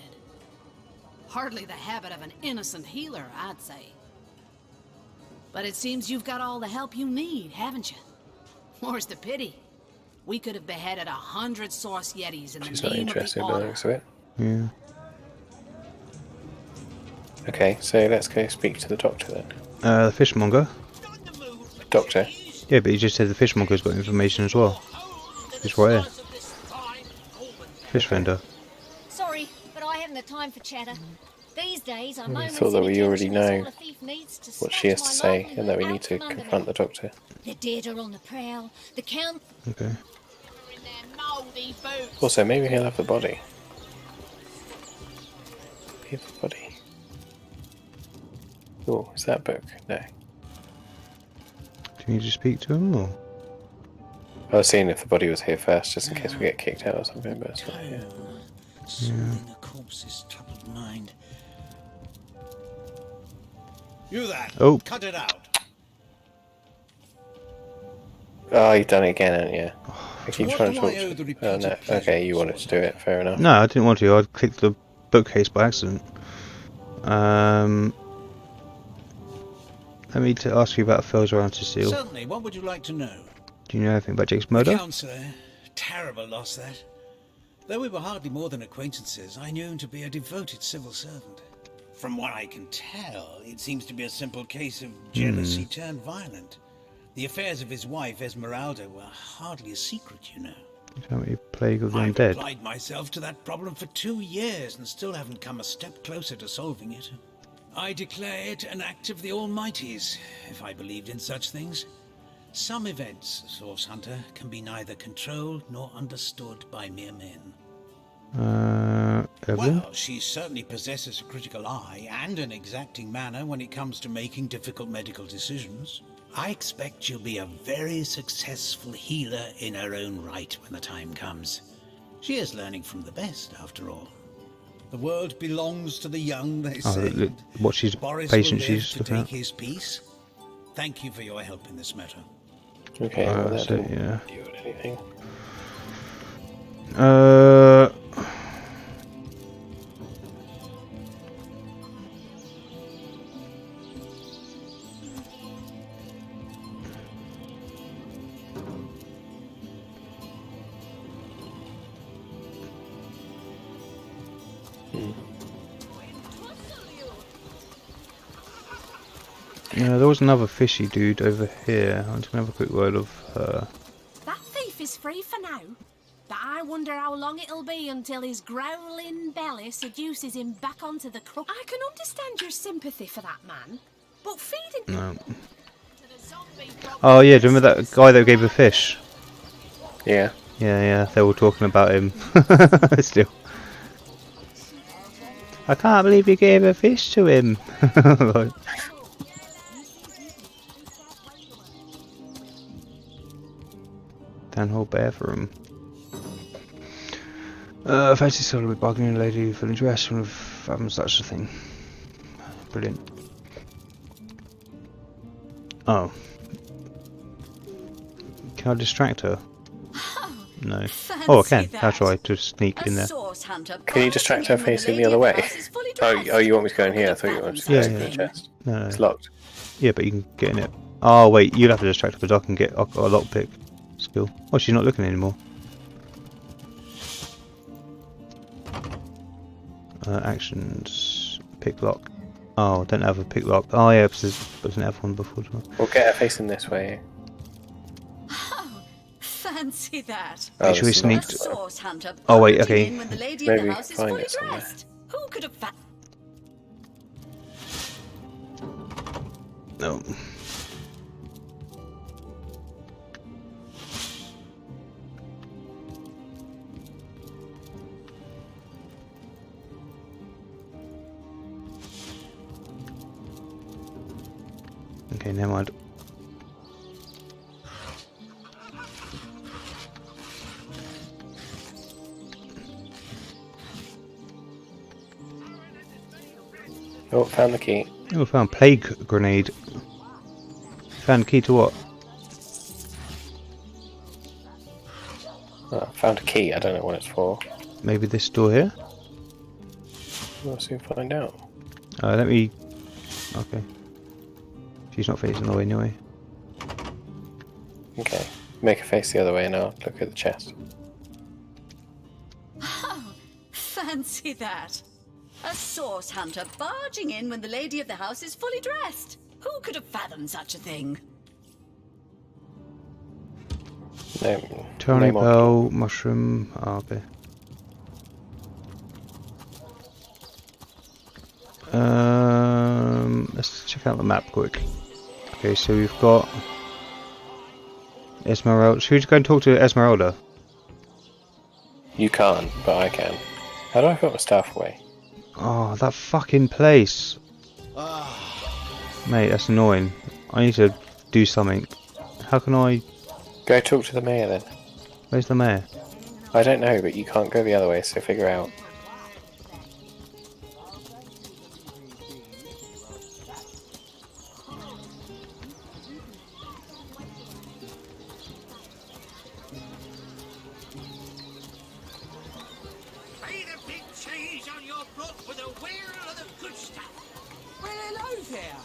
Hardly the habit of an innocent healer, I'd say. But it seems you've got all the help you need, haven't you? More's the pity. We could have beheaded 100 source yetis in She's the not name of interested the by the order. looks of it. Yeah. Okay, so let's go speak to the doctor then. The fishmonger? Doctor? Yeah, but he just said the fishmonger's got information as well. It's right here. Fish vendor. Sorry, but I haven't the time for chatter. These days, I'm I thought that we already know what she has to say and that we need to confront the doctor. The dead are on the prowl. The count. Okay. Also, maybe he'll have the body. Give the body. Oh, is that book? No. Do you need to speak to him or? I was seeing if the body was here first, just in case we get kicked out or something, but it's not here. Soothing a corpse's troubled mind. You there! Oh. Cut it out! Oh, you've done it again, haven't you? I keep What trying do to I owe the talk. Oh, no. repeated Okay, you wanted to do it. Fair enough. No, I didn't want to. I clicked the bookcase by accident. Let me ask you about affairs around Cecile. Certainly, what would you like to know? Do you know anything about Jake's The murder? counsellor, terrible loss that. Though we were hardly more than acquaintances, I knew him to be a devoted civil servant. From what I can tell, it seems to be a simple case of jealousy turned violent. The affairs of his wife, Esmeralda, were hardly a secret, you know. Tell me, plague of the I've undead. applied myself to that problem for 2 years and still haven't come a step closer to solving it. I declare it an act of the Almighty's, if I believed in such things. Some events, Source Hunter, can be neither controlled nor understood by mere men. Evelyn? Well, she certainly possesses a critical eye and an exacting manner when it comes to making difficult medical decisions. I expect she'll be a very successful healer in her own right when the time comes. She is learning from the best, after all. The world belongs to the young, they say. Look, what she's Boris patient will she's live to looking take at. his piece. Thank you for your help in this matter. Okay, well, that that's it, didn't yeah. yield anything. Yeah, there was another fishy dude over here. I'm just gonna have a quick word of her. That thief is free for now, but I wonder how long it'll be until his growling belly seduces him back onto the crook. I can understand your sympathy for that man, but feeding No. Oh yeah, do you remember that guy that gave a fish? Yeah. Yeah, they were talking about him. Still. I can't believe you gave a fish to him. Like, Downhole bear for him. Fancy sort of bargaining lady for interest and fathom such a thing. Brilliant. Oh. Can I distract her? No. Oh, I can. How do I just sneak in there? Can you distract her facing the other way? Oh, you want me to go in here? I thought you wanted to Yeah, go yeah. for the chest. No. It's locked. Yeah, but you can get in it. Oh, wait, you'll have to distract her because I can get. I've got a lockpick skill. Oh, she's not looking anymore. Actions. Pick lock. Oh, I don't have a pick lock. Oh, yeah, because I didn't have one before. We'll get her facing this way. Fancy that. Make sure we sneaked. Source hunter Oh, wait, okay. in when the lady Maybe of we the can house is find fully it somewhere. dressed. Who could have No. Okay, never mind. Oh, found the key. Oh, found plague grenade. Found the key to what? Oh, found a key. I don't know what it's for. Maybe this door here? We'll soon find out. Let me... Okay. She's not facing the way anyway. Okay. Make her face the other way and I'll look at the chest. fancy that? A source hunter barging in when the lady of the house is fully dressed. Who could have fathomed such a thing? Tony Bell, mushroom. Oh, okay. Let's check out the map quick. Okay, so we've got Esmeralda. Should we just go and talk to Esmeralda? You can't, but I can. How do I put my staff away? Oh, that fucking place. Mate, that's annoying. I need to do something. How can I... Go talk to the mayor then. Where's the mayor? I don't know, but you can't go the other way, so figure out. Pay the big change on your book for the wearer of the good stuff. Well, hello there.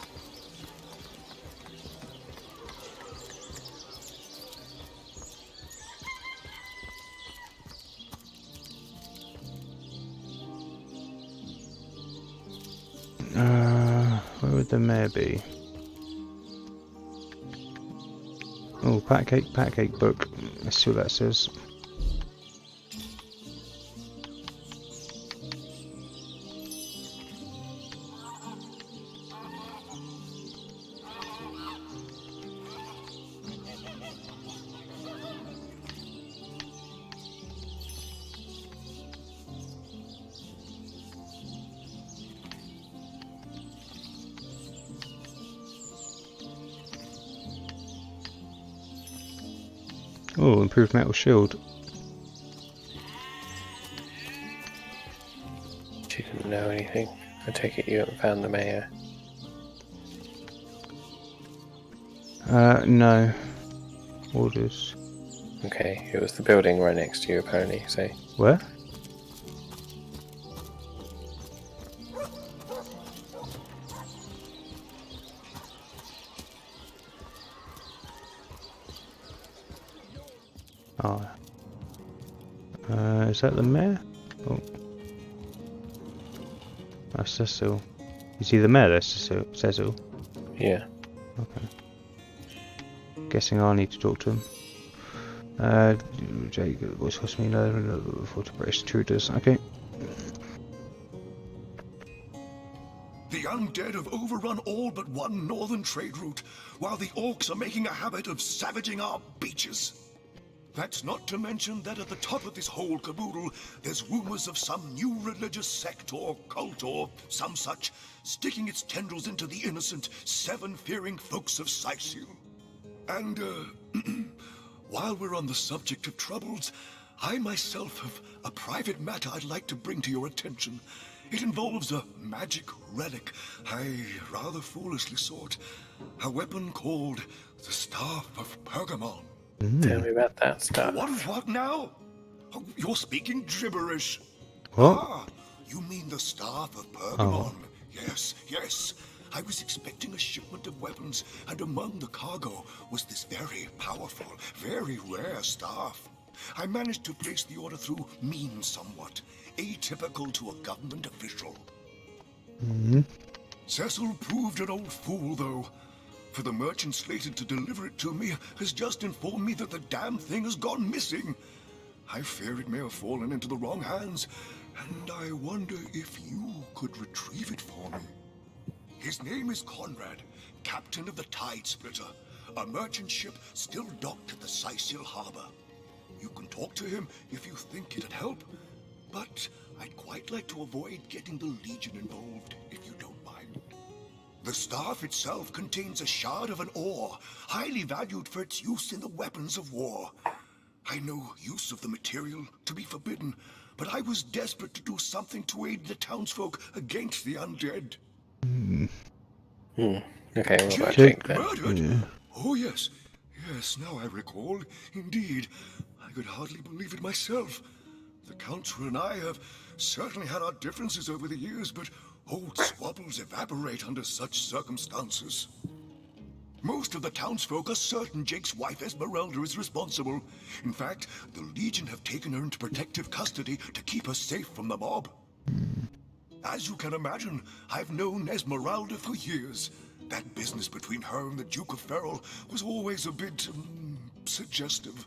Where would the mayor be? Oh, pancake book. Let's see what that says. Oh, improved metal shield. She didn't know anything. I take it you haven't found the mayor. No. Orders. Okay, it was the building right next to you apparently, so... Where? Oh. Is that the mayor? Oh. That's Cecil. You see the mayor there, Cecil? Yeah. Okay. Guessing I need to talk to him. Jake, voice cost me for to British intruders. Okay. The undead have overrun all but one northern trade route, while the orcs are making a habit of savaging our beaches. That's not to mention that at the top of this whole caboodle, there's rumors of some new religious sect or cult or some such sticking its tendrils into the innocent, seven-fearing folks of Sisu. And, while we're on the subject of troubles, I myself have a private matter I'd like to bring to your attention. It involves a magic relic I rather foolishly sought. A weapon called the Staff of Pergamon. Tell me about that stuff. What now? Oh, you're speaking gibberish. What? Ah, you mean the Staff of Pergamon? Oh. Yes. I was expecting a shipment of weapons, and among the cargo was this very powerful, very rare staff. I managed to place the order through means somewhat, atypical to a government official. Cecil proved an old fool, though. For the merchant slated to deliver it to me has just informed me that the damn thing has gone missing. I fear it may have fallen into the wrong hands, and I wonder if you could retrieve it for me. His name is Conrad, captain of the Tide Splitter, a merchant ship still docked at the Sicil harbor. You can talk to him if you think it'd help, but I'd quite like to avoid getting the Legion involved, if you don't mind. The staff itself contains a shard of an ore, highly valued for its use in the weapons of war. I know use of the material to be forbidden, but I was desperate to do something to aid the townsfolk against the undead. Okay, what about Jake Jake then? murdered? Yeah. Oh, yes, now I recall. Indeed, I could hardly believe it myself. The Council and I have certainly had our differences over the years, but old squabbles evaporate under such circumstances. Most of the townsfolk are certain Jake's wife Esmeralda is responsible. In fact, the Legion have taken her into protective custody to keep her safe from the mob. As you can imagine, I've known Esmeralda for years. That business between her and the Duke of Ferrol was always a bit suggestive.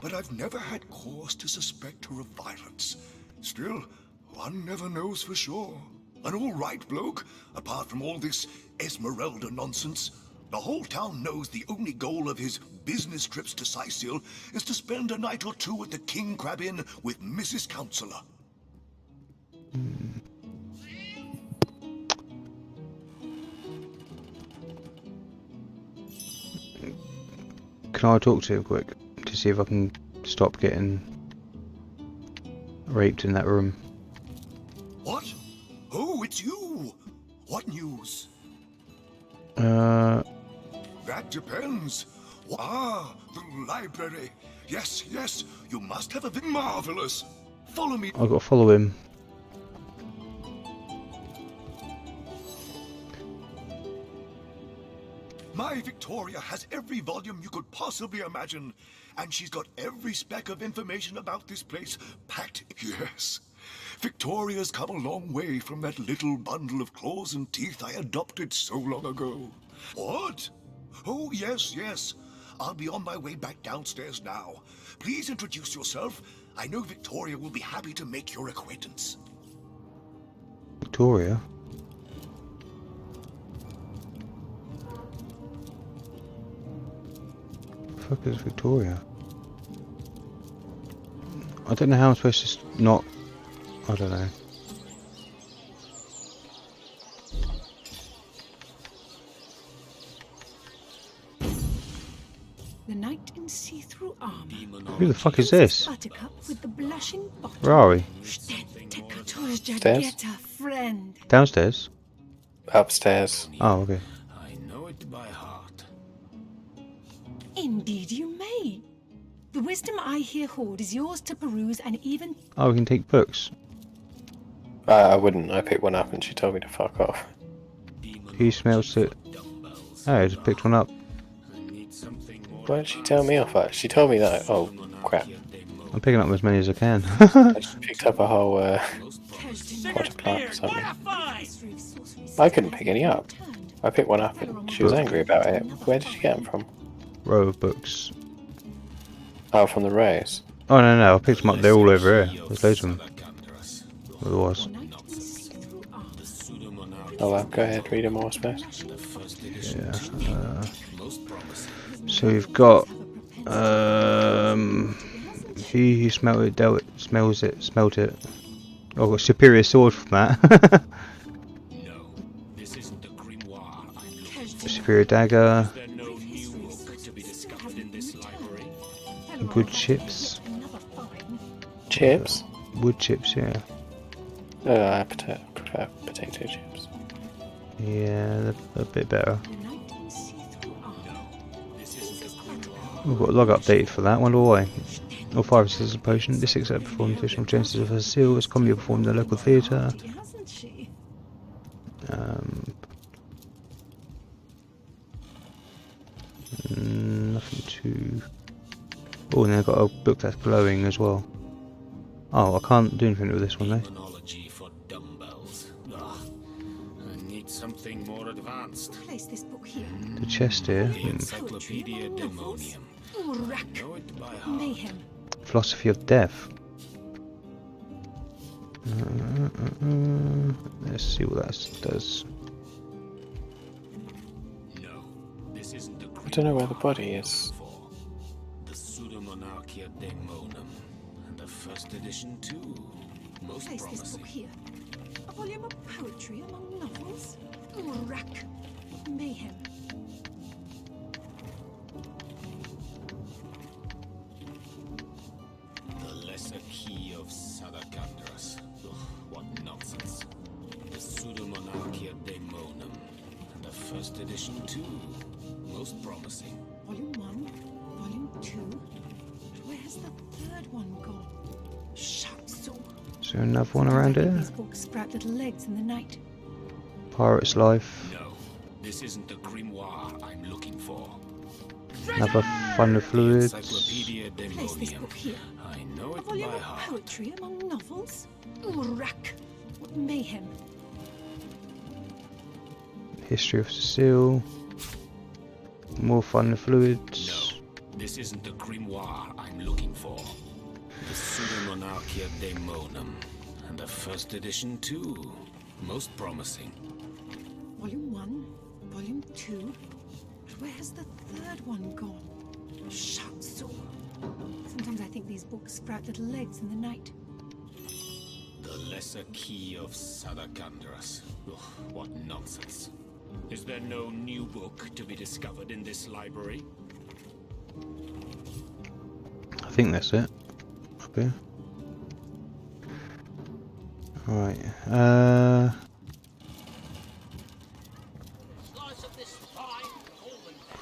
But I've never had cause to suspect her of violence. Still, one never knows for sure. An all-right bloke, apart from all this Esmeralda nonsense. The whole town knows the only goal of his business trips to Sicil is to spend a night or two at the King Crab Inn with Mrs. Counselor. Can I talk to him quick to see if I can stop getting raped in that room? What? Oh, it's you! What news? That depends. Ah, the library. Yes, you must have been marvelous. Follow me. I've got to follow him. My Victoria has every volume you could possibly imagine, and she's got every speck of information about this place packed. Yes, Victoria's come a long way from that little bundle of claws and teeth I adopted so long ago. What? Oh, yes. I'll be on my way back downstairs now. Please introduce yourself. I know Victoria will be happy to make your acquaintance. Victoria? The fuck is Victoria? I don't know how I'm supposed to not... I don't know. The knight in see-through armor. Who the fuck is this? Buttercup with the blushing bottom. Where are we? Stairs? Friend. Downstairs? Upstairs. Oh, okay. I know it by heart. Indeed you may. The wisdom I here hold is yours to peruse and even... Oh, we can take books. I wouldn't. I picked one up and she told me to fuck off. He smells it. Oh, I just picked one up. Why did she tell me off that? She told me that. Oh, crap. I'm picking up as many as I can. I just picked up a whole pot of plant or something. I couldn't pick any up. I picked one up and she was angry about it. Where did she get them from? Row of books. Oh, from the rows. Oh, no, I picked them up. They're all over here. There's loads of them. Well, there was. Oh well, go ahead, read them all, I suppose. Yeah. So we've got he who smelt it, dealt it, smells it, smelt it. Oh, I've got a superior sword from that. Superior dagger. Wood chips. Chips? Wood chips, yeah. I prefer potato chips. Yeah, they're a bit better. We've got a log updated for that. Wonder why. All 5 is a potion. This except performed additional genesis of her seal. It's commonly performed in the local theatre. Nothing too. Oh, and they've got a book that's glowing as well. Oh, I can't do anything with this one though. Demonology for dumbbells. Ugh. I need something more advanced. Place this book here. The chest here. The Encyclopedia Demonium. I know it by heart. Mayhem. Philosophy of Death. Let's see what that does. No, this isn't the I don't know where the body is. The Pseudomonarchia Daemonum, and the first edition too. Most Place this promising. book here. A volume of poetry among novels. Urak. Mayhem. The Lesser Key of Sadakandras. Ugh, what nonsense. The Pseudomonarchia Daemonum, and the first edition too. Most promising. Volume 1, Volume 2. Where's the third one gone? Shatsu. Is there another one around here? These books sprout little legs in the night. Pirate's Life. No, this isn't the grimoire I'm looking for. Another Fun of Fluids. Encyclopedia Place this Demonium. book here. I know A it volume by of heart. poetry among novels. Urak. Mayhem. History of Cecile. More Fun of Fluids. This isn't the grimoire I'm looking for. The Pseudomonarchia Daemonum, and the first edition too. Most promising. Volume 1, Volume 2. Where's the third one gone? Shatsu. Sometimes I think these books sprout little legs in the night. The Lesser Key of Sadakandras. Ugh, what nonsense. Is there no new book to be discovered in this library? I think that's it. Up here. Alright.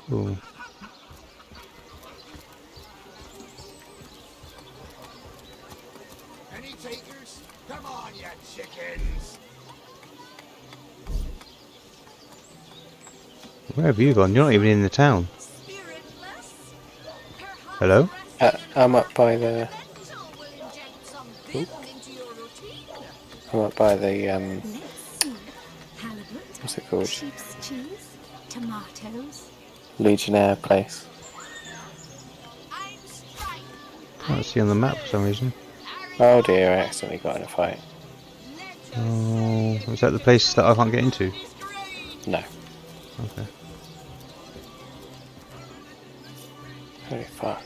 Cool. Any takers? Come on, you chickens! Where have you gone? You're not even in the town. Hello? I'm up by the. Ooh. I'm up by the what's it called? Sheep's cheese, tomatoes. Legionnaire place. Can't see on the map for some reason. Oh dear, I accidentally got in a fight. Oh, is that the place that I can't get into? No. Okay. Holy fuck.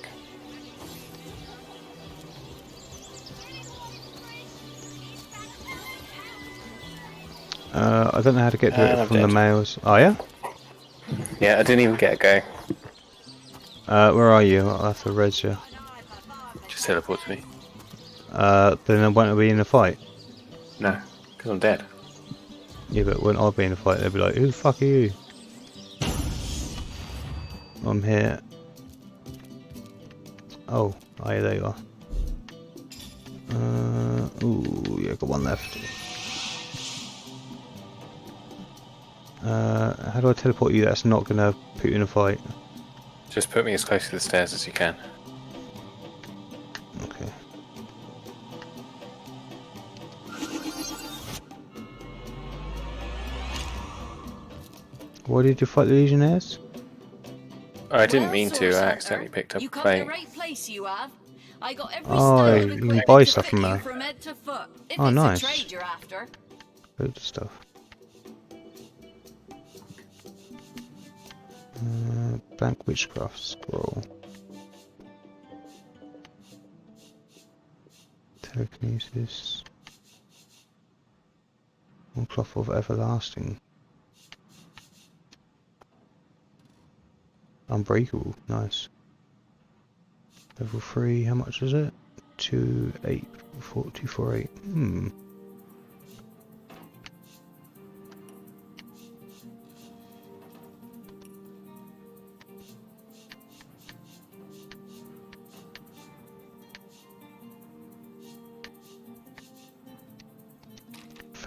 I don't know how to get to it I'm from the dead. mails. Oh yeah? Yeah, I didn't even get a go. Where are you? I'll have to res you. Just teleport to me. Then I won't be in a fight. No, because I'm dead. Yeah, but when I'll be in a fight, they'll be like, who the fuck are you? I'm here. Oh, yeah, there you are. Ooh, yeah, got one left. How do I teleport you that's not gonna put you in a fight? Just put me as close to the stairs as you can. Okay. Why did you fight the Legionnaires? I didn't mean to, I accidentally picked up You a come plate. the right place, you have. I got every Oh, style of you can equipment buy to stuff fit from you there. from head to foot. If Oh, it's nice. a trade you're after. Loads of stuff. Blank Witchcraft Scroll. Telekinesis. One Cloth of Everlasting. Unbreakable, nice. Level 3, how much is it? 248.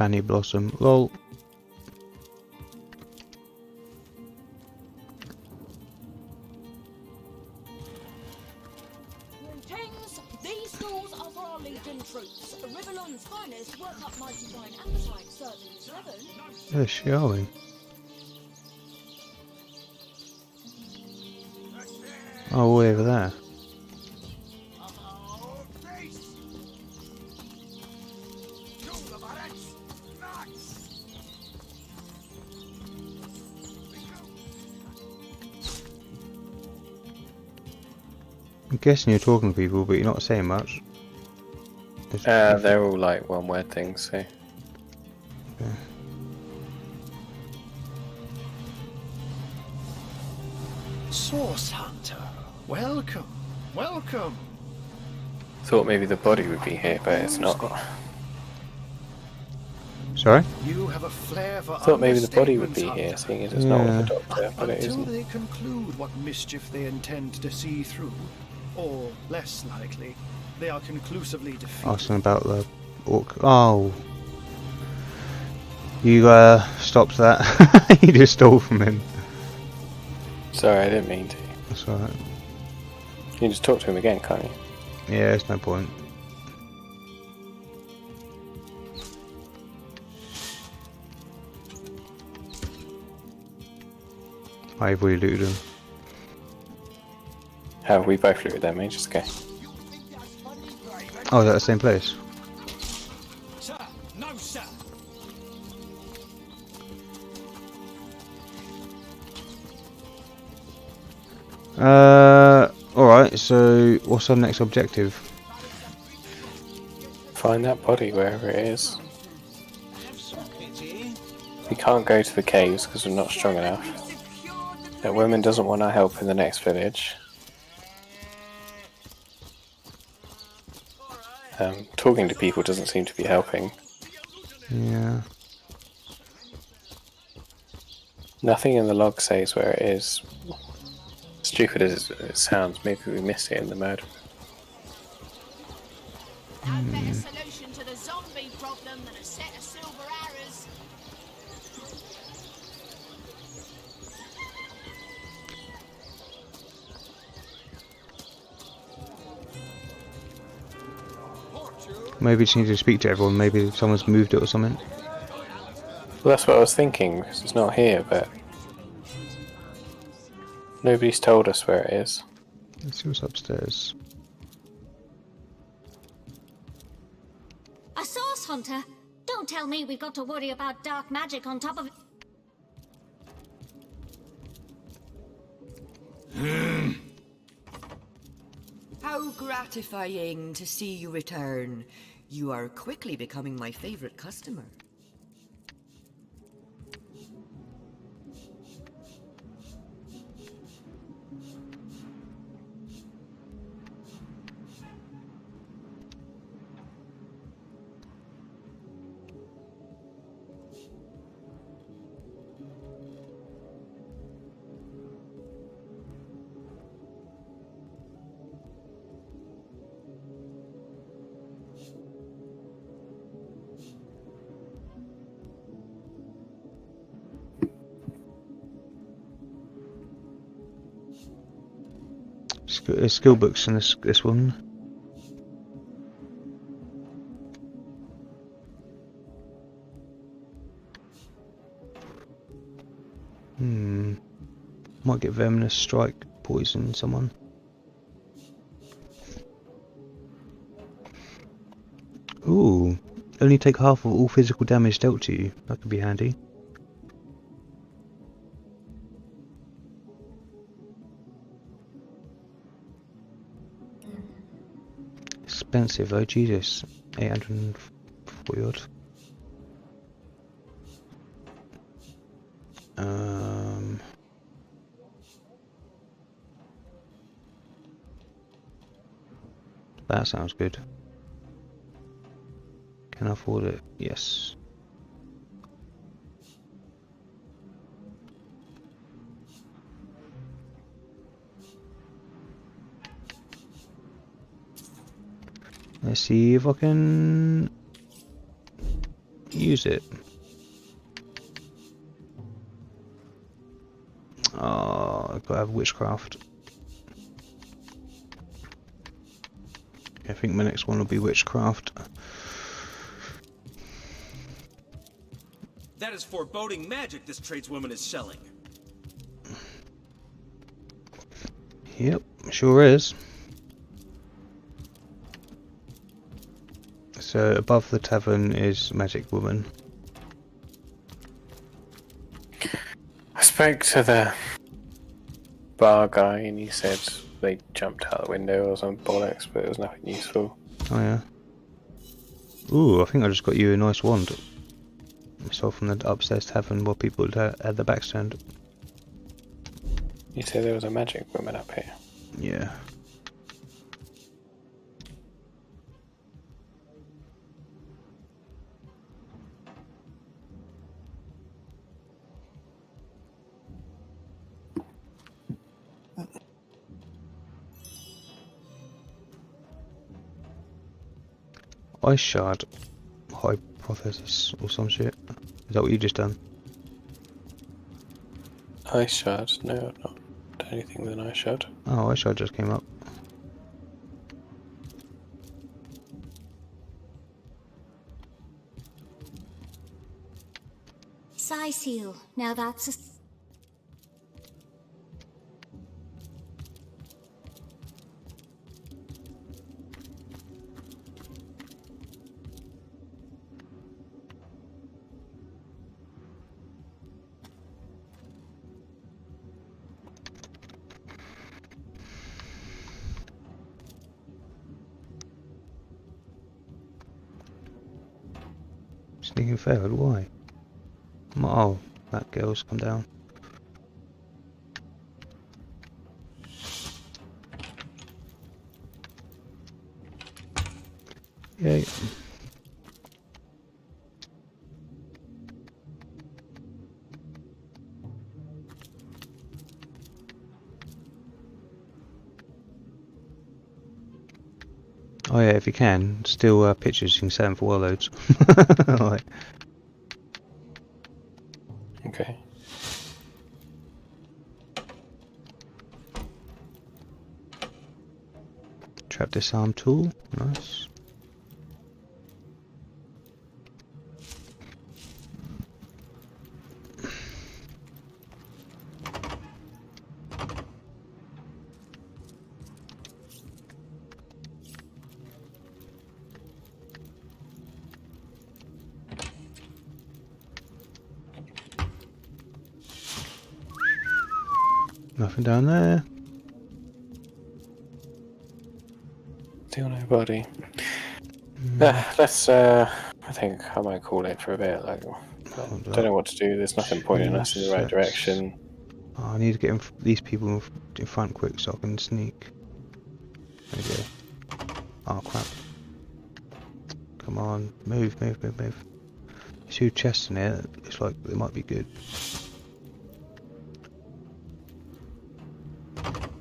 Fanny Blossom. Lol. Greetings. These stores are for our Legion troops. Riverland's finest work up mighty fine appetite serving 7. Where's she going? Oh, way over there. I'm guessing you're talking to people, but you're not saying much. They're all like one word things, so. Okay. Source Hunter, welcome, welcome. Thought maybe the body would be here, but it's not. Sorry? You have a flair for Thought maybe the body would be understatements, here, Hunter. seeing as it's not with the doctor, but it Until isn't. they conclude what mischief they intend to see through, or less likely, they are conclusively defeated. Asking about the orc. Oh. You stopped that. You just stole from him. Sorry, I didn't mean to. That's alright. You can just talk to him again, can't you? Yeah, there's no point. I've already looted him. Have we both looted them, just okay. Oh, is that the same place? Sir, no, sir. Alright, so what's our next objective? Find that body wherever it is. We can't go to the caves because we're not strong enough. That woman doesn't want our help in the next village. Talking to people doesn't seem to be helping. Yeah. Nothing in the log says where it is. Stupid as it sounds, maybe we missed it in the murder. No better solution to the zombie problem than a set of silver arrows. Maybe we just need to speak to everyone. Maybe someone's moved it or something. Well, that's what I was thinking, because it's not here, but nobody's told us where it is. Let's see what's upstairs. A source hunter? Don't tell me we've got to worry about dark magic on top of it. How gratifying to see you return. You are quickly becoming my favorite customer. There's skill books in this one. Might get venomous strike, poison someone. Ooh, only take half of all physical damage dealt to you. That could be handy. Expensive though, Jesus. 840 odd. That sounds good. Can I afford it? Yes. Let's see if I can... use it. Oh, I've got to have witchcraft. I think my next one will be witchcraft. That is foreboding magic this tradeswoman is selling. Yep, sure is. So above the tavern is Magic Woman. I spoke to the bar guy and he said they jumped out the window or some bollocks, but it was nothing useful. Oh yeah. Ooh, I think I just got you a nice wand. I saw from the upstairs tavern while people had their backs turned. You said there was a magic woman up here. Yeah. Ice shard hypothesis or some shit. Is that what you just done? Ice shard? No, I've not done anything with an ice shard. Oh, ice shard just came up. Psi seal. Now that's a... Sneaking forward, why? Oh, that girl's come down. Yay. Oh yeah, if you can, steal pictures, you can sell them for warlords. Like. Okay. Trap disarm tool, nice. Nothing down there. Still nobody. Let's, I think I might call it for a bit. Like, I don't know what to do. There's nothing pointing us in the right direction. Oh, I need to get these people in front quick so I can sneak. There we go. Oh crap. Come on, move. There's two chests in here. Looks like they might be good.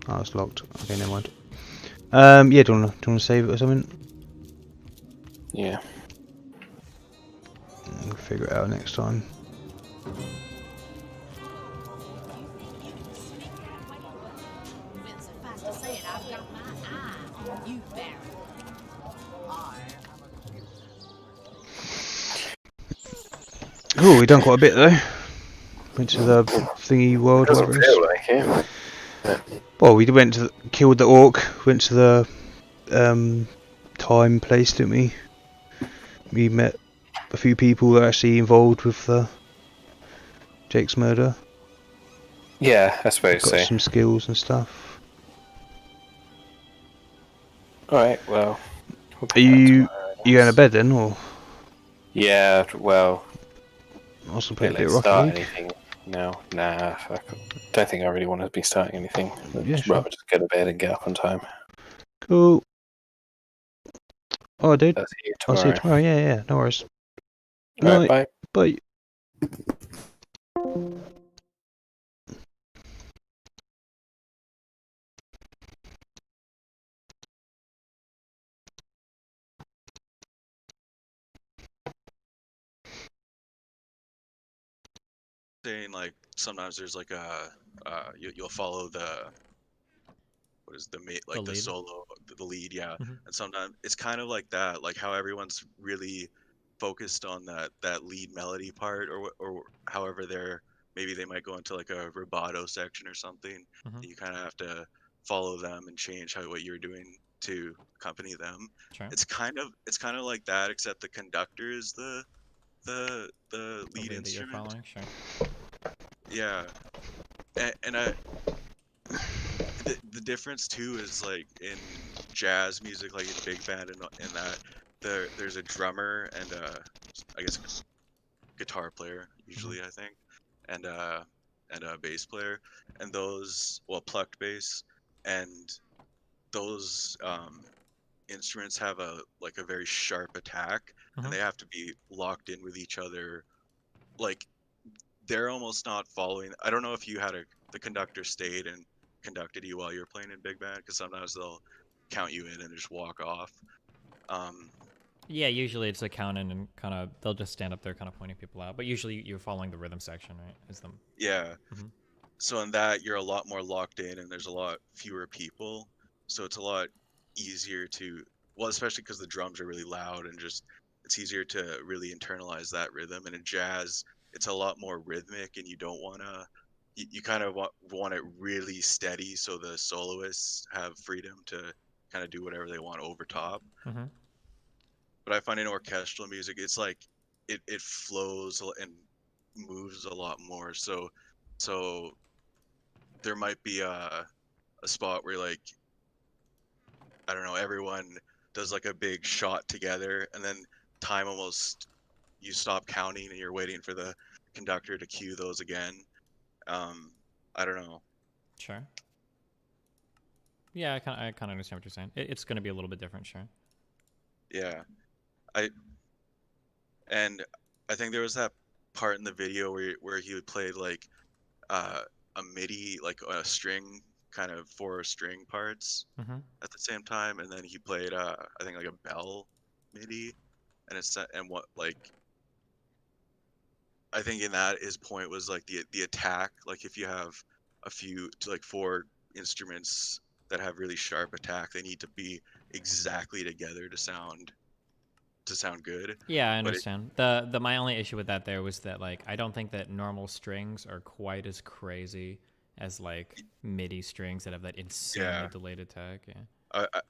Oh, it's locked. Okay, never mind. Yeah, do you wanna save it or something? Yeah. We'll figure it out next time. Oh, we've done quite a bit though. Went to the thingy world. Doesn't feel like it. Well, we went to killed the orc. Went to the time place, didn't we? We met a few people that are actually involved with the Jake's murder. Yeah, I suppose so. Got some skills and stuff. Alright, well. Are you going to bed then, or? Yeah, well. I was playing a bit of Rocket Rocket League. Anything? No, nah. I don't think I really want to be starting anything. Yeah, I'd sure. rather just go to bed and get up on time. Cool. Oh, dude. I'll see you I'll tomorrow. see you tomorrow. Yeah, no worries. Alright, bye. Bye. saying like sometimes there's like you'll follow the what is the mate like the lead. solo the lead, yeah. Mhm. And sometimes it's kind of like that, like how everyone's really focused on that lead melody part, or however maybe they might go into like a rubato section or something. Mhm. You kind of have to follow them and change what you're doing to accompany them. Sure. It's kind of like that, except the conductor is the The lead lead that you're instrument. following, sure. Yeah, and the difference too is like in jazz music, like in big band and that there's a drummer and I guess guitar player usually, I think, and a bass player, and those, well, plucked bass, and those instruments have a very sharp attack, and Mhm. they have to be locked in with each other. Like they're almost not following. I don't know if you had the conductor stayed and conducted you while you were playing in big band, because sometimes they'll count you in and just walk off. Um, Yeah, usually it's a count in and kind of they'll just stand up there, kind of pointing people out. But usually you're following the rhythm section, right? Is them. yeah. Mhm. So in that you're a lot more locked in, and there's a lot fewer people, so it's a lot easier to, well, especially because the drums are really loud, and just it's easier to really internalize that rhythm. And in jazz, it's a lot more rhythmic, and you don't want to. You kind of want it really steady, so the soloists have freedom to kind of do whatever they want over top. Mhm. But I find in orchestral music, it's like it flows and moves a lot more. So there might be a spot where, like, I don't know, everyone does like a big shot together, and then time almost, you stop counting and you're waiting for the conductor to cue those again. I don't know. Sure. Yeah, I kind of understand what you're saying. It's going to be a little bit different, sure. Yeah, I and I think there was that part in the video where he would play like uh, a MIDI, like a string, kind of four string parts Mhm. at the same time, and then he played I think like a bell MIDI, and and what, like, I think in that his point was like the attack, like if you have a few to like four instruments that have really sharp attack, they need to be exactly together to sound good. Yeah, I But it, understand. The my only issue with that there was that like I don't think that normal strings are quite as crazy as like MIDI strings that have that insanely yeah, delayed attack. Yeah.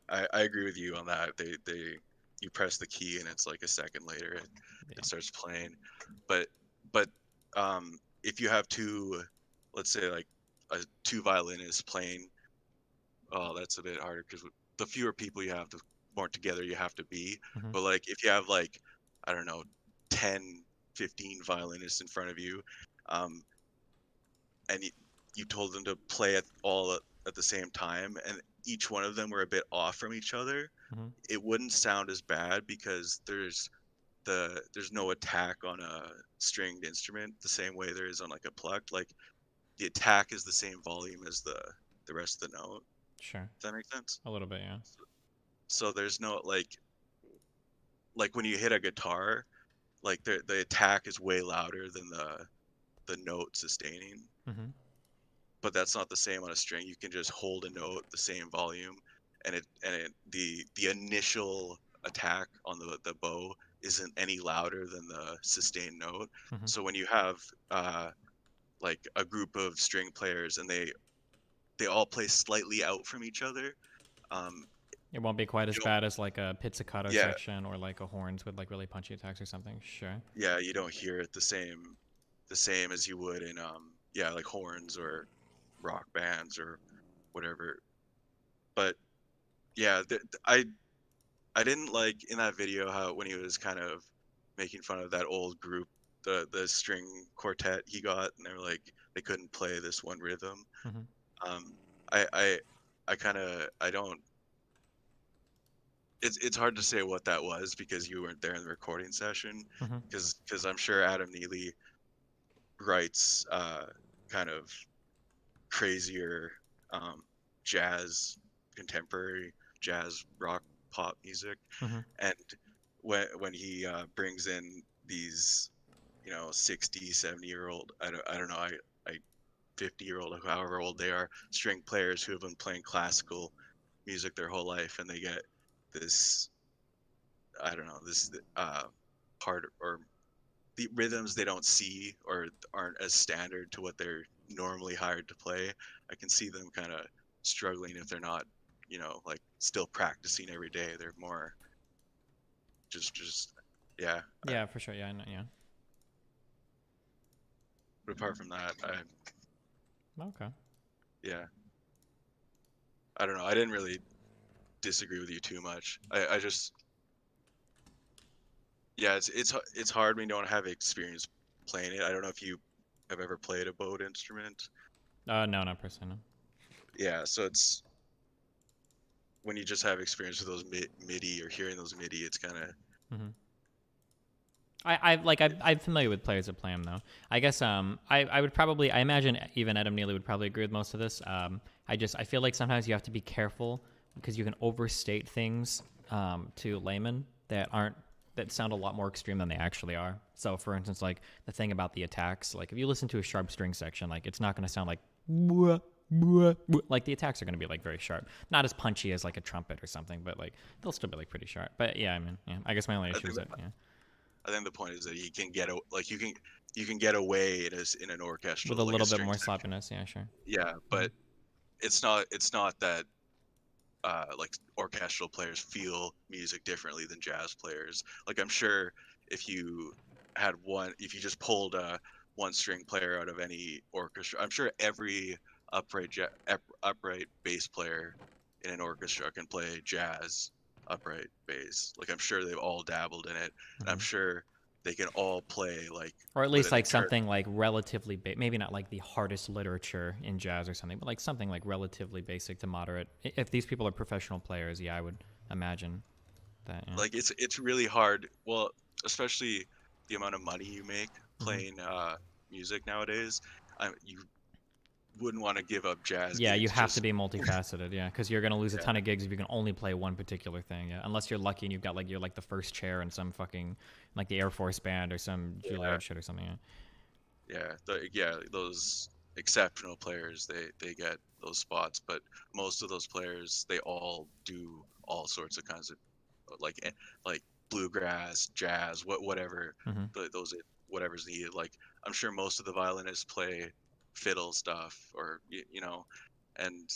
I agree with you on that. They you press the key and it's like a second later it starts playing. But if you have two, let's say like two violinists playing, oh, that's a bit harder because the fewer people you have, the more together you have to be. Mhm. But like if you have like, I don't know, 10, 15 violinists in front of you, um, and you told them to play at the same time, and each one of them were a bit off from each other, Mhm. it wouldn't sound as bad because there's no attack on a stringed instrument the same way there is on like a plucked. Like the attack is the same volume as the rest of the note. Sure. Does that make sense? A little bit, yeah. So there's no like when you hit a guitar, like the attack is way louder than the note sustaining. Mhm. But that's not the same on a string. You can just hold a note the same volume, and the initial attack on the bow isn't any louder than the sustained note. Mhm. So when you have like a group of string players and they all play slightly out from each other, um, It won't be quite as you don't, bad as like a pizzicato yeah, section or like a horns with like really punchy attacks or something. Sure. yeah, you don't hear it the same as you would in yeah, like horns or rock bands or whatever. But yeah, I didn't like in that video how when he was kind of making fun of that old group, the string quartet he got, and they were like they couldn't play this one rhythm. Mhm. Um, I kind of I don't. It's hard to say what that was because you weren't there in the recording session. Mhm. Because I'm sure Adam Neely writes kind of crazier jazz, contemporary jazz, rock, pop music, Mhm. and when he brings in these 60, 70-year-old, I don't know, I 50-year-old, however old they are, string players who have been playing classical music their whole life, and they get this, I don't know, this part, or the rhythms they don't see or aren't as standard to what they're normally hired to play. I can see them kind of struggling if they're not, like still practicing every day. They're more just yeah. Yeah, for sure. Yeah, I know, yeah. But apart from that, Okay. yeah, I don't know. I didn't really disagree with you too much. I just, yeah, it's hard when you don't have experience playing it. I don't know if you have ever played a bowed instrument. No, not personally. No. Yeah, so it's when you just have experience with those MIDI or hearing those MIDI, it's kind of. Mm-hmm. I'm familiar with players that play them though. I guess I would probably, I imagine even Adam Neely would probably agree with most of this. I feel like sometimes you have to be careful because you can overstate things to laymen that sound a lot more extreme than they actually are. So for instance, like the thing about the attacks, like if you listen to a sharp string section, like it's not going to sound like like the attacks are going to be like very sharp, not as punchy as like a trumpet or something, but like they'll still be like pretty sharp. But yeah, I mean, yeah, I guess my only issue is that I think the point is that you can get you can get away in an orchestra with a little bit more sloppiness. Yeah, sure. Yeah, but it's not that like orchestral players feel music differently than jazz players. Like I'm sure if you just pulled a one string player out of any orchestra, I'm sure every upright bass player in an orchestra can play jazz upright bass. Like I'm sure they've all dabbled in it, and I'm sure they can all play like, or at least like something like relatively maybe not like the hardest literature in jazz or something, but like something like relatively basic to moderate. If these people are professional players, yeah, I would imagine that. Yeah. Like it's really hard. Well, especially the amount of money you make playing music nowadays. You wouldn't want to give up jazz. Yeah, gigs you have to be multifaceted. Yeah, because you're gonna lose a ton of gigs if you can only play one particular thing. Yeah, unless you're lucky and you've got you're like the first chair in some fucking like the Air Force band or some Juilliard shit or something. Yeah, those exceptional players, they get those spots, but most of those players, they all do all sorts of kinds of like bluegrass, jazz, whatever those whatever's needed. Like I'm sure most of the violinists play fiddle stuff, or and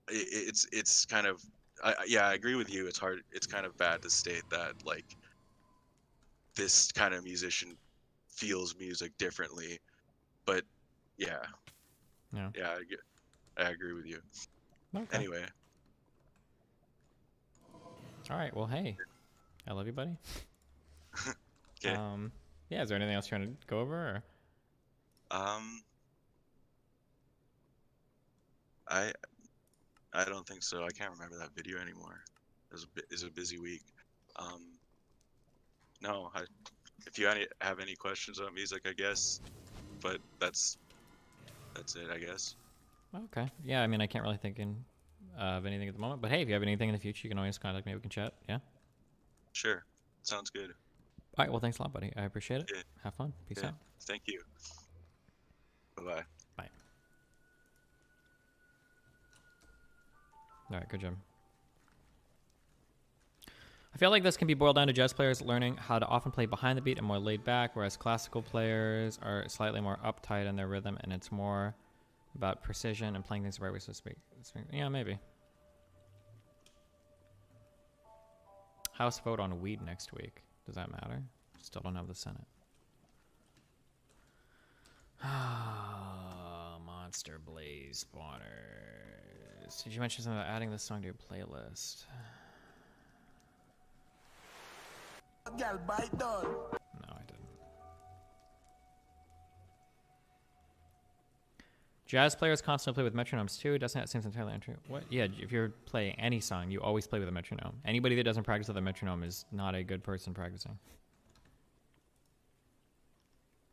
it's kind of I agree with you. It's hard. It's kind of bad to state that like this kind of musician feels music differently, but yeah, I agree with you. Okay. Anyway. All right. Well, hey, I love you, buddy. Okay. Yeah. Is there anything else you want to go over? Or? I don't think so. I can't remember that video anymore. It was a busy week. No, if you have any questions about music, I guess, but that's it, I guess. Okay. Yeah, I mean, I can't really think of anything at the moment, but hey, if you have anything in the future, you can always contact me. We can chat. Yeah. Sure. Sounds good. All right. Well, thanks a lot, buddy. I appreciate it. Yeah. Have fun. Peace out. Thank you. Bye-bye. Bye. All right. Good job. I feel like this can be boiled down to jazz players learning how to often play behind the beat and more laid back, whereas classical players are slightly more uptight in their rhythm, and it's more about precision and playing things the right way, so to speak. Yeah, maybe. House vote on weed next week. Does that matter? Still don't have the Senate. Monster Blaze Spawners. Did you mention something about adding this song to your playlist? No, I didn't. Jazz players constantly play with metronomes too. Doesn't that seem entirely untrue? What? Yeah, if you're playing any song, you always play with a metronome. Anybody that doesn't practice with a metronome is not a good person practicing.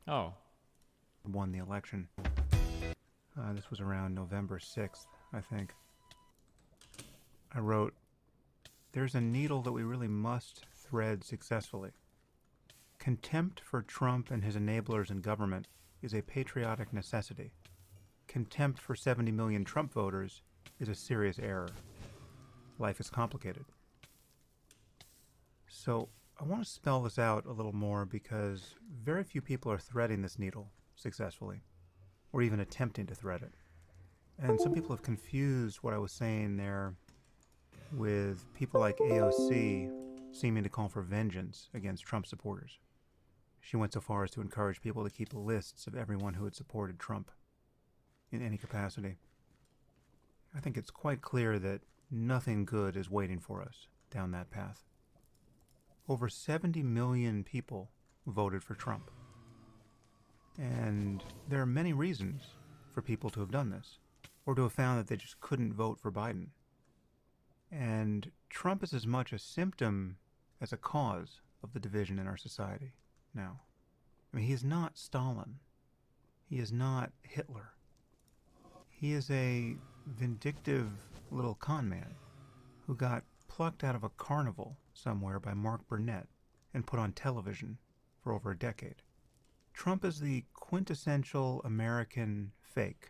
Oh. Won the election. This was around November 6th, I think. I wrote, "There's a needle that we really must thread successfully. Contempt for Trump and his enablers in government is a patriotic necessity. Contempt for 70 million Trump voters is a serious error. Life is complicated. So I want to spell this out a little more because very few people are threading this needle successfully, or even attempting to thread it. And some people have confused what I was saying there with people like AOC seeming to call for vengeance against Trump supporters. She went so far as to encourage people to keep lists of everyone who had supported Trump in any capacity. I think it's quite clear that nothing good is waiting for us down that path. Over 70 million people voted for Trump. And there are many reasons for people to have done this, or to have found that they just couldn't vote for Biden. And Trump is as much a symptom as a cause of the division in our society now. I mean, he is not Stalin. He is not Hitler. He is a vindictive little con man who got plucked out of a carnival somewhere by Mark Burnett and put on television for over a decade. Trump is the quintessential American fake.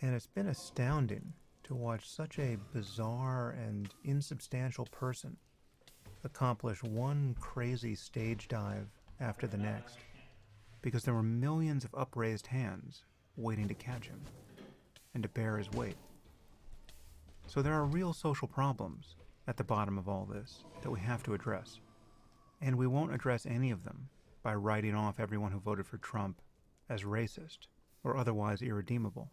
And it's been astounding to watch such a bizarre and insubstantial person accomplish one crazy stage dive after the next, because there were millions of upraised hands waiting to catch him and to bear his weight. So there are real social problems at the bottom of all this that we have to address. And we won't address any of them by writing off everyone who voted for Trump as racist or otherwise irredeemable.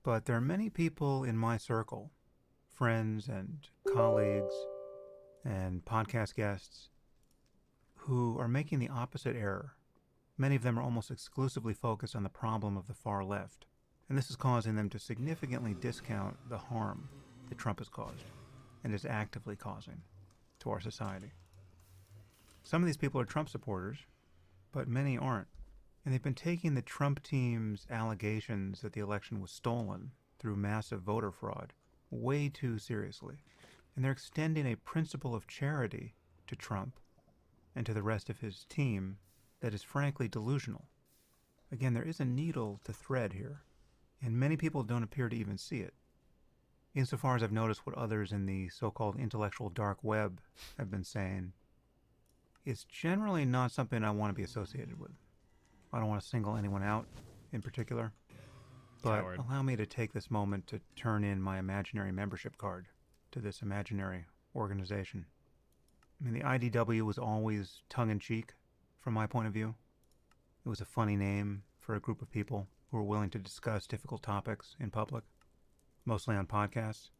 But there are many people in my circle, friends and colleagues and podcast guests, who are making the opposite error. Many of them are almost exclusively focused on the problem of the far left, and this is causing them to significantly discount the harm that Trump has caused and is actively causing to our society. Some of these people are Trump supporters, but many aren't. And they've been taking the Trump team's allegations that the election was stolen through massive voter fraud way too seriously. And they're extending a principle of charity to Trump and to the rest of his team that is frankly delusional. Again, there is a needle to thread here, and many people don't appear to even see it. Insofar as I've noticed what others in the so-called intellectual dark web have been saying, it's generally not something I want to be associated with. I don't want to single anyone out in particular, but Coward. allow me to take this moment to turn in my imaginary membership card to this imaginary organization. I mean, the IDW was always tongue-in-cheek from my point of view. It was a funny name for a group of people who were willing to discuss difficult topics in public, mostly on podcasts,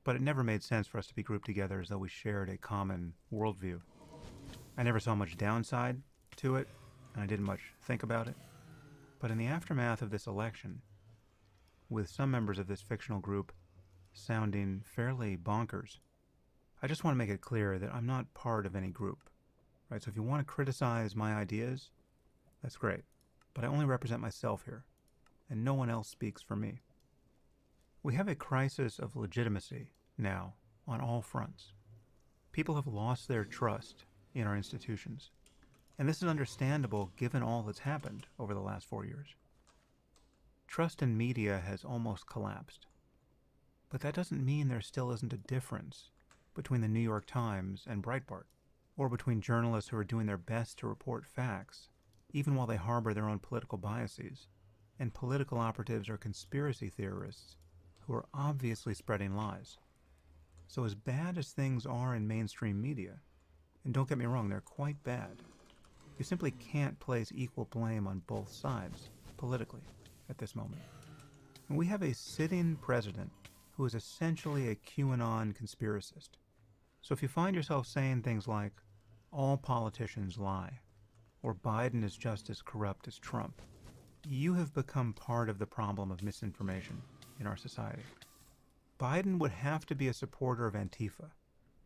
but it never made sense for us to be grouped together as though we shared a common worldview. I never saw much downside to it, and I didn't much think about it. But in the aftermath of this election, with some members of this fictional group sounding fairly bonkers, I just want to make it clear that I'm not part of any group. Right? So if you want to criticize my ideas, that's great. But I only represent myself here, and no one else speaks for me. We have a crisis of legitimacy now on all fronts. People have lost their trust in our institutions. And this is understandable given all that's happened over the last 4 years. Trust in media has almost collapsed. But that doesn't mean there still isn't a difference between the New York Times and Breitbart, or between journalists who are doing their best to report facts, even while they harbor their own political biases, and political operatives or conspiracy theorists who are obviously spreading lies. So as bad as things are in mainstream media, and don't get me wrong, they're quite bad, you simply can't place equal blame on both sides, politically, at this moment. And we have a sitting president who is essentially a QAnon conspiracist. So if you find yourself saying things like, all politicians lie, or Biden is just as corrupt as Trump, you have become part of the problem of misinformation in our society. Biden would have to be a supporter of Antifa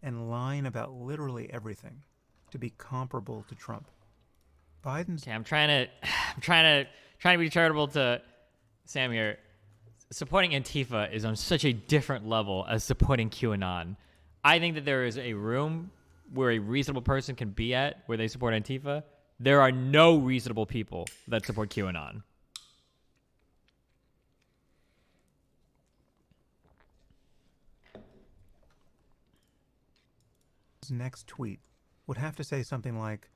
and lying about literally everything to be comparable to Trump. Biden's... Okay, I'm trying to be charitable to Sam here. Supporting Antifa is on such a different level as supporting QAnon. I think that there is a room where a reasonable person can be at, where they support Antifa, there are no reasonable people that support QAnon. His next tweet would have to say something like,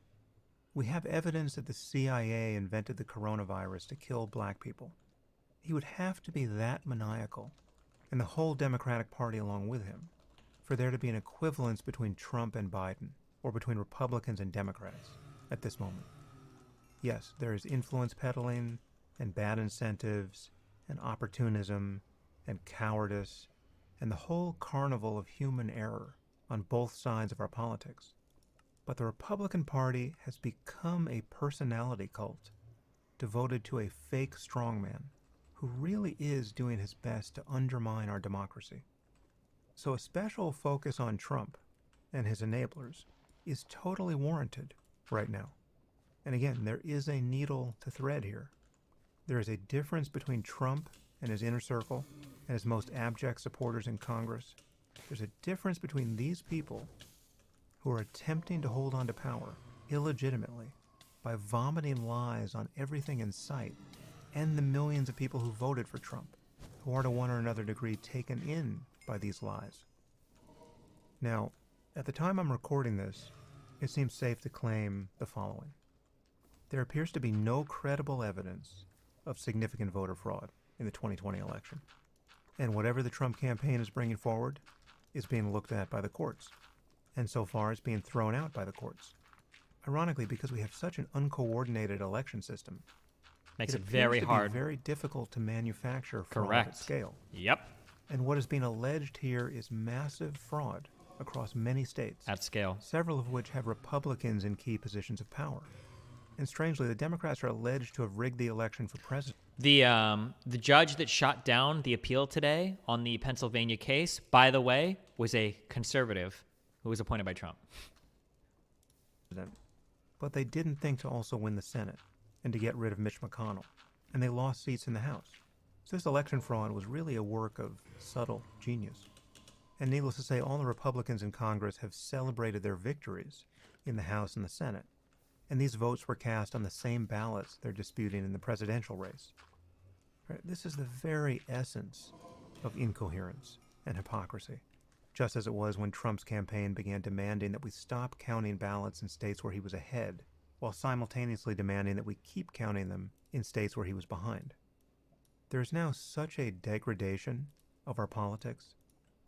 "We have evidence that the CIA invented the coronavirus to kill black people." He would have to be that maniacal, and the whole Democratic Party along with him, for there to be an equivalence between Trump and Biden, or between Republicans and Democrats at this moment. Yes, there is influence peddling, and bad incentives, and opportunism, and cowardice, and the whole carnival of human error on both sides of our politics. But the Republican Party has become a personality cult devoted to a fake strongman who really is doing his best to undermine our democracy. So a special focus on Trump and his enablers is totally warranted right now. And again, there is a needle to thread here. There is a difference between Trump and his inner circle and his most abject supporters in Congress. There's a difference between these people who are attempting to hold on to power illegitimately by vomiting lies on everything in sight, and the millions of people who voted for Trump, who are to one or another degree taken in by these lies. Now, at the time I'm recording this, it seems safe to claim the following. There appears to be no credible evidence of significant voter fraud in the 2020 election. And whatever the Trump campaign is bringing forward is being looked at by the courts. And so far it's being thrown out by the courts. Ironically, because we have such an uncoordinated election system, Makes it appears very to hard. be very difficult to manufacture fraud Correct. at scale. Yep. And what is being alleged here is massive fraud across many states. At scale. Several of which have Republicans in key positions of power. And strangely, the Democrats are alleged to have rigged the election for president. The judge that shot down the appeal today on the Pennsylvania case, by the way, was a conservative who was appointed by Trump. But they didn't think to also win the Senate and to get rid of Mitch McConnell. And they lost seats in the House. So this election fraud was really a work of subtle genius. And needless to say, all the Republicans in Congress have celebrated their victories in the House and the Senate. And these votes were cast on the same ballots they're disputing in the presidential race. Right? This is the very essence of incoherence and hypocrisy, just as it was when Trump's campaign began demanding that we stop counting ballots in states where he was ahead, while simultaneously demanding that we keep counting them in states where he was behind. There's now such a degradation of our politics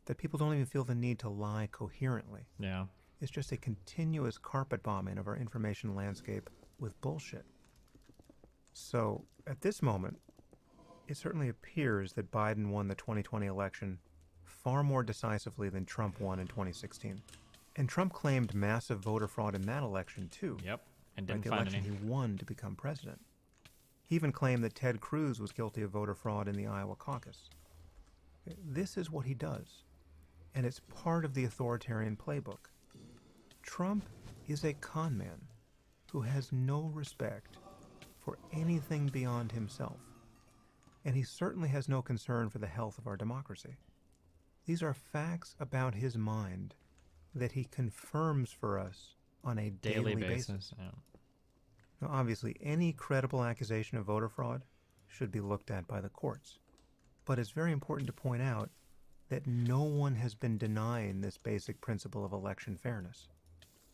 that people don't even feel the need to lie coherently. Yeah. It's just a continuous carpet bombing of our information landscape with bullshit. So, at this moment, it certainly appears that Biden won the 2020 election far more decisively than Trump won in 2016. And Trump claimed massive voter fraud in that election, too. Yep, and didn't the find election any. he won to become president. He even claimed that Ted Cruz was guilty of voter fraud in the Iowa caucus. This is what he does, and it's part of the authoritarian playbook. Trump is a con man who has no respect for anything beyond himself, and he certainly has no concern for the health of our democracy. These are facts about his mind that he confirms for us on a daily basis. Yeah. Now, obviously, any credible accusation of voter fraud should be looked at by the courts, but it's very important to point out that no one has been denying this basic principle of election fairness.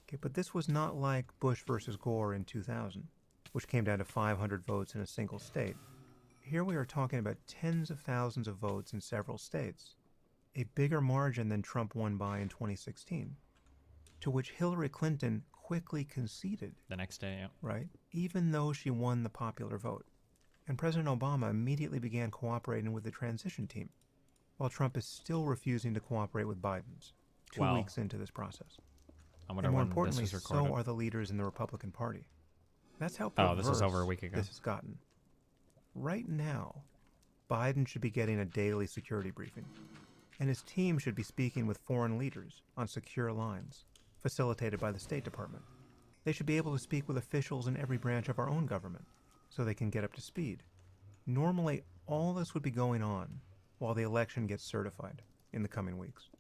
Okay, but this was not like Bush versus Gore in 2000, which came down to 500 votes in a single state. Here we are talking about tens of thousands of votes in several states, a bigger margin than Trump won by in 2016, to which Hillary Clinton quickly conceded. The next day, yeah. Right? Even though she won the popular vote. And President Obama immediately began cooperating with the transition team, while Trump is still refusing to cooperate with Biden's 2 Wow. weeks into this process. I wonder And more when this importantly, was recorded. so are the leaders in the Republican Party. That's how Oh, this was perverse over a week ago. this has gotten. Right now, Biden should be getting a daily security briefing, and his team should be speaking with foreign leaders on secure lines, facilitated by the State Department. They should be able to speak with officials in every branch of our own government, so they can get up to speed. Normally, all this would be going on while the election gets certified in the coming weeks.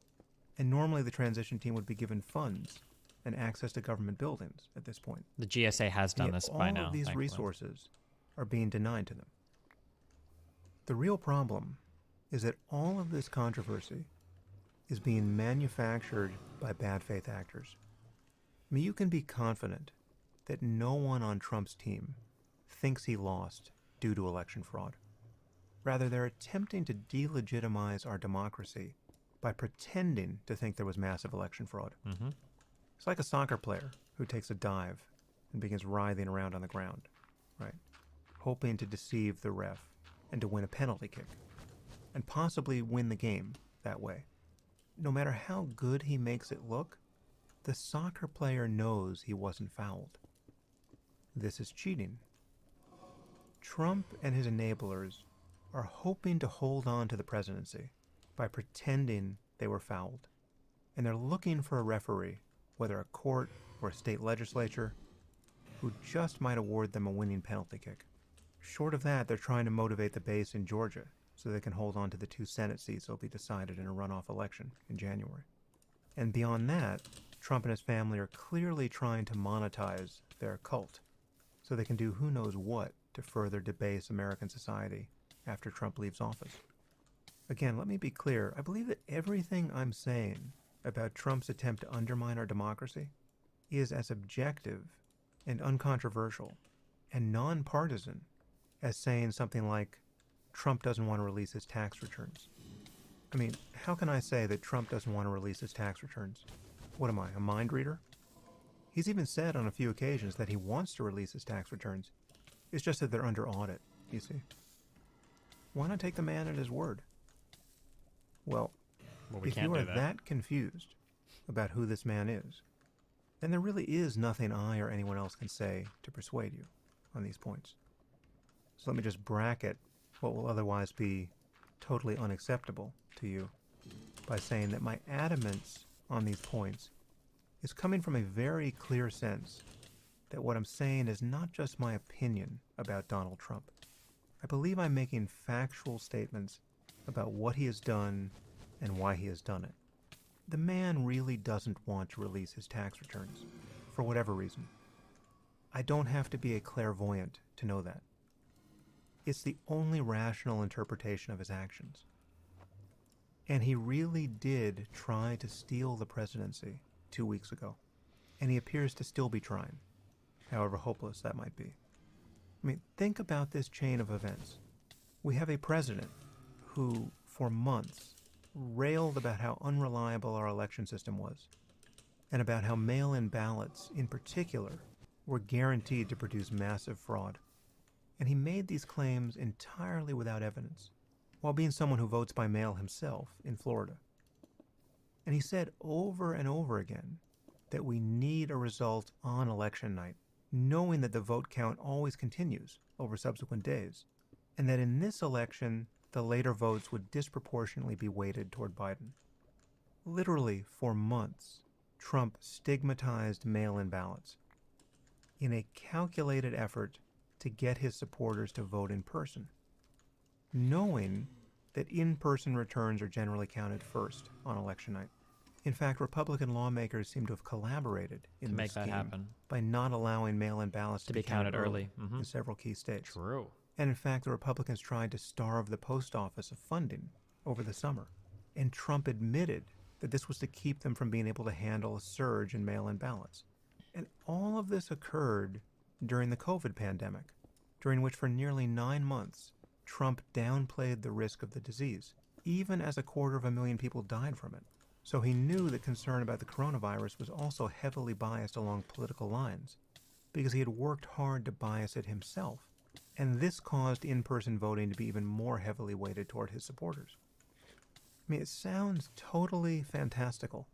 And normally the transition team would be given funds and access to government buildings at this point. The GSA has done Yet this by now. All of these thankfully. resources are being denied to them. The real problem is that all of this controversy is being manufactured by bad faith actors. I mean, you can be confident that no one on Trump's team thinks he lost due to election fraud. Rather, they're attempting to delegitimize our democracy by pretending to think there was massive election fraud. Mm-hmm. It's like a soccer player who takes a dive and begins writhing around on the ground, right? Hoping to deceive the ref and to win a penalty kick, and possibly win the game that way. No matter how good he makes it look, the soccer player knows he wasn't fouled. This is cheating. Trump and his enablers are hoping to hold on to the presidency by pretending they were fouled. And they're looking for a referee, whether a court or a state legislature, who just might award them a winning penalty kick. Short of that, they're trying to motivate the base in Georgia so they can hold on to the 2 Senate seats that will be decided in a runoff election in January. And beyond that, Trump and his family are clearly trying to monetize their cult so they can do who knows what to further debase American society after Trump leaves office. Again, let me be clear. I believe that everything I'm saying about Trump's attempt to undermine our democracy is as objective and uncontroversial and nonpartisan as saying something like Trump doesn't want to release his tax returns. I mean, how can I say that Trump doesn't want to release his tax returns? What am I, a mind reader? He's even said on a few occasions that he wants to release his tax returns. It's just that they're under audit, you see. Why not take the man at his word? Well, we if can't you are do that. that confused about who this man is, then there really is nothing I or anyone else can say to persuade you on these points. So let me just bracket what will otherwise be totally unacceptable to you by saying that my adamance on these points is coming from a very clear sense that what I'm saying is not just my opinion about Donald Trump. I believe I'm making factual statements about what he has done and why he has done it. The man really doesn't want to release his tax returns, for whatever reason. I don't have to be a clairvoyant to know that. It's the only rational interpretation of his actions. And he really did try to steal the presidency 2 weeks ago. And he appears to still be trying, however hopeless that might be. I mean, think about this chain of events. We have a president who, for months, railed about how unreliable our election system was, and about how mail-in ballots, in particular, were guaranteed to produce massive fraud. And he made these claims entirely without evidence, while being someone who votes by mail himself in Florida. And he said over and over again that we need a result on election night, knowing that the vote count always continues over subsequent days, and that in this election, the later votes would disproportionately be weighted toward Biden. Literally, for months, Trump stigmatized mail-in ballots in a calculated effort to get his supporters to vote in person, knowing that in-person returns are generally counted first on election night. In fact, Republican lawmakers seem to have collaborated in To this make that scheme happen. by not allowing mail-in ballots to be counted early. Mhm. in several key states. True. And in fact, the Republicans tried to starve the post office of funding over the summer. And Trump admitted that this was to keep them from being able to handle a surge in mail-in ballots. And all of this occurred during the COVID pandemic, during which for nearly 9 months, Trump downplayed the risk of the disease, even as 250,000 people died from it. So he knew that concern about the coronavirus was also heavily biased along political lines, because he had worked hard to bias it himself. And this caused in-person voting to be even more heavily weighted toward his supporters. I mean, it sounds totally fantastical,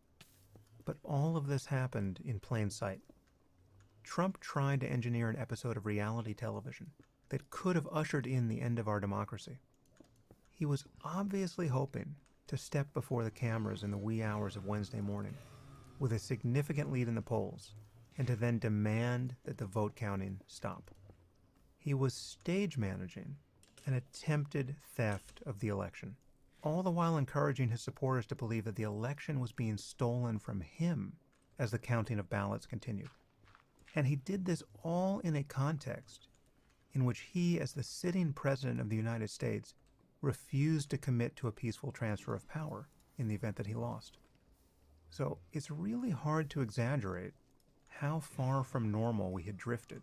but all of this happened in plain sight. Trump tried to engineer an episode of reality television that could have ushered in the end of our democracy. He was obviously hoping to step before the cameras in the wee hours of Wednesday morning with a significant lead in the polls and to then demand that the vote counting stop. He was stage managing an attempted theft of the election, all the while encouraging his supporters to believe that the election was being stolen from him as the counting of ballots continued. And he did this all in a context in which he, as the sitting president of the United States, refused to commit to a peaceful transfer of power in the event that he lost. So it's really hard to exaggerate how far from normal we had drifted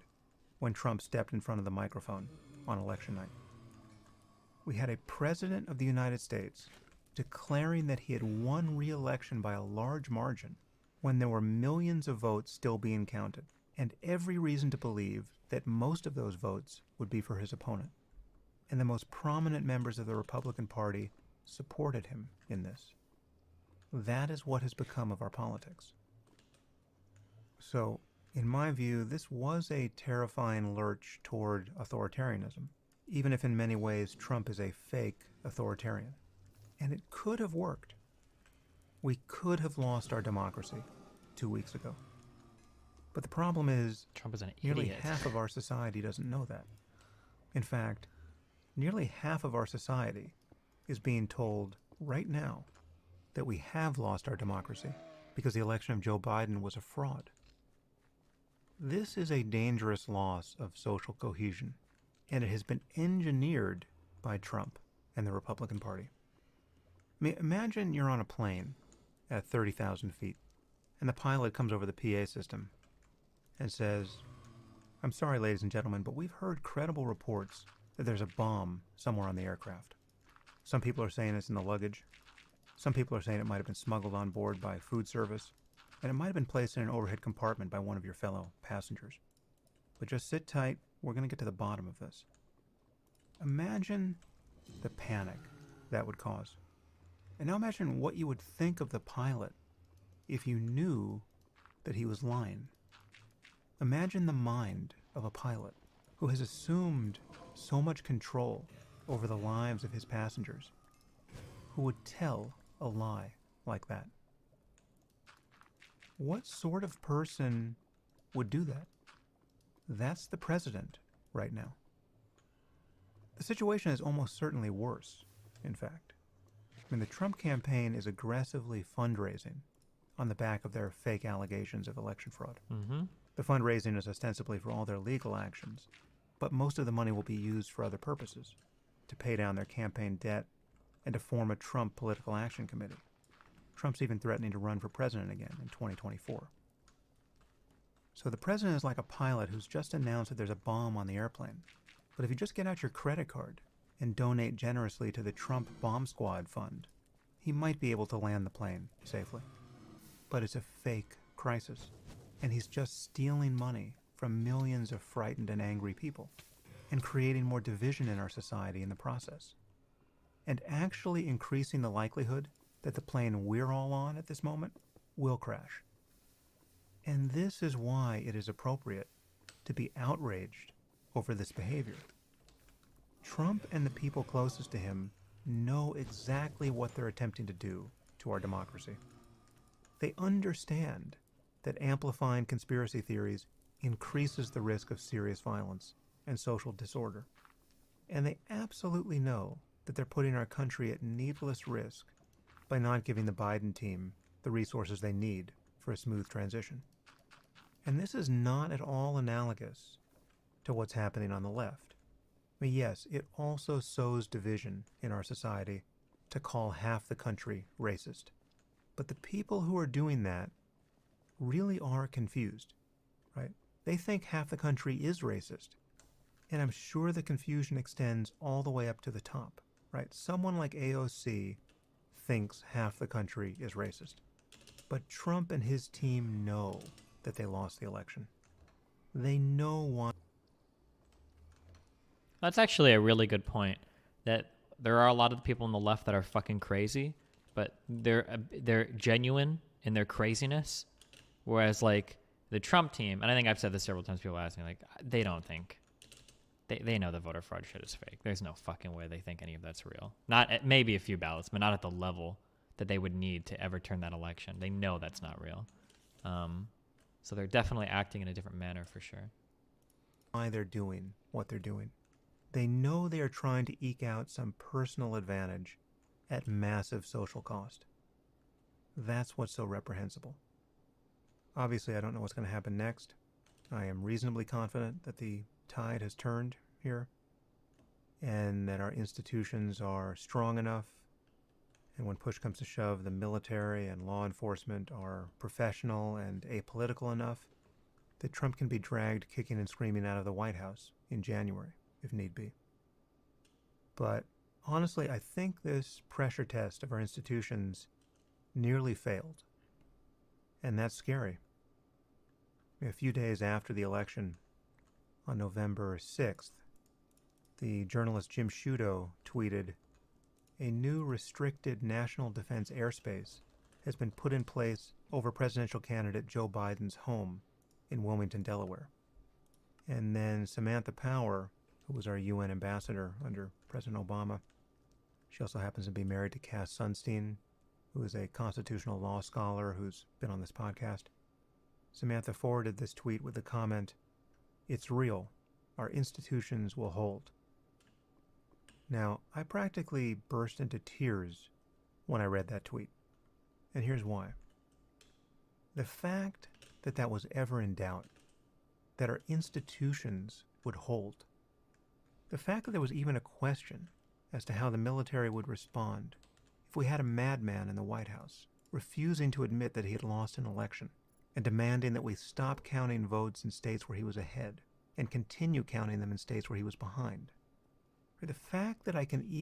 when Trump stepped in front of the microphone on election night. We had a president of the United States declaring that he had won re-election by a large margin when there were millions of votes still being counted, and every reason to believe that most of those votes would be for his opponent. And the most prominent members of the Republican Party supported him in this. That is what has become of our politics. So, in my view, this was a terrifying lurch toward authoritarianism, even if in many ways Trump is a fake authoritarian. And it could have worked. We could have lost our democracy 2 weeks ago. But the problem is, Trump is an nearly idiot. half of our society doesn't know that. In fact, nearly half of our society is being told right now that we have lost our democracy because the election of Joe Biden was a fraud. This is a dangerous loss of social cohesion, and it has been engineered by Trump and the Republican Party. Imagine you're on a plane at 30,000 feet, and the pilot comes over the PA system and says, "I'm sorry, ladies and gentlemen, but we've heard credible reports that there's a bomb somewhere on the aircraft. Some people are saying it's in the luggage. Some people are saying it might have been smuggled on board by food service, and it might have been placed in an overhead compartment by one of your fellow passengers. But just sit tight, we're going to get to the bottom of this." Imagine the panic that would cause. And now imagine what you would think of the pilot if you knew that he was lying. Imagine the mind of a pilot who has assumed so much control over the lives of his passengers, who would tell a lie like that. What sort of person would do that? That's the president right now. The situation is almost certainly worse, in fact. The Trump campaign is aggressively fundraising on the back of their fake allegations of election fraud. Mm-hmm. The fundraising is ostensibly for all their legal actions, but most of the money will be used for other purposes, to pay down their campaign debt and to form a Trump political action committee. Trump's even threatening to run for president again in 2024. So the president is like a pilot who's just announced that there's a bomb on the airplane. But if you just get out your credit card and donate generously to the Trump Bomb Squad Fund, he might be able to land the plane safely. But it's a fake crisis, and he's just stealing money from millions of frightened and angry people and creating more division in our society in the process, and actually increasing the likelihood that the plane we're all on at this moment will crash. And this is why it is appropriate to be outraged over this behavior. Trump and the people closest to him know exactly what they're attempting to do to our democracy. They understand that amplifying conspiracy theories increases the risk of serious violence and social disorder. And they absolutely know that they're putting our country at needless risk by not giving the Biden team the resources they need for a smooth transition. And this is not at all analogous to what's happening on the left. Yes, it also sows division in our society to call half the country racist. But the people who are doing that really are confused, right? They think half the country is racist. And I'm sure the confusion extends all the way up to the top, right? Someone like AOC thinks half the country is racist. But Trump and his team know that they lost the election. They know why. That's actually a really good point, that there are a lot of people on the left that are fucking crazy, but they're genuine in their craziness, whereas like the Trump team, and I think I've said this several times, people ask me, like, they don't think, they know the voter fraud shit is fake. There's no fucking way they think any of that's real. Not at maybe a few ballots, but not at the level that they would need to ever turn that election. They know that's not real. So they're definitely acting in a different manner for sure. Why they're doing what they're doing. They know they are trying to eke out some personal advantage at massive social cost. That's what's so reprehensible. Obviously, I don't know what's going to happen next. I am reasonably confident that the tide has turned here and that our institutions are strong enough, and when push comes to shove, the military and law enforcement are professional and apolitical enough that Trump can be dragged kicking and screaming out of the White House in January, if need be. But honestly, I think this pressure test of our institutions nearly failed. And that's scary. A few days after the election, on November 6th, the journalist Jim Sciutto tweeted, "A new restricted national defense airspace has been put in place over presidential candidate Joe Biden's home in Wilmington, Delaware." And then Samantha Power, who was our UN ambassador under President Obama, she also happens to be married to Cass Sunstein, who is a constitutional law scholar who's been on this podcast. Samantha forwarded this tweet with the comment, "It's real. Our institutions will hold." Now, I practically burst into tears when I read that tweet. And here's why. The fact that that was ever in doubt, that our institutions would hold, the fact that there was even a question as to how the military would respond if we had a madman in the White House refusing to admit that he had lost an election and demanding that we stop counting votes in states where he was ahead and continue counting them in states where he was behind. For the fact that I can